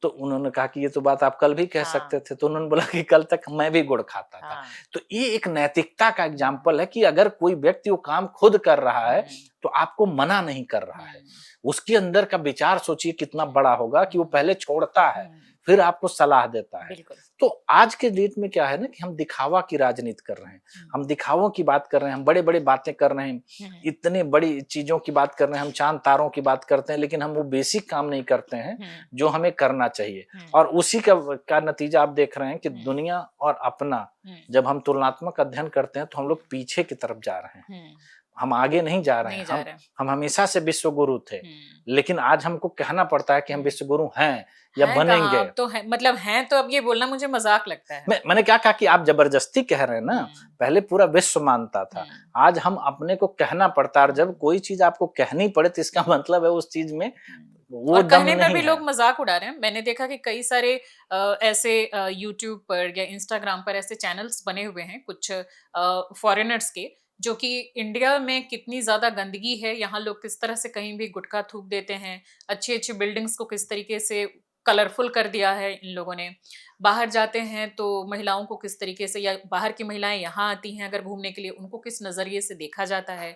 तो उन्होंने कहा कि ये तो बात आप कल भी कह सकते थे। तो उन्होंने बोला कि कल तक मैं भी गुड़ खाता था। तो ये एक नैतिकता का एग्जाम्पल है कि अगर कोई व्यक्ति वो काम खुद कर रहा है तो आपको मना नहीं कर रहा है। उसके अंदर का विचार सोचिए कितना बड़ा होगा कि वो पहले छोड़ता है, फिर आपको सलाह देता है। तो आज के डेट में क्या है ना कि हम दिखावा की राजनीति कर रहे हैं, हम दिखावों की बात कर रहे हैं, हम बड़े बड़े बातें कर रहे हैं, इतने बड़ी चीजों की बात कर रहे हैं, हम चांद तारों की बात करते हैं, लेकिन हम वो बेसिक काम नहीं करते हैं जो हमें करना चाहिए। और उसी का नतीजा आप देख रहे हैं कि दुनिया और अपना जब हम तुलनात्मक अध्ययन करते हैं तो हम लोग पीछे की तरफ जा रहे हैं, हम आगे नहीं जा रहे हैं। हम हमेशा से विश्व गुरु थे, लेकिन आज हमको कहना पड़ता है कि हम विश्व गुरु हैं या बनेंगे। तो है, मतलब हैं, तो अब ये बोलना मुझे मजाक लगता है। मैंने क्या कहा कि आप जबरदस्ती कह रहे हैं ना, पहले पूरा विश्व मानता था, आज हम अपने को कहना पड़ता है। और जब कोई चीज आपको कहनी पड़े तो इसका मतलब है उस चीज में वो और दम कहने नहीं पर भी है। लोग मजाक उड़ा रहे हैं। मैंने देखा कि कई सारे ऐसे यूट्यूब पर या इंस्टाग्राम पर ऐसे चैनल्स बने हुए हैं कुछ फॉरेनर्स के, जो कि इंडिया में कितनी ज्यादा गंदगी है, यहाँ लोग किस तरह से कहीं भी गुटखा थूक देते हैं, अच्छी अच्छी बिल्डिंग्स को किस तरीके से कलरफुल कर दिया है इन लोगों ने। बाहर जाते हैं तो महिलाओं को किस तरीके से, या बाहर की महिलाएं यहाँ आती हैं अगर घूमने के लिए, उनको किस नजरिए से देखा जाता है।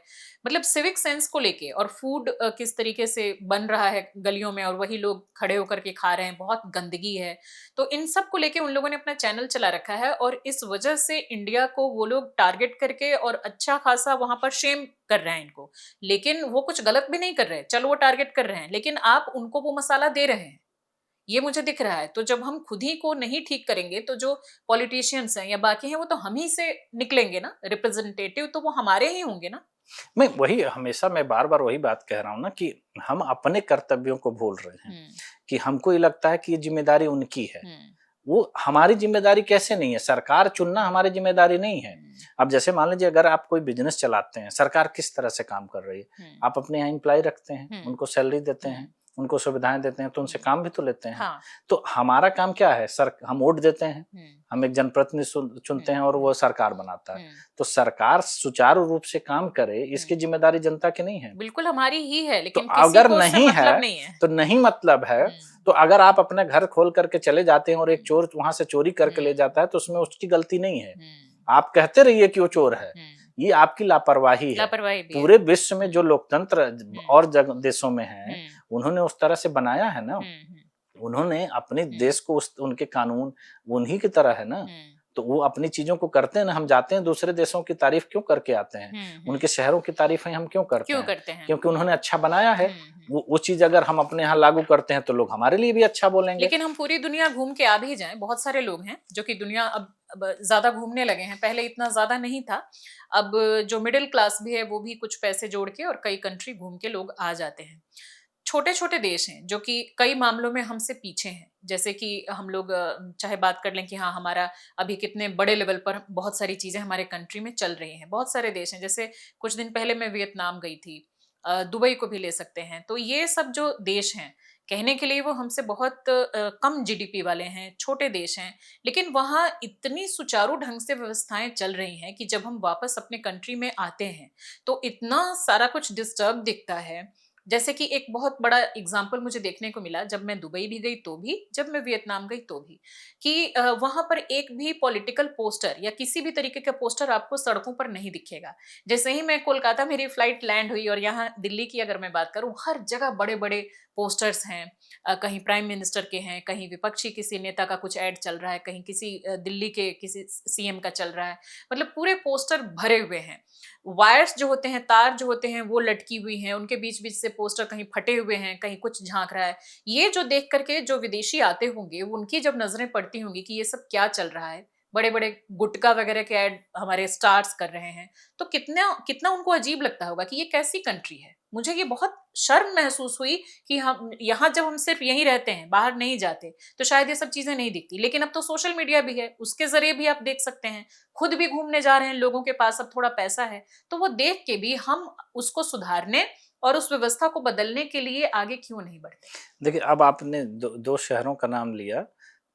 मतलब सिविक सेंस को लेके, और फूड किस तरीके से बन रहा है गलियों में और वही लोग खड़े होकर के खा रहे हैं, बहुत गंदगी है। तो इन सब को लेके उन लोगों ने अपना चैनल चला रखा है, और इस वजह से इंडिया को वो लोग टारगेट करके और अच्छा खासा वहां पर शेम कर रहे हैं इनको। लेकिन वो कुछ गलत भी नहीं कर रहे, चलो वो टारगेट कर रहे हैं, लेकिन आप उनको वो मसाला दे रहे हैं, ये मुझे दिख रहा है। तो जब हम खुद ही को नहीं ठीक करेंगे तो जो पॉलिटिशियंस हैं या बाकी हैं वो तो हम ही से निकलेंगे ना, रिप्रेजेंटेटिव तो वो हमारे ही होंगे ना। मैं वही हमेशा मैं बार बार वही बात कह रहा हूँ ना कि हम अपने कर्तव्यों को भूल रहे हैं, कि हमको ये लगता है कि ये जिम्मेदारी उनकी है। वो हमारी जिम्मेदारी कैसे नहीं है? सरकार चुनना हमारी जिम्मेदारी नहीं है। अब जैसे मान लीजिए अगर आप कोई बिजनेस चलाते हैं, सरकार किस तरह से काम कर रही है? आप अपने यहाँ एम्प्लॉय रखते हैं, उनको सैलरी देते हैं, उनको सुविधाएं देते हैं, तो उनसे काम भी तो लेते हैं। तो हमारा काम क्या है? हम वोट देते हैं, हम एक जनप्रतिनिधि चुनते हैं और वो सरकार बनाता है। तो सरकार सुचारू रूप से काम करे, इसकी जिम्मेदारी जनता की नहीं है? बिल्कुल हमारी ही है, लेकिन तो अगर नहीं मतलब है तो नहीं मतलब है। तो अगर आप अपने घर खोल करके चले जाते हैं और एक चोर वहां से चोरी करके ले जाता है तो उसमें उसकी गलती नहीं है। आप कहते रहिए कि वो चोर है, ये आपकी लापरवाही है। पूरे विश्व में जो लोकतंत्र और देशों में है, उन्होंने उस तरह से बनाया है ना, उन्होंने अपने देश को उनके कानून उन्हीं की तरह है ना, तो वो अपनी चीजों को करते हैं ना। हम जाते हैं दूसरे देशों की तारीफ क्यों करके आते हैं? उनके शहरों की तारीफ हम क्यों करते हैं? क्योंकि उन्होंने अच्छा बनाया है। वो चीज अगर हम अपने यहाँ लागू करते हैं तो लोग हमारे लिए भी अच्छा बोलेंगे। लेकिन हम पूरी दुनिया घूम के आ भी जाएं, बहुत सारे लोग हैं जो कि दुनिया अब ज्यादा घूमने लगे हैं, पहले इतना ज्यादा नहीं था। अब जो मिडिल क्लास भी है वो भी कुछ पैसे जोड़ के और कई कंट्री घूम के लोग आ जाते हैं। छोटे छोटे देश हैं जो कि कई मामलों में हमसे पीछे हैं, जैसे कि हम लोग चाहे बात कर लें कि हाँ हमारा अभी कितने बड़े लेवल पर बहुत सारी चीजें हमारे कंट्री में चल रही हैं। बहुत सारे देश हैं, जैसे कुछ दिन पहले मैं वियतनाम गई थी, दुबई को भी ले सकते हैं। तो ये सब जो देश हैं, कहने के लिए वो हमसे बहुत कम जीडीपी वाले हैं, छोटे देश हैं, लेकिन वहाँ इतनी सुचारू ढंग से व्यवस्थाएं चल रही हैं कि जब हम वापस अपने कंट्री में आते हैं तो इतना सारा कुछ डिस्टर्ब दिखता है। जैसे कि एक बहुत बड़ा एग्जाम्पल मुझे देखने को मिला, जब मैं दुबई भी गई तो भी, जब मैं वियतनाम गई तो भी, कि वहां पर एक भी पॉलिटिकल पोस्टर या किसी भी तरीके का पोस्टर आपको सड़कों पर नहीं दिखेगा। जैसे ही मैं कोलकाता मेरी फ्लाइट लैंड हुई और यहाँ दिल्ली की अगर मैं बात करूं, हर जगह बड़े बड़े पोस्टर्स हैं, कहीं प्राइम मिनिस्टर के हैं, कहीं विपक्षी किसी नेता का कुछ ऐड चल रहा है, कहीं किसी दिल्ली के किसी सीएम का चल रहा है। मतलब पूरे पोस्टर भरे हुए हैं। वायर्स जो होते हैं, तार जो होते हैं वो लटकी हुई हैं, उनके बीच बीच से पोस्टर कहीं फटे हुए हैं, कहीं कुछ झांक रहा है। ये जो देख करके जो विदेशी आते होंगे, उनकी जब नजरें पड़ती होंगी कि ये सब क्या चल रहा है, बड़े बड़े गुटखा वगैरह के ऐड हमारे स्टार्स कर रहे हैं, तो कितना कितना उनको अजीब लगता होगा कि ये कैसी कंट्री है। मुझे ये बहुत शर्म महसूस हुई कि हम यहाँ जब हम सिर्फ यहीं रहते हैं, बाहर नहीं जाते, तो शायद ये सब चीजें नहीं दिखती। लेकिन अब तो सोशल मीडिया भी है, उसके जरिए भी आप देख सकते हैं, खुद भी घूमने जा रहे हैं, लोगों के पास अब थोड़ा पैसा है, तो वो देख के भी हम उसको सुधारने और उस व्यवस्था को बदलने के लिए आगे क्यों नहीं बढ़ते। देखिए, अब आपने दो शहरों का नाम लिया,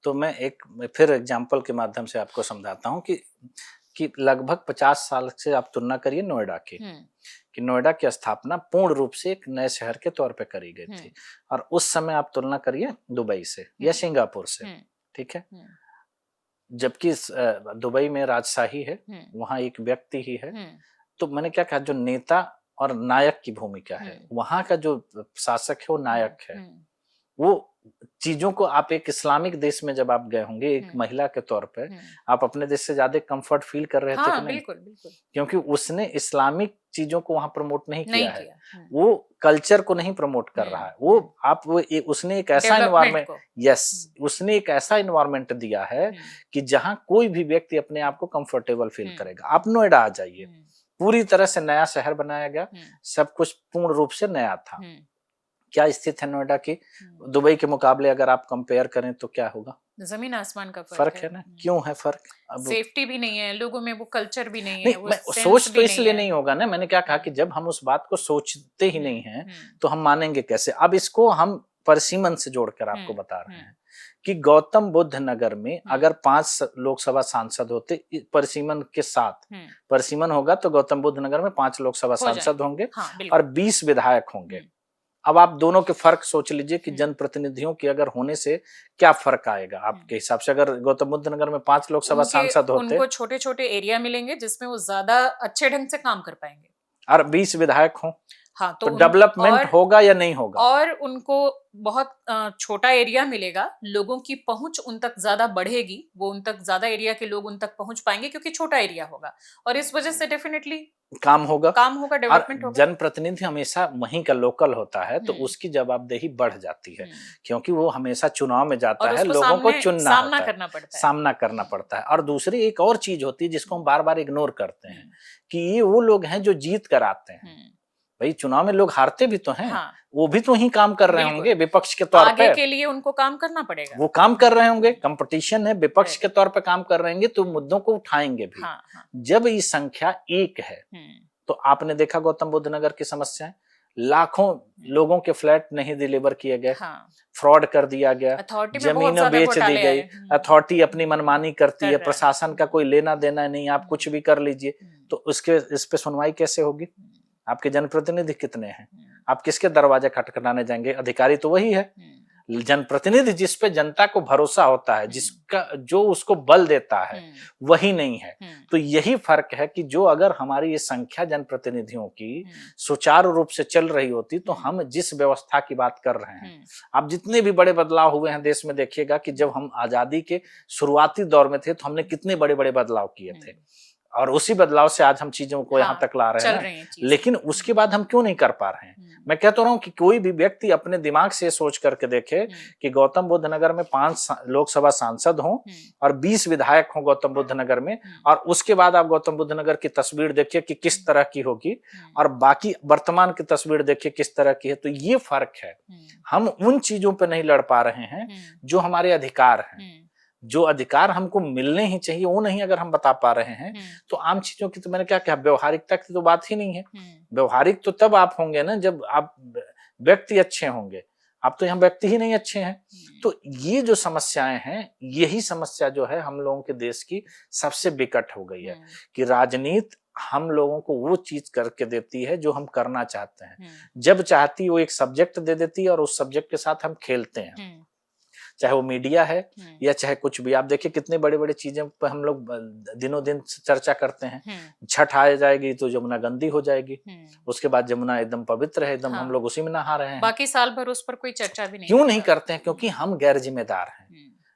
तो मैं एक फिर एग्जाम्पल के माध्यम से आपको समझाता हूँ कि लगभग 50 साल से आप तुलना करिए नोएडा की, कि नोएडा की स्थापना पूर्ण रूप से एक नए शहर के तौर पे करी गई थी। और उस समय आप तुलना करिए दुबई से या सिंगापुर से, ठीक है, जबकि दुबई में राजशाही है, वहां एक व्यक्ति ही है। तो मैंने क्या कहा, जो नेता और नायक की भूमिका है, वहां का जो शासक है वो नायक है। वो चीजों को आप एक इस्लामिक देश में जब आप गए होंगे एक महिला के तौर पे, आप अपने देश से ज्यादा कंफर्ट फील कर रहे थे कि नहीं? बिल्कुल बिल्कुल, क्योंकि उसने इस्लामिक चीजों को वहां प्रमोट नहीं किया है, वो कल्चर को नहीं प्रमोट कर रहा है। उसने एक ऐसा इन्वायरमेंट, उसने एक ऐसा इन्वायरमेंट दिया है कि जहां कोई भी व्यक्ति अपने आप को कंफर्टेबल फील करेगा। आप नोएडा आ जाइए, पूरी तरह से नया शहर बनाया गया, सब कुछ पूर्ण रूप से नया था। क्या स्थिति है नोएडा की दुबई के मुकाबले अगर आप कंपेयर करें तो क्या होगा? जमीन आसमान का फर्क है ना। क्यों है फर्क? अब सेफ्टी भी नहीं है, लोगों में वो कल्चर भी नहीं है, वो सोच तो इसलिए नहीं होगा ना। मैंने क्या कहा कि जब हम उस बात को सोचते ही नहीं हैं तो हम मानेंगे कैसे? अब इसको हम परसिमन से जोड़कर आपको बता रहे हैं कि गौतम बुद्ध नगर में अगर 5 लोकसभा सांसद होते परसिमन के साथ, परसिमन होगा तो गौतम बुद्ध नगर में 5 लोकसभा सांसद होंगे और 20 विधायक होंगे। अब आप दोनों के फर्क सोच लीजिए कि जनप्रतिनिधियों के अगर होने से क्या फर्क आएगा आपके हिसाब से। अगर गौतम बुद्ध नगर में 5 लोकसभा सांसद होते, उनको छोटे छोटे एरिया मिलेंगे जिसमें वो ज्यादा अच्छे ढंग से काम कर पाएंगे, और 20 विधायक हों, हाँ, तो डेवलपमेंट होगा या नहीं होगा? और उनको बहुत छोटा एरिया मिलेगा, लोगों की पहुंच उन तक ज्यादा बढ़ेगी, वो उन तक ज्यादा एरिया के लोग उन तक पहुंच पाएंगे क्योंकि छोटा एरिया होगा, और इस वजह से डेफिनेटली काम होगा, डेवलपमेंट होगा। जनप्रतिनिधि हमेशा वहीं का लोकल होता है तो उसकी जवाबदेही बढ़ जाती है, क्योंकि वो हमेशा चुनाव में जाता है, लोगों को चुनना सामना करना पड़ता है। और दूसरी एक और चीज होती है जिसको हम बार बार इग्नोर करते हैं कि ये वो लोग हैं जो जीत कर आते हैं। भाई चुनाव में लोग हारते भी तो हैं, वो भी तो ही काम कर रहे होंगे विपक्ष के तौर पे, आगे के लिए उनको काम करना पड़ेगा, वो काम कर रहे होंगे, कंपटीशन है, विपक्ष के तौर पे काम कर रहे होंगे तो मुद्दों को उठाएंगे भी। जब ये संख्या 1 है तो आपने देखा गौतम बुद्ध नगर की समस्याएं, लाखों लोगों के फ्लैट नहीं डिलीवर किए गए, फ्रॉड कर दिया गया, जमीनें बेच दी गई, अथॉरिटी अपनी मनमानी करती है, प्रशासन का कोई लेना देना नहीं, आप कुछ भी कर लीजिए। तो इस पे सुनवाई कैसे होगी? आपके जनप्रतिनिधि कितने हैं? आप किसके दरवाजे खटखटाने जाएंगे? अधिकारी तो वही है। जनप्रतिनिधि जिस पे जनता को भरोसा होता है, जिसका जो उसको बल देता है, वही नहीं है। तो यही फर्क है कि जो अगर हमारी ये संख्या जनप्रतिनिधियों की सुचारू रूप से चल रही होती तो हम जिस व्यवस्था की बात कर रहे हैं, आप जितने भी बड़े बदलाव हुए हैं देश में, देखिएगा कि जब हम आजादी के शुरुआती दौर में थे तो हमने कितने बड़े बड़े बदलाव किए थे, और उसी बदलाव से आज हम चीजों को यहाँ तक ला रहे हैं ना। लेकिन उसके बाद हम क्यों नहीं कर पा रहे हैं? मैं कहता रहा हूँ कि कोई भी व्यक्ति अपने दिमाग से सोच करके देखे कि गौतम बुद्ध नगर में 5 लोकसभा सांसद हों और 20 विधायक हों गौतम बुद्ध नगर में, और उसके बाद आप गौतम बुद्ध नगर की तस्वीर देखिए कि किस तरह की होगी, और बाकी वर्तमान की तस्वीर देखिए किस तरह की है। तो ये फर्क है, हम उन चीजों पर नहीं लड़ पा रहे हैं जो हमारे अधिकार हैं, जो अधिकार हमको मिलने ही चाहिए वो नहीं अगर हम बता पा रहे हैं तो आम चीजों की तो मैंने क्या कहा, व्यवहारिकता की तो बात ही नहीं है। व्यवहारिक तो तब आप होंगे ना जब आप व्यक्ति अच्छे होंगे, आप तो यहाँ व्यक्ति ही नहीं अच्छे हैं। तो ये जो समस्याएं हैं, यही समस्या जो है हम लोगों के देश की सबसे विकट हो गई है कि राजनीति हम लोगों को वो चीज करके देती है जो हम करना चाहते हैं, जब चाहती वो एक सब्जेक्ट दे देती है और उस सब्जेक्ट के साथ हम खेलते हैं। चाहे वो मीडिया है या चाहे कुछ भी। आप देखिए कितने बड़े बड़े चीजें पर हम लोग दिनों दिन चर्चा करते हैं। छठ आ जाएगी तो यमुना गंदी हो जाएगी, उसके बाद यमुना एकदम पवित्र है, एकदम हम लोग उसी में नहा रहे हैं, बाकी साल भर उस पर कोई चर्चा भी नहीं। क्यों नहीं करते हैं? क्योंकि हम गैर जिम्मेदार हैं।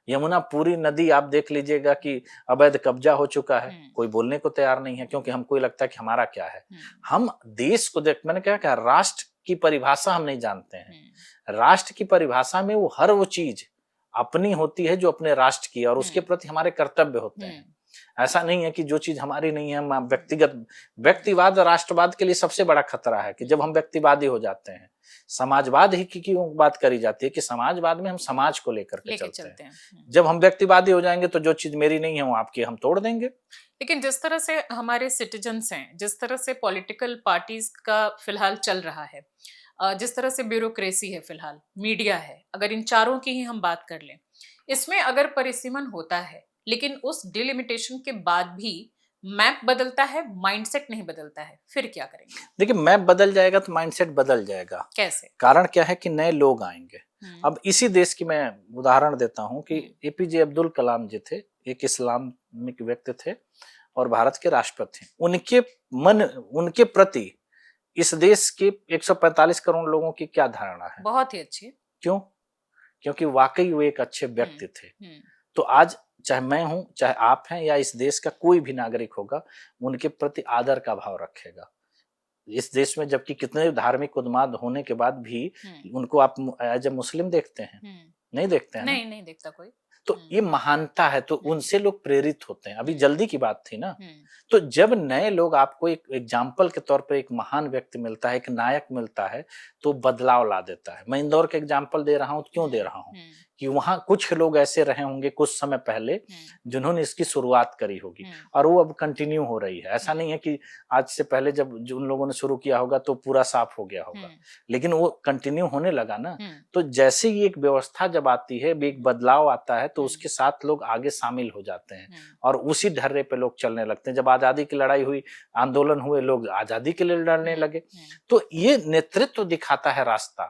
यमुना पूरी नदी आप देख लीजिएगा कि अवैध कब्जा हो चुका है, कोई बोलने को तैयार नहीं है, क्योंकि हमको लगता है कि हमारा क्या है। हम देश को देख, मैंने क्या कहा, राष्ट्र की परिभाषा हम नहीं जानते हैं। राष्ट्र की परिभाषा में वो हर वो चीज अपनी होती है जो अपने राष्ट्र की, और उसके प्रति हमारे कर्तव्य होते हैं। ऐसा नहीं है कि जो चीज हमारी नहीं है हम व्यक्तिवाद राष्ट्रवाद के लिए सबसे बड़ा खतरा है कि जब हम व्यक्तिवादी हो जाते हैं। समाजवाद ही की बात करी जाती है कि समाजवाद में हम समाज को लेकर के चलते हैं। जब हम व्यक्तिवादी हो जाएंगे तो जो चीज मेरी नहीं है वो आपकी हम तोड़ देंगे। लेकिन जिस तरह से हमारे सिटीजन्स हैं, जिस तरह से पॉलिटिकल पार्टीज का फिलहाल चल रहा है, जिस तरह से ब्यूरोक्रेसी है, फिलहाल मीडिया है, अगर इन चारों की ही हम बात कर लें, इसमें अगर परिसीमन होता है लेकिन उस डिलिमिटेशन के बाद भी मैप बदलता है, माइंडसेट नहीं बदलता है, फिर क्या करेंगे? देखिए मैप बदल जाएगा तो माइंडसेट बदल जाएगा। कैसे? कारण क्या है कि नए लोग आएंगे। अब इसी देश की मैं उदाहरण देता हूं कि एपीजे अब्दुल कलाम जी थे, एक इस्लामिक व्यक्ति थे और भारत के राष्ट्रपति थे। उनके प्रति इस देश के 145 करोड़ लोगों की क्या धारणा है? बहुत ही अच्छी। क्यों? क्योंकि वाकई वो एक अच्छे व्यक्ति थे। तो आज चाहे मैं हूं, चाहे आप हैं, या इस देश का कोई भी नागरिक होगा, उनके प्रति आदर का भाव रखेगा। इस देश में जबकि कितने धार्मिक उन्माद होने के बाद भी उनको आप एज ए मुस्लिम देखते हैं? नहीं देखते हैं। नहीं देखता कोई। तो ये महानता है, तो उनसे लोग प्रेरित होते हैं। अभी जल्दी की बात थी ना, तो जब नए लोग आपको एक एग्जाम्पल के तौर पर एक महान व्यक्ति मिलता है, एक नायक मिलता है, तो बदलाव ला देता है। मैं इंदौर का एग्जाम्पल दे रहा हूँ, क्यों दे रहा हूँ कि वहां कुछ लोग ऐसे रहे होंगे कुछ समय पहले जिन्होंने इसकी शुरुआत करी होगी और वो अब कंटिन्यू हो रही है। ऐसा नहीं है कि आज से पहले जब उन लोगों ने शुरू किया होगा तो पूरा साफ हो गया होगा, लेकिन वो कंटिन्यू होने लगा ना। तो जैसे ही एक व्यवस्था जब आती है, एक बदलाव आता है, तो उसके साथ लोग आगे शामिल हो जाते हैं और उसी ढर्रे पे लोग चलने लगते हैं। जब आजादी की लड़ाई हुई, आंदोलन हुए, लोग आजादी के लिए लड़ने लगे। तो ये नेतृत्व दिखाता है रास्ता।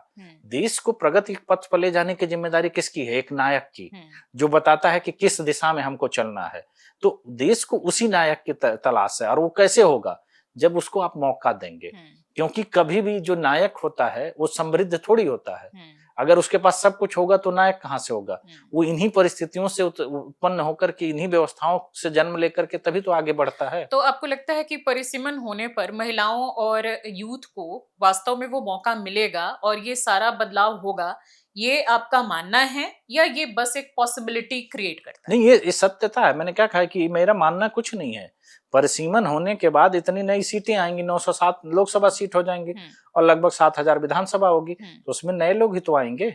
देश को प्रगति के पथ पर ले जाने की जिम्मेदारी किसकी है? एक नायक की, जो बताता है कि किस दिशा में हमको चलना है। तो देश को उसी नायक की तलाश है, और वो कैसे होगा? जब उसको आप मौका देंगे। क्योंकि कभी भी जो नायक होता है वो समृद्ध थोड़ी होता है। अगर उसके पास सब कुछ होगा तो नायक कहाँ से होगा? वो इन्हीं परिस्थितियों से उत्पन्न होकर के, इन्हीं व्यवस्थाओं से जन्म लेकर के तभी तो आगे बढ़ता है। तो आपको लगता है कि परिसीमन होने पर महिलाओं और यूथ को वास्तव में वो मौका मिलेगा और ये सारा बदलाव होगा, ये आपका मानना है, या ये बस एक पॉसिबिलिटी क्रिएट करता है? नहीं, ये सत्यता है। मैंने क्या कहा कि मेरा मानना कुछ नहीं है। परिसीमन होने के बाद इतनी नई सीटें आएंगी, 907 लोकसभा सीट हो जाएंगी और लगभग 7000 विधानसभा होगी, तो उसमें नए लोग ही तो आएंगे।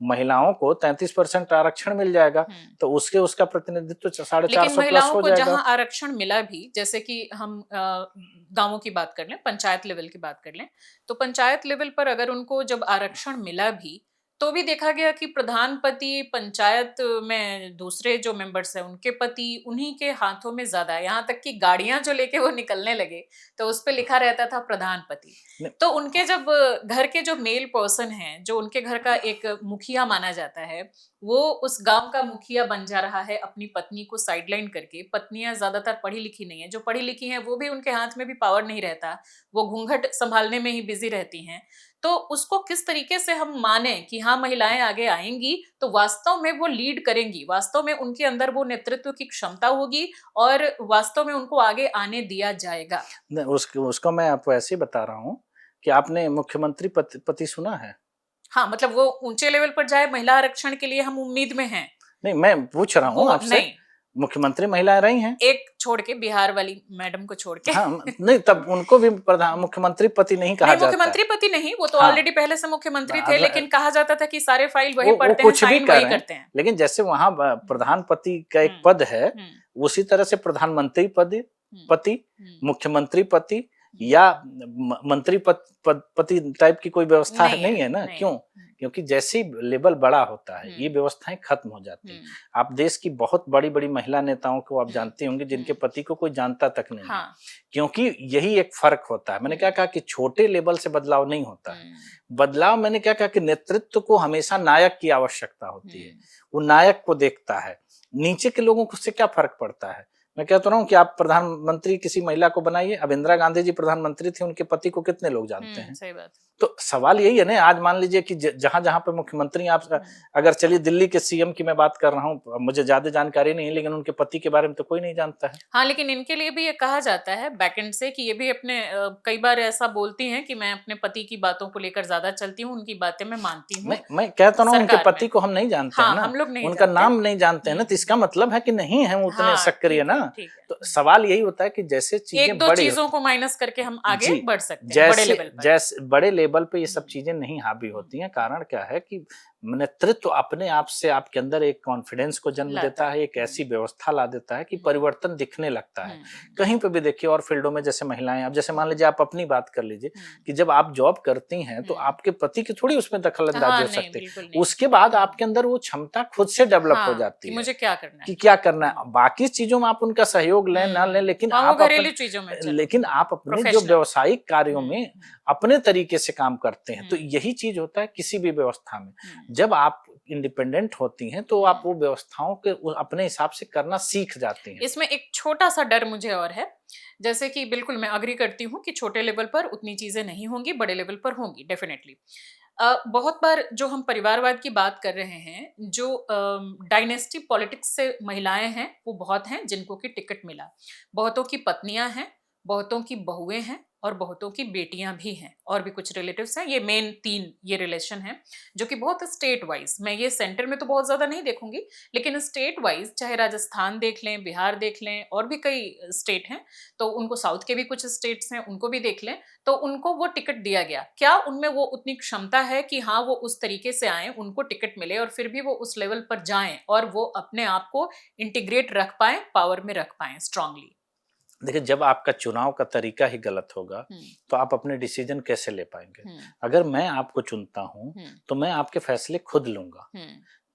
महिलाओं को 33% आरक्षण मिल जाएगा, तो उसका प्रतिनिधित्व 450 प्लस हो जाएगा। जहां आरक्षण मिला भी, जैसे कि हम गांवों की बात कर लें, पंचायत लेवल की बात कर लें, तो पंचायत लेवल पर अगर उनको जब आरक्षण मिला भी, तो भी देखा गया कि प्रधान पति, पंचायत में दूसरे जो मेंबर्स हैं उनके पति, उन्हीं के हाथों में ज्यादा है। यहाँ तक कि गाड़ियां जो लेके वो निकलने लगे तो उस पे लिखा रहता था प्रधान पति। तो उनके जब घर के जो मेल पर्सन हैं, जो उनके घर का एक मुखिया माना जाता है, वो उस गांव का मुखिया बन जा रहा है अपनी पत्नी को साइडलाइन करके। पत्नियां ज्यादातर पढ़ी लिखी नहीं है, जो पढ़ी लिखी हैं वो भी उनके हाथ में भी पावर नहीं रहता, वो घूंघट संभालने में ही बिजी रहती हैं। तो उसको किस तरीके से हम माने कि हाँ महिलाएं आगे आएंगी तो वास्तव में वो लीड करेंगी, वास्तव में उनके अंदर वो नेतृत्व की क्षमता होगी और वास्तव में उनको आगे आने दिया जाएगा? उसको मैं आपको ऐसे ही बता रहा हूँ कि आपने मुख्यमंत्री पति सुना है? हाँ, मतलब वो ऊंचे लेवल पर जाए महिला आरक्षण के लिए हम उम्मीद में हैं। नहीं, मैं पूछ रहा हूँ आपसे, मुख्यमंत्री महिलाएं रही हैं? एक छोड़ के, बिहार वाली मैडम को छोड़ के। हाँ, नहीं तब उनको भी मुख्यमंत्री पति नहीं कहा जाता। मुख्यमंत्री पति नहीं, वो तो ऑलरेडी पहले से मुख्यमंत्री थे, लेकिन कहा जाता था कि सारे फाइल वही पढ़ते हैं, साइन वही करते हैं। लेकिन जैसे वहां प्रधानपति का एक पद है, उसी तरह से प्रधानमंत्री पति, मुख्यमंत्री पति या मंत्री पति टाइप की कोई व्यवस्था नहीं है ना। क्यों? क्योंकि जैसे ही लेवल बड़ा होता है ये व्यवस्थाएं खत्म हो जाती हैं। आप देश की बहुत बड़ी बड़ी महिला नेताओं को आप जानते होंगे जिनके पति को कोई जानता तक नहीं है, क्योंकि यही एक फर्क होता है। मैंने क्या कहा कि छोटे लेवल से बदलाव नहीं होता है। बदलाव मैंने क्या कहा कि नेतृत्व को हमेशा नायक की आवश्यकता होती है, वो नायक को देखता है, नीचे के लोगों को उससे क्या फर्क पड़ता है। मैं कहता रहा हूँ कि आप प्रधानमंत्री किसी महिला को बनाइए, अब इंदिरा गांधी जी प्रधानमंत्री थी, उनके पति को कितने लोग जानते हैं। सही बात। तो सवाल यही है ना, आज मान लीजिए कि जहां जहां पे मुख्यमंत्री, आप अगर चलिए दिल्ली के सीएम की मैं बात कर रहा हूँ, मुझे ज्यादा जानकारी नहीं है, लेकिन उनके पति के बारे में तो कोई नहीं जानता है। हाँ, लेकिन इनके लिए भी ये कहा जाता है बैकएंड से कि ये भी अपने कई बार ऐसा बोलती हैं कि मैं अपने पति की बातों को लेकर ज्यादा चलती हूँ, उनकी बातें मैं मानती हूँ। मैं कहता हूँ उनके पति को हम नहीं जानते हैं ना, हम लोग नहीं उनका जानते। नाम नहीं जानते हैं ना, तो इसका मतलब है कि नहीं है उतने सक्रिय ना। तो सवाल यही होता है कि जैसे चीजें एक दो चीजों को माइनस करके हम आगे बढ़ सकते हैं बड़े लेवल पर। जैसे बड़े लेवल पे ये सब चीजें नहीं हावी होती हैं। कारण क्या है कि नेतृत्व अपने आप से आपके अंदर एक कॉन्फिडेंस को जन्म देता है, एक ऐसी व्यवस्था ला देता है कि परिवर्तन दिखने लगता है। कहीं पे भी देखिए, और फील्डों में जैसे महिलाएं, अब जैसे मान लीजिए आप अपनी बात कर लीजिए कि जब आप जॉब करती हैं तो आपके पति की थोड़ी उसमें दखल अंदाजी हो सकती, उसके बाद आपके अंदर वो क्षमता खुद से डेवलप हो जाती है मुझे क्या करना है, कि क्या करना है। बाकी चीजों में आप उनका सहयोग लें ना लें, लेकिन आप अपने जो व्यवसायिक कार्यों में अपने तरीके से काम करते हैं। तो यही चीज होता है किसी भी व्यवस्था में, जब आप इंडिपेंडेंट होती हैं तो आप वो व्यवस्थाओं के अपने हिसाब से करना सीख जाती हैं। इसमें एक छोटा सा डर मुझे और है, जैसे कि बिल्कुल मैं अग्री करती हूँ कि छोटे लेवल पर उतनी चीजें नहीं होंगी, बड़े लेवल पर होंगी डेफिनेटली। बहुत बार जो हम परिवारवाद की बात कर रहे हैं, जो डायनेस्टी पॉलिटिक्स से महिलाएं हैं वो बहुत हैं जिनको कि टिकट मिला, बहुतों की पत्नियां हैं, बहुतों की बहुएं हैं और बहुतों की बेटियां भी हैं, और भी कुछ रिलेटिव्स हैं। ये मेन 3 ये रिलेशन है जो कि बहुत स्टेट वाइज, मैं ये सेंटर में तो बहुत ज्यादा नहीं देखूंगी, लेकिन स्टेट वाइज चाहे राजस्थान देख लें, बिहार देख लें, और भी कई स्टेट हैं, तो उनको साउथ के भी कुछ स्टेट्स हैं उनको भी देख लें, तो उनको वो टिकट दिया गया। क्या उनमें वो उतनी क्षमता है कि हाँ वो उस तरीके से आए, उनको टिकट मिले और फिर भी वो उस लेवल पर जाएं और वो अपने आप को इंटीग्रेट रख पाए, पावर में रख पाए स्ट्रांगली। देखिए, जब आपका चुनाव का तरीका ही गलत होगा तो आप अपने डिसीजन कैसे ले पाएंगे। अगर मैं आपको चुनता हूं तो मैं आपके फैसले खुद लूंगा।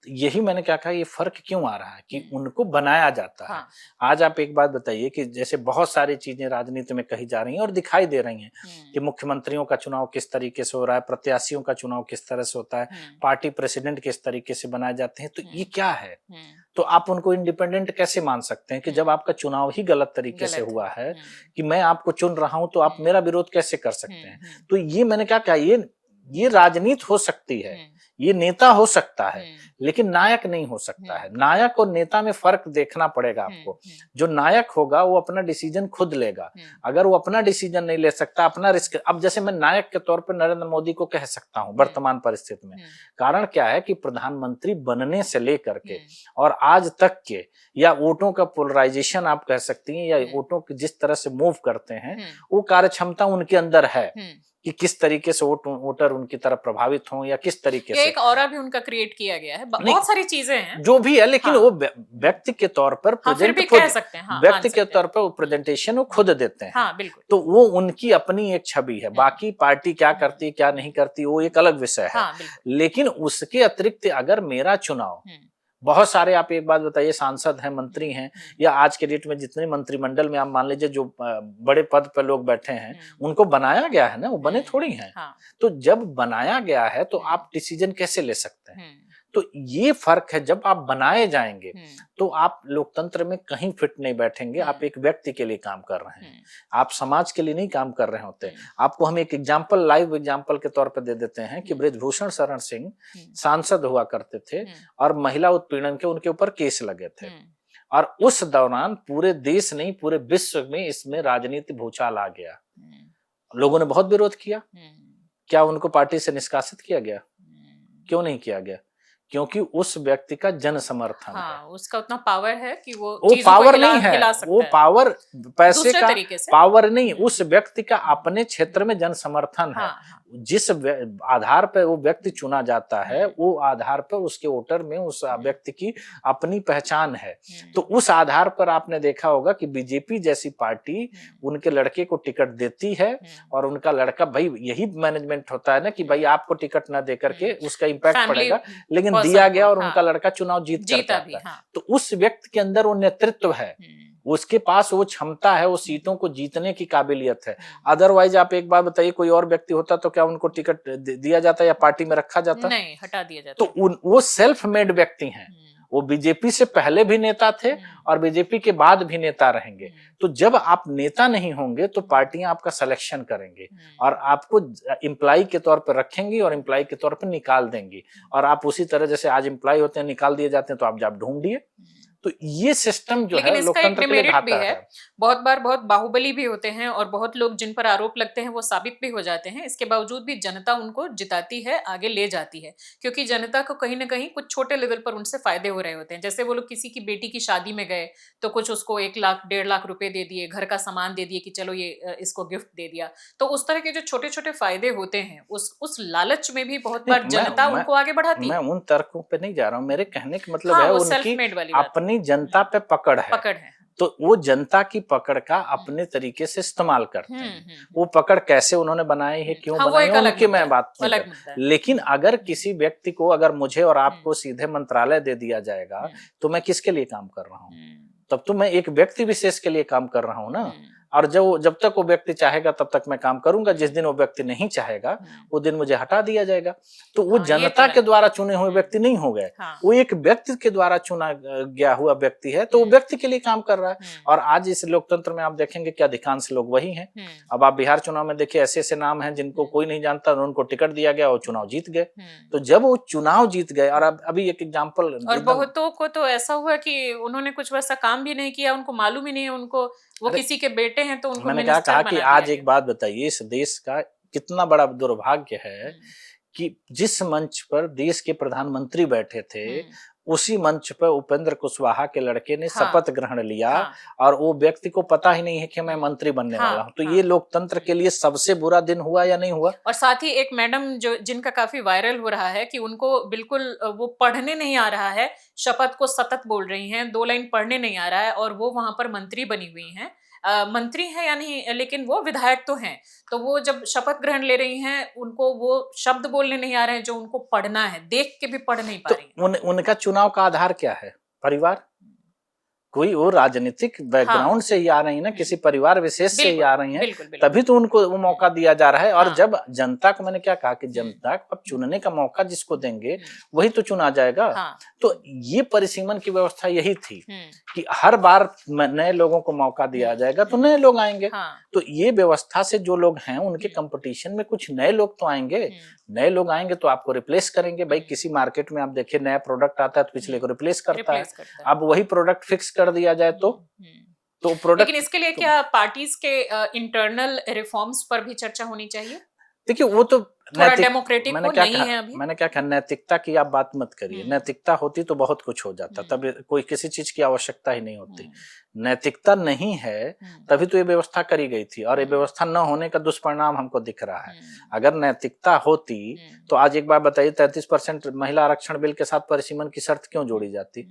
यही मैंने क्या कहा, ये फर्क क्यों आ रहा है कि उनको बनाया जाता है। आज आप एक बात बताइए कि जैसे बहुत सारी चीजें राजनीति में कही जा रही हैं और दिखाई दे रही हैं कि मुख्यमंत्रियों का चुनाव किस तरीके से हो रहा है, प्रत्याशियों का चुनाव किस तरह से होता है, पार्टी प्रेसिडेंट किस तरीके से बनाए जाते हैं। तो ये क्या है? तो आप उनको इंडिपेंडेंट कैसे मान सकते हैं कि जब आपका चुनाव ही गलत तरीके से हुआ है कि मैं आपको चुन रहा हूं तो आप मेरा विरोध कैसे कर सकते हैं। तो ये मैंने क्या कहा, ये राजनीति हो सकती है, ये नेता हो सकता है, लेकिन नायक नहीं हो सकता है। नायक और नेता में फर्क देखना पड़ेगा आपको। जो नायक होगा वो अपना डिसीजन खुद लेगा। अगर वो अपना डिसीजन नहीं ले सकता, अपना रिस्क, अब जैसे मैं नायक के तौर पर नरेंद्र मोदी को कह सकता हूं वर्तमान परिस्थिति में। कारण क्या है कि प्रधानमंत्री बनने से लेकर के और आज तक के, या वोटों का पोलराइजेशन आप कह सकती हैं, या वोटों की जिस तरह से मूव करते हैं, वो कार्य क्षमता उनके अंदर है कि किस तरीके से वोटर उनकी तरफ प्रभावित हों या किस तरीके से। एक ऑरा भी उनका क्रिएट किया गया है, बहुत सारी चीजें हैं जो भी है, लेकिन वो व्यक्ति के तौर पर कह सकते हैं, व्यक्ति के तौर पर वो प्रेजेंटेशन वो खुद देते हैं। हाँ, बिल्कुल। तो वो उनकी अपनी एक छवि है। बाकी पार्टी क्या करती है क्या नहीं करती वो एक अलग विषय है। लेकिन उसके अतिरिक्त अगर मेरा चुनाव, बहुत सारे, आप एक बात बताइए, सांसद हैं, मंत्री हैं, या आज के डेट में जितने मंत्रिमंडल में आप मान लीजिए जो बड़े पद पर लोग बैठे हैं, उनको बनाया गया है ना, वो बने थोड़ी हैं। तो जब बनाया गया है तो आप डिसीजन कैसे ले सकते हैं। तो ये फर्क है। जब आप बनाए जाएंगे तो आप लोकतंत्र में कहीं फिट नहीं बैठेंगे। आप एक व्यक्ति के लिए काम कर रहे हैं, आप समाज के लिए नहीं काम कर रहे होते। आपको हम एक एग्जाम्पल, लाइव एग्जाम्पल के तौर पर दे देते हैं कि बृजभूषण शरण सिंह सांसद हुआ करते थे और महिला उत्पीड़न के उनके ऊपर केस लगे थे, और उस दौरान पूरे देश नहीं पूरे विश्व में इसमें राजनीति भूचाल आ गया। लोगों ने बहुत विरोध किया। क्या उनको पार्टी से निष्कासित किया गया? क्यों नहीं किया गया? क्योंकि उस व्यक्ति का जन समर्थन है। उसका उतना पावर है कि वो पावर नहीं है, वो पावर पैसे का पावर नहीं, उस व्यक्ति का अपने क्षेत्र में जन समर्थन है। जिस आधार पर वो व्यक्ति चुना जाता है, वो आधार पर उसके वोटर में उस व्यक्ति की अपनी पहचान है। तो उस आधार पर आपने देखा होगा कि बीजेपी जैसी पार्टी उनके लड़के को टिकट देती है और उनका लड़का, भाई यही मैनेजमेंट होता है ना कि भाई आपको टिकट ना दे करके उसका इम्पैक्ट पड़ेगा, लेकिन दिया गया और उनका लड़का चुनाव जीता है। तो उस व्यक्ति के अंदर वो नेतृत्व है, उसके पास वो क्षमता है, वो सीटों को जीतने की काबिलियत है। अदरवाइज आप एक बार बताइए, कोई और व्यक्ति होता तो क्या उनको टिकट दिया जाता या पार्टी में रखा जाता? नहीं, हटा दिया जाता। तो वो सेल्फ मेड व्यक्ति हैं, वो बीजेपी से पहले भी नेता थे और बीजेपी के बाद भी नेता रहेंगे। तो जब आप नेता नहीं होंगे तो पार्टियां आपका सिलेक्शन करेंगे और आपको एम्प्लॉय के तौर पर रखेंगी और एम्प्लॉय के तौर पर निकाल देंगी, और आप उसी तरह जैसे आज एम्प्लॉय होते हैं निकाल दिए जाते हैं तो आप जब ढूंढिए। तो ये सिस्टम जो है लोकतंत्र के लिए घातक है। बहुत बार बहुत बाहुबली भी होते हैं और बहुत लोग जिन पर आरोप लगते हैं वो साबित भी हो जाते हैं। इसके बावजूद भी जनता उनको जिताती है, आगे ले जाती है, क्योंकि जनता को कहीं ना कहीं कुछ छोटे लेवल पर उनसे फायदे हो रहे होते हैं। जैसे वो लोग किसी की बेटी की शादी में गए तो कुछ उसको 1 लाख 1.5 लाख रुपए दे दिए, घर का सामान दे दिए कि चलो ये इसको गिफ्ट दे दिया। तो उस तरह के जो छोटे छोटे फायदे होते हैं उस लालच में भी बहुत बार जनता उनको आगे बढ़ाती है। मैं उन तर्कों पे नहीं जा रहा हूँ, मेरे कहने का मतलब है उनकी अपनी जनता पे पकड़ है। तो वो जनता की पकड़ का अपने तरीके से इस्तेमाल करते हैं। वो पकड़ कैसे उन्होंने बनाई है, क्यों बनाई है, उनकी मैं बात नहीं कर। लेकिन अगर किसी व्यक्ति को, अगर मुझे और आपको सीधे मंत्रालय दे दिया जाएगा तो मैं किसके लिए काम कर रहा हूँ? तब तो मैं एक व्यक्ति विशेष के लिए काम कर रहा हूँ ना। और जब तक वो व्यक्ति चाहेगा तब तक मैं काम करूंगा, जिस दिन वो व्यक्ति नहीं चाहेगा वो दिन मुझे हटा दिया जाएगा। तो वो जनता के द्वारा चुने हुए व्यक्ति नहीं हो गए, वो एक व्यक्ति के द्वारा चुना गया हुआ व्यक्ति है, तो वो व्यक्ति के लिए काम कर रहा है। और आज इस लोकतंत्र में आप देखेंगे कि अधिकांश लोग वही हैं। अब आप बिहार चुनाव में देखिए, ऐसे ऐसे नाम हैं जिनको कोई नहीं जानता, उनको टिकट दिया गया और चुनाव जीत गए। तो जब वो चुनाव जीत गए, और अभी एक एग्जाम्पल, और बहुतों को तो ऐसा हुआ कि उन्होंने कुछ वैसा काम भी नहीं किया, उनको मालूम ही नहीं है, उनको वो किसी के बेटे हैं तो उनको मैंने क्या कहा कि आज एक बात बताइए, इस देश का कितना बड़ा दुर्भाग्य है कि जिस मंच पर देश के प्रधानमंत्री बैठे थे उसी मंच पर उपेंद्र कुशवाहा के लड़के ने शपथ ग्रहण लिया और वो व्यक्ति को पता ही नहीं है कि मैं मंत्री बनने वाला हूँ। तो ये लोकतंत्र के लिए सबसे बुरा दिन हुआ या नहीं हुआ? और साथ ही एक मैडम जो जिनका काफी वायरल हो रहा है कि उनको बिल्कुल वो पढ़ने नहीं आ रहा है, शपथ को सतत बोल रही हैं, 2 लाइन पढ़ने नहीं आ रहा है, और वो वहां पर मंत्री बनी हुई हैं। मंत्री हैं या नहीं, लेकिन वो विधायक तो हैं। तो वो जब शपथ ग्रहण ले रही हैं, उनको वो शब्द बोलने नहीं आ रहे हैं जो उनको पढ़ना है, देख के भी पढ़ नहीं पा रही हैं। उनका चुनाव का आधार क्या है? परिवार। कोई वो राजनीतिक बैकग्राउंड से ही आ रही है ना, किसी परिवार विशेष से ही आ रही हैं, तभी तो उनको वो मौका दिया जा रहा है। और जब जनता को, मैंने क्या कहा कि जनता को अब चुनने का मौका जिसको देंगे वही तो चुना जाएगा। तो ये परिसीमन की व्यवस्था यही थी कि हर बार नए लोगों को मौका दिया जाएगा तो नए लोग आएंगे। तो ये व्यवस्था से जो लोग हैं उनके कंपटीशन में कुछ नए लोग तो आएंगे। नए लोग आएंगे तो आपको रिप्लेस करेंगे। भाई किसी मार्केट में आप देखिए, नया प्रोडक्ट आता है तो पिछले को रिप्लेस करता है। अब वही प्रोडक्ट फिक्स कर दिया जाए तो प्रोडक्ट। लेकिन इसके लिए क्या पार्टीज के इंटरनल रिफॉर्म्स पर भी चर्चा होनी चाहिए? देखिए वो तो डेमोक्रेटिक नहीं है अभी। मैंने क्या कहा, नैतिकता की आप बात मत करिए। नैतिकता होती तो बहुत कुछ हो जाता, तब कोई किसी चीज की आवश्यकता ही नहीं होती। नैतिकता नहीं है तभी तो ये व्यवस्था करी गई थी, और ये व्यवस्था न होने का दुष्परिणाम हमको दिख रहा है। अगर नैतिकता होती तो आज एक बार बताइए, 33% महिला आरक्षण बिल के साथ परिसीमन की शर्त क्यों जोड़ी जाती,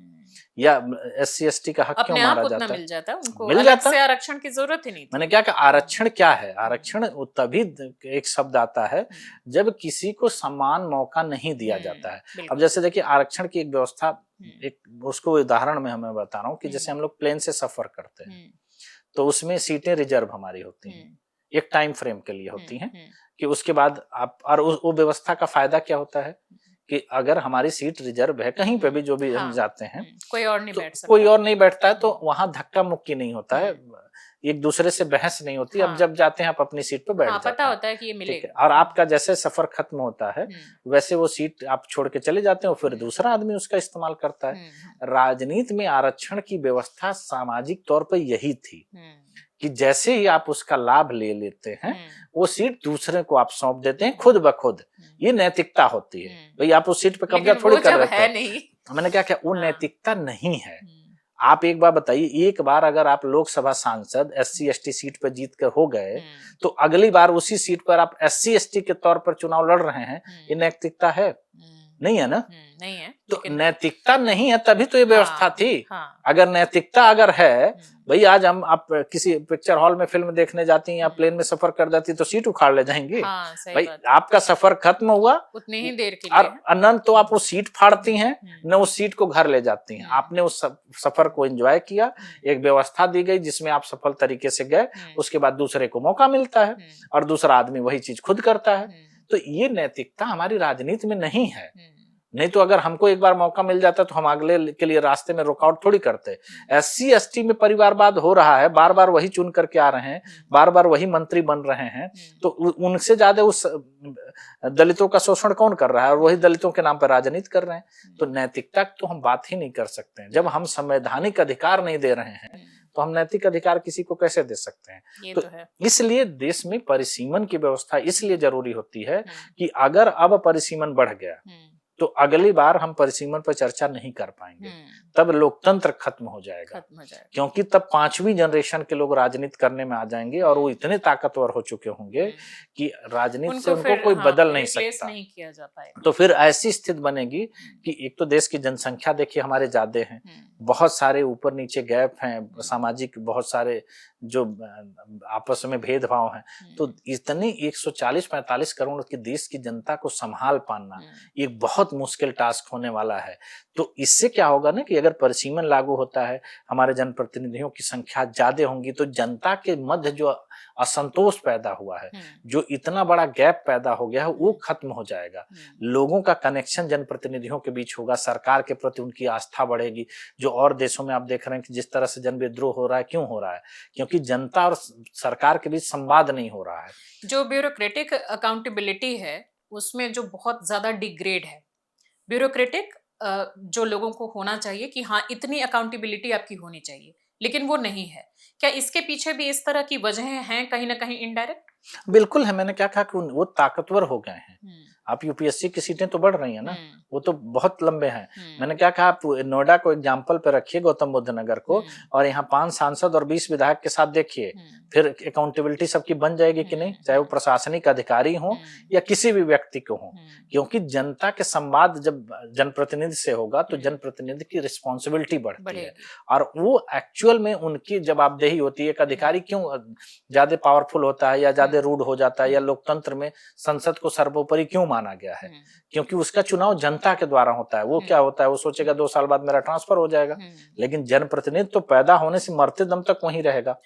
या SC ST का हक क्यों मारा जाता? मिल जाता उनको, मिल जाता से आरक्षण की जरूरत ही नहीं थी। मैंने क्या कहा, आरक्षण क्या है? आरक्षण तभी एक शब्द आता है जब किसी को समान मौका नहीं दिया जाता है। अब जैसे देखिए, आरक्षण की एक व्यवस्था, एक उसको उदाहरण में हमें बता रहा हूँ कि जैसे हम लोग प्लेन से सफर करते हैं तो उसमें सीटें रिजर्व हमारी होती हैं, एक टाइम फ्रेम के लिए होती हैं कि उसके बाद आप, और वो व्यवस्था का फायदा क्या होता है कि अगर हमारी सीट रिजर्व है कहीं पे भी, जो भी हम जाते हैं, कोई और नहीं बैठ सकता, कोई और नहीं बैठता है, तो वहां धक्का मुक्की नहीं होता है, एक दूसरे से बहस नहीं होती। अब जब जाते हैं आप अपनी सीट पे बैठ जाते हैं, पता होता है कि ये मिलेगा, और आपका जैसे सफर खत्म होता है वैसे वो सीट आप छोड़ के चले जाते हैं, फिर दूसरा आदमी उसका इस्तेमाल करता है। राजनीति में आरक्षण की व्यवस्था सामाजिक तौर पर यही थी कि जैसे ही आप उसका लाभ ले लेते हैं वो सीट दूसरे को आप सौंप देते हैं खुद ब खुद। ये नैतिकता होती है। भाई आप उस सीट पे कब्जा थोड़ी कर रहे हैं। मैंने क्या किया, वो नैतिकता नहीं है। आप एक बार बताइए, एक बार अगर आप लोकसभा सांसद SC ST सीट पर जीत कर हो गए तो अगली बार उसी सीट पर आप SC ST के तौर पर चुनाव लड़ रहे हैं, ये नैतिकता है? नहीं है ना? नहीं है। तो नैतिकता नहीं है तभी तो ये व्यवस्था थी। हाँ। अगर नैतिकता अगर है, भाई आज हम आप किसी पिक्चर हॉल में फिल्म देखने जाती हैं या प्लेन में सफर कर जाती तो सीट उखाड़ ले जाएंगी। हाँ, सही भाई बात है। आपका सफर खत्म हुआ उतनी ही देर के लिए और अनंत तो आप वो सीट फाड़ती हैं न उस सीट को घर ले जाती हैं। आपने उस सफर को एंजॉय किया, एक व्यवस्था दी गई जिसमें आप सफल तरीके से गए, उसके बाद दूसरे को मौका मिलता है और दूसरा आदमी वही चीज खुद करता है। तो ये नैतिकता हमारी राजनीति में नहीं है। नहीं तो अगर हमको एक बार मौका मिल जाता तो हम अगले के लिए रास्ते में रुकावट थोड़ी करते। SC ST में परिवारवाद हो रहा है, बार बार वही चुन करके आ रहे हैं, बार बार वही मंत्री बन रहे हैं, तो उनसे ज्यादा उस दलितों का शोषण कौन कर रहा है और वही दलितों के नाम पर राजनीति कर रहे हैं। तो नैतिकता तो हम बात ही नहीं कर सकते हैं। जब हम संवैधानिक अधिकार नहीं दे रहे हैं तो हम नैतिक अधिकार किसी को कैसे दे सकते हैं? ये तो है। इसलिए देश में परिसीमन की व्यवस्था इसलिए जरूरी होती है कि अगर अब परिसीमन बढ़ गया तो अगली बार हम परिसीमन पर चर्चा नहीं कर पाएंगे, तब लोकतंत्र खत्म हो जाएगा। क्योंकि तब 5वीं जनरेशन के लोग राजनीति करने में आ जाएंगे और वो इतने ताकतवर हो चुके होंगे कि राजनीति से उनको कोई बदल नहीं सकता। नहीं किया जा पाएगा। तो फिर ऐसी स्थिति बनेगी कि एक तो देश की जनसंख्या देखिए हमारे ज्यादा हैं, बहुत सारे ऊपर नीचे गैप हैं, सामाजिक बहुत सारे जो आपस में भेदभाव हैं, तो इतनी 140-45 करोड़ की देश की जनता को संभाल पाना एक बहुत मुश्किल टास्क होने वाला है। तो इससे क्या होगा ना कि अगर परिसीमन लागू होता है, हमारे जनप्रतिनिधियों की संख्या ज्यादा होंगी तो जनता के मध्य जो असंतोष पैदा हुआ है, जो इतना बड़ा गैप पैदा हो गया है, वो खत्म हो जाएगा। लोगों का कनेक्शन जनप्रतिनिधियों के बीच होगा, सरकार के प्रति उनकी आस्था बढ़ेगी। जो और देशों में आप देख रहे हैं कि जिस तरह से जन विद्रोह हो रहा है, क्यों हो रहा है? क्योंकि जनता और सरकार के बीच संवाद नहीं हो रहा है। जो ब्यूरोक्रेटिक अकाउंटेबिलिटी है उसमें जो बहुत ज्यादा डिग्रेड है। ब्यूरोक्रेटिक जो लोगों को होना चाहिए कि हाँ इतनी अकाउंटेबिलिटी आपकी होनी चाहिए, लेकिन वो नहीं है। क्या इसके पीछे भी इस तरह की वजहें हैं कहीं ना कहीं इनडायरेक्ट? बिल्कुल है। मैंने क्या कहा कि वो ताकतवर हो गए हैं। आप UPSC की सीटें तो बढ़ रही हैं ना, वो तो बहुत लंबे हैं। मैंने क्या कहा, आप नोएडा को एग्जाम्पल पे रखिए, गौतम बुद्ध नगर को, और यहाँ 5 सांसद और 20 विधायक के साथ देखिए, फिर अकाउंटेबिलिटी सबकी बन जाएगी कि नहीं, चाहे वो प्रशासनिक अधिकारी हो या किसी भी व्यक्ति को हो। क्योंकि जनता के संवाद जब जनप्रतिनिधि से होगा तो जनप्रतिनिधि की रिस्पॉन्सिबिलिटी बढ़ती है और वो एक्चुअल में उनकी जवाबदेही होती है। एक अधिकारी क्यों ज्यादा पावरफुल होता है या ज्यादा रूड हो जाता है या लोकतंत्र में संसद को सर्वोपरि क्यों माना गया है? क्योंकि उसका चुनाव जनता के द्वारा होता है। वो क्या होता है, वो सोचेगा 2 साल बाद मेरा ट्रांसफर हो जाएगा, लेकिन जनप्रतिनिधि तो पैदा होने से मरते दम तक वहीं रहेगा।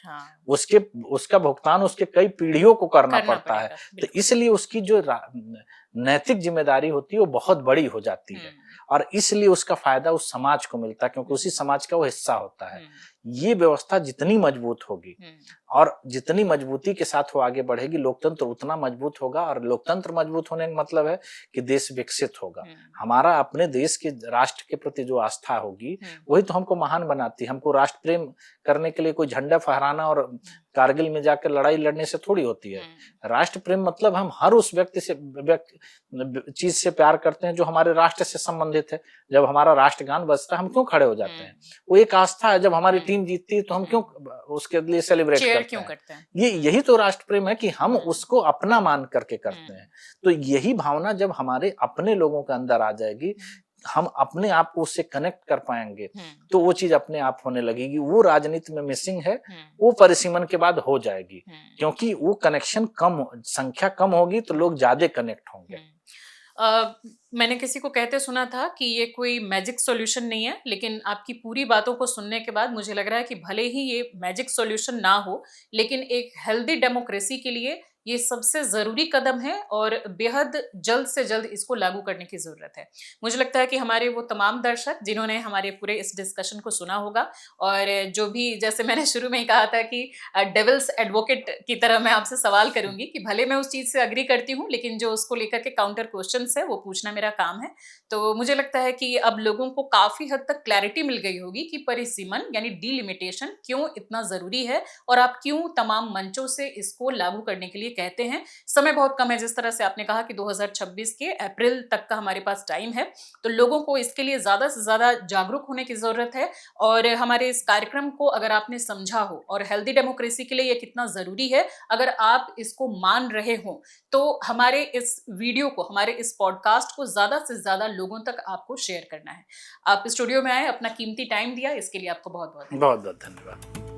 उसका भुगतान उसके कई पीढ़ियों को करना पड़ता है। तो इसलिए उसकी जो नैतिक जिम्मेदारी होती है वो बहुत बड़ी हो जाती है और इसलिए उसका फायदा उस समाज को मिलता है क्योंकि उसी समाज का वो हिस्सा होता है। ये व्यवस्था जितनी मजबूत होगी और जितनी मजबूती के साथ वो आगे बढ़ेगी, लोकतंत्र उतना मजबूत होगा और लोकतंत्र मजबूत होने का मतलब है कि देश विकसित होगा। हमारा अपने देश के राष्ट्र के प्रति जो आस्था होगी वही तो हमको महान बनाती है। हमको राष्ट्र प्रेम करने के लिए कोई झंडा फहराना और कारगिल में जाकर लड़ाई लड़ने से थोड़ी होती है। राष्ट्र प्रेम मतलब हम हर उस व्यक्ति से चीज से प्यार करते हैं जो हमारे राष्ट्र से संबंधित है। जब हमारा राष्ट्रगान बजता है हम क्यों खड़े हो जाते हैं? वो एक आस्था है। जब हमारी टीम जीतती है तो हम क्यों उसके लिए सेलिब्रेट करते हैं? यही तो राष्ट्र प्रेम है कि हम उसको अपना मान करके करते हैं। तो यही भावना जब हमारे अपने लोगों के अंदर आ जाएगी, हम अपने आप को उससे कनेक्ट कर पाएंगे तो वो चीज अपने आप होने लगेगी। वो राजनीति में मिसिंग है, वो परिसीमन के बाद हो जाएगी क्योंकि वो कनेक्शन कम, संख्या कम होगी तो लोग ज्यादा कनेक्ट होंगे। मैंने किसी को कहते सुना था कि ये कोई मैजिक सॉल्यूशन नहीं है, लेकिन आपकी पूरी बातों को सुनने के बाद मुझे लग रहा है कि भले ही ये मैजिक सॉल्यूशन ना हो, लेकिन एक हेल्दी डेमोक्रेसी के लिए ये सबसे जरूरी कदम है और बेहद जल्द से जल्द इसको लागू करने की जरूरत है। मुझे लगता है कि हमारे वो तमाम दर्शक जिन्होंने हमारे पूरे इस डिस्कशन को सुना होगा और जो भी, जैसे मैंने शुरू में ही कहा था कि डेविल्स एडवोकेट की तरह मैं आपसे सवाल करूंगी कि भले मैं उस चीज से अग्री करती हूँ, लेकिन जो उसको लेकर के काउंटर क्वेश्चन है वो पूछना मेरा काम है। तो मुझे लगता है कि अब लोगों को काफी हद तक क्लैरिटी मिल गई होगी कि परिसीमन यानी डिलिमिटेशन क्यों इतना जरूरी है और आप क्यों तमाम मंचों से इसको लागू करने के लिए लिए कहते हैं। समय बहुत कम है, जिस तरह से आपने कहा कि 2026 के अप्रैल तक का हमारे पास टाइम है, तो लोगों को इसके लिए ज़्यादा से ज़्यादा जागरूक होने की ज़रूरत है। और हमारे इस कार्यक्रम को अगर आपने समझा हो और हेल्दी डेमोक्रेसी के लिए ये कितना ज़रूरी है, अगर आप इसको मान रहे हो, तो हमारे इस वीडियो को, हमारे इस पॉडकास्ट को ज़्यादा से ज़्यादा लोगों तक आपको शेयर करना है। आप स्टूडियो में आए, अपना कीमती टाइम दिया, इसके लिए आपको बहुत बहुत बहुत बहुत धन्यवाद।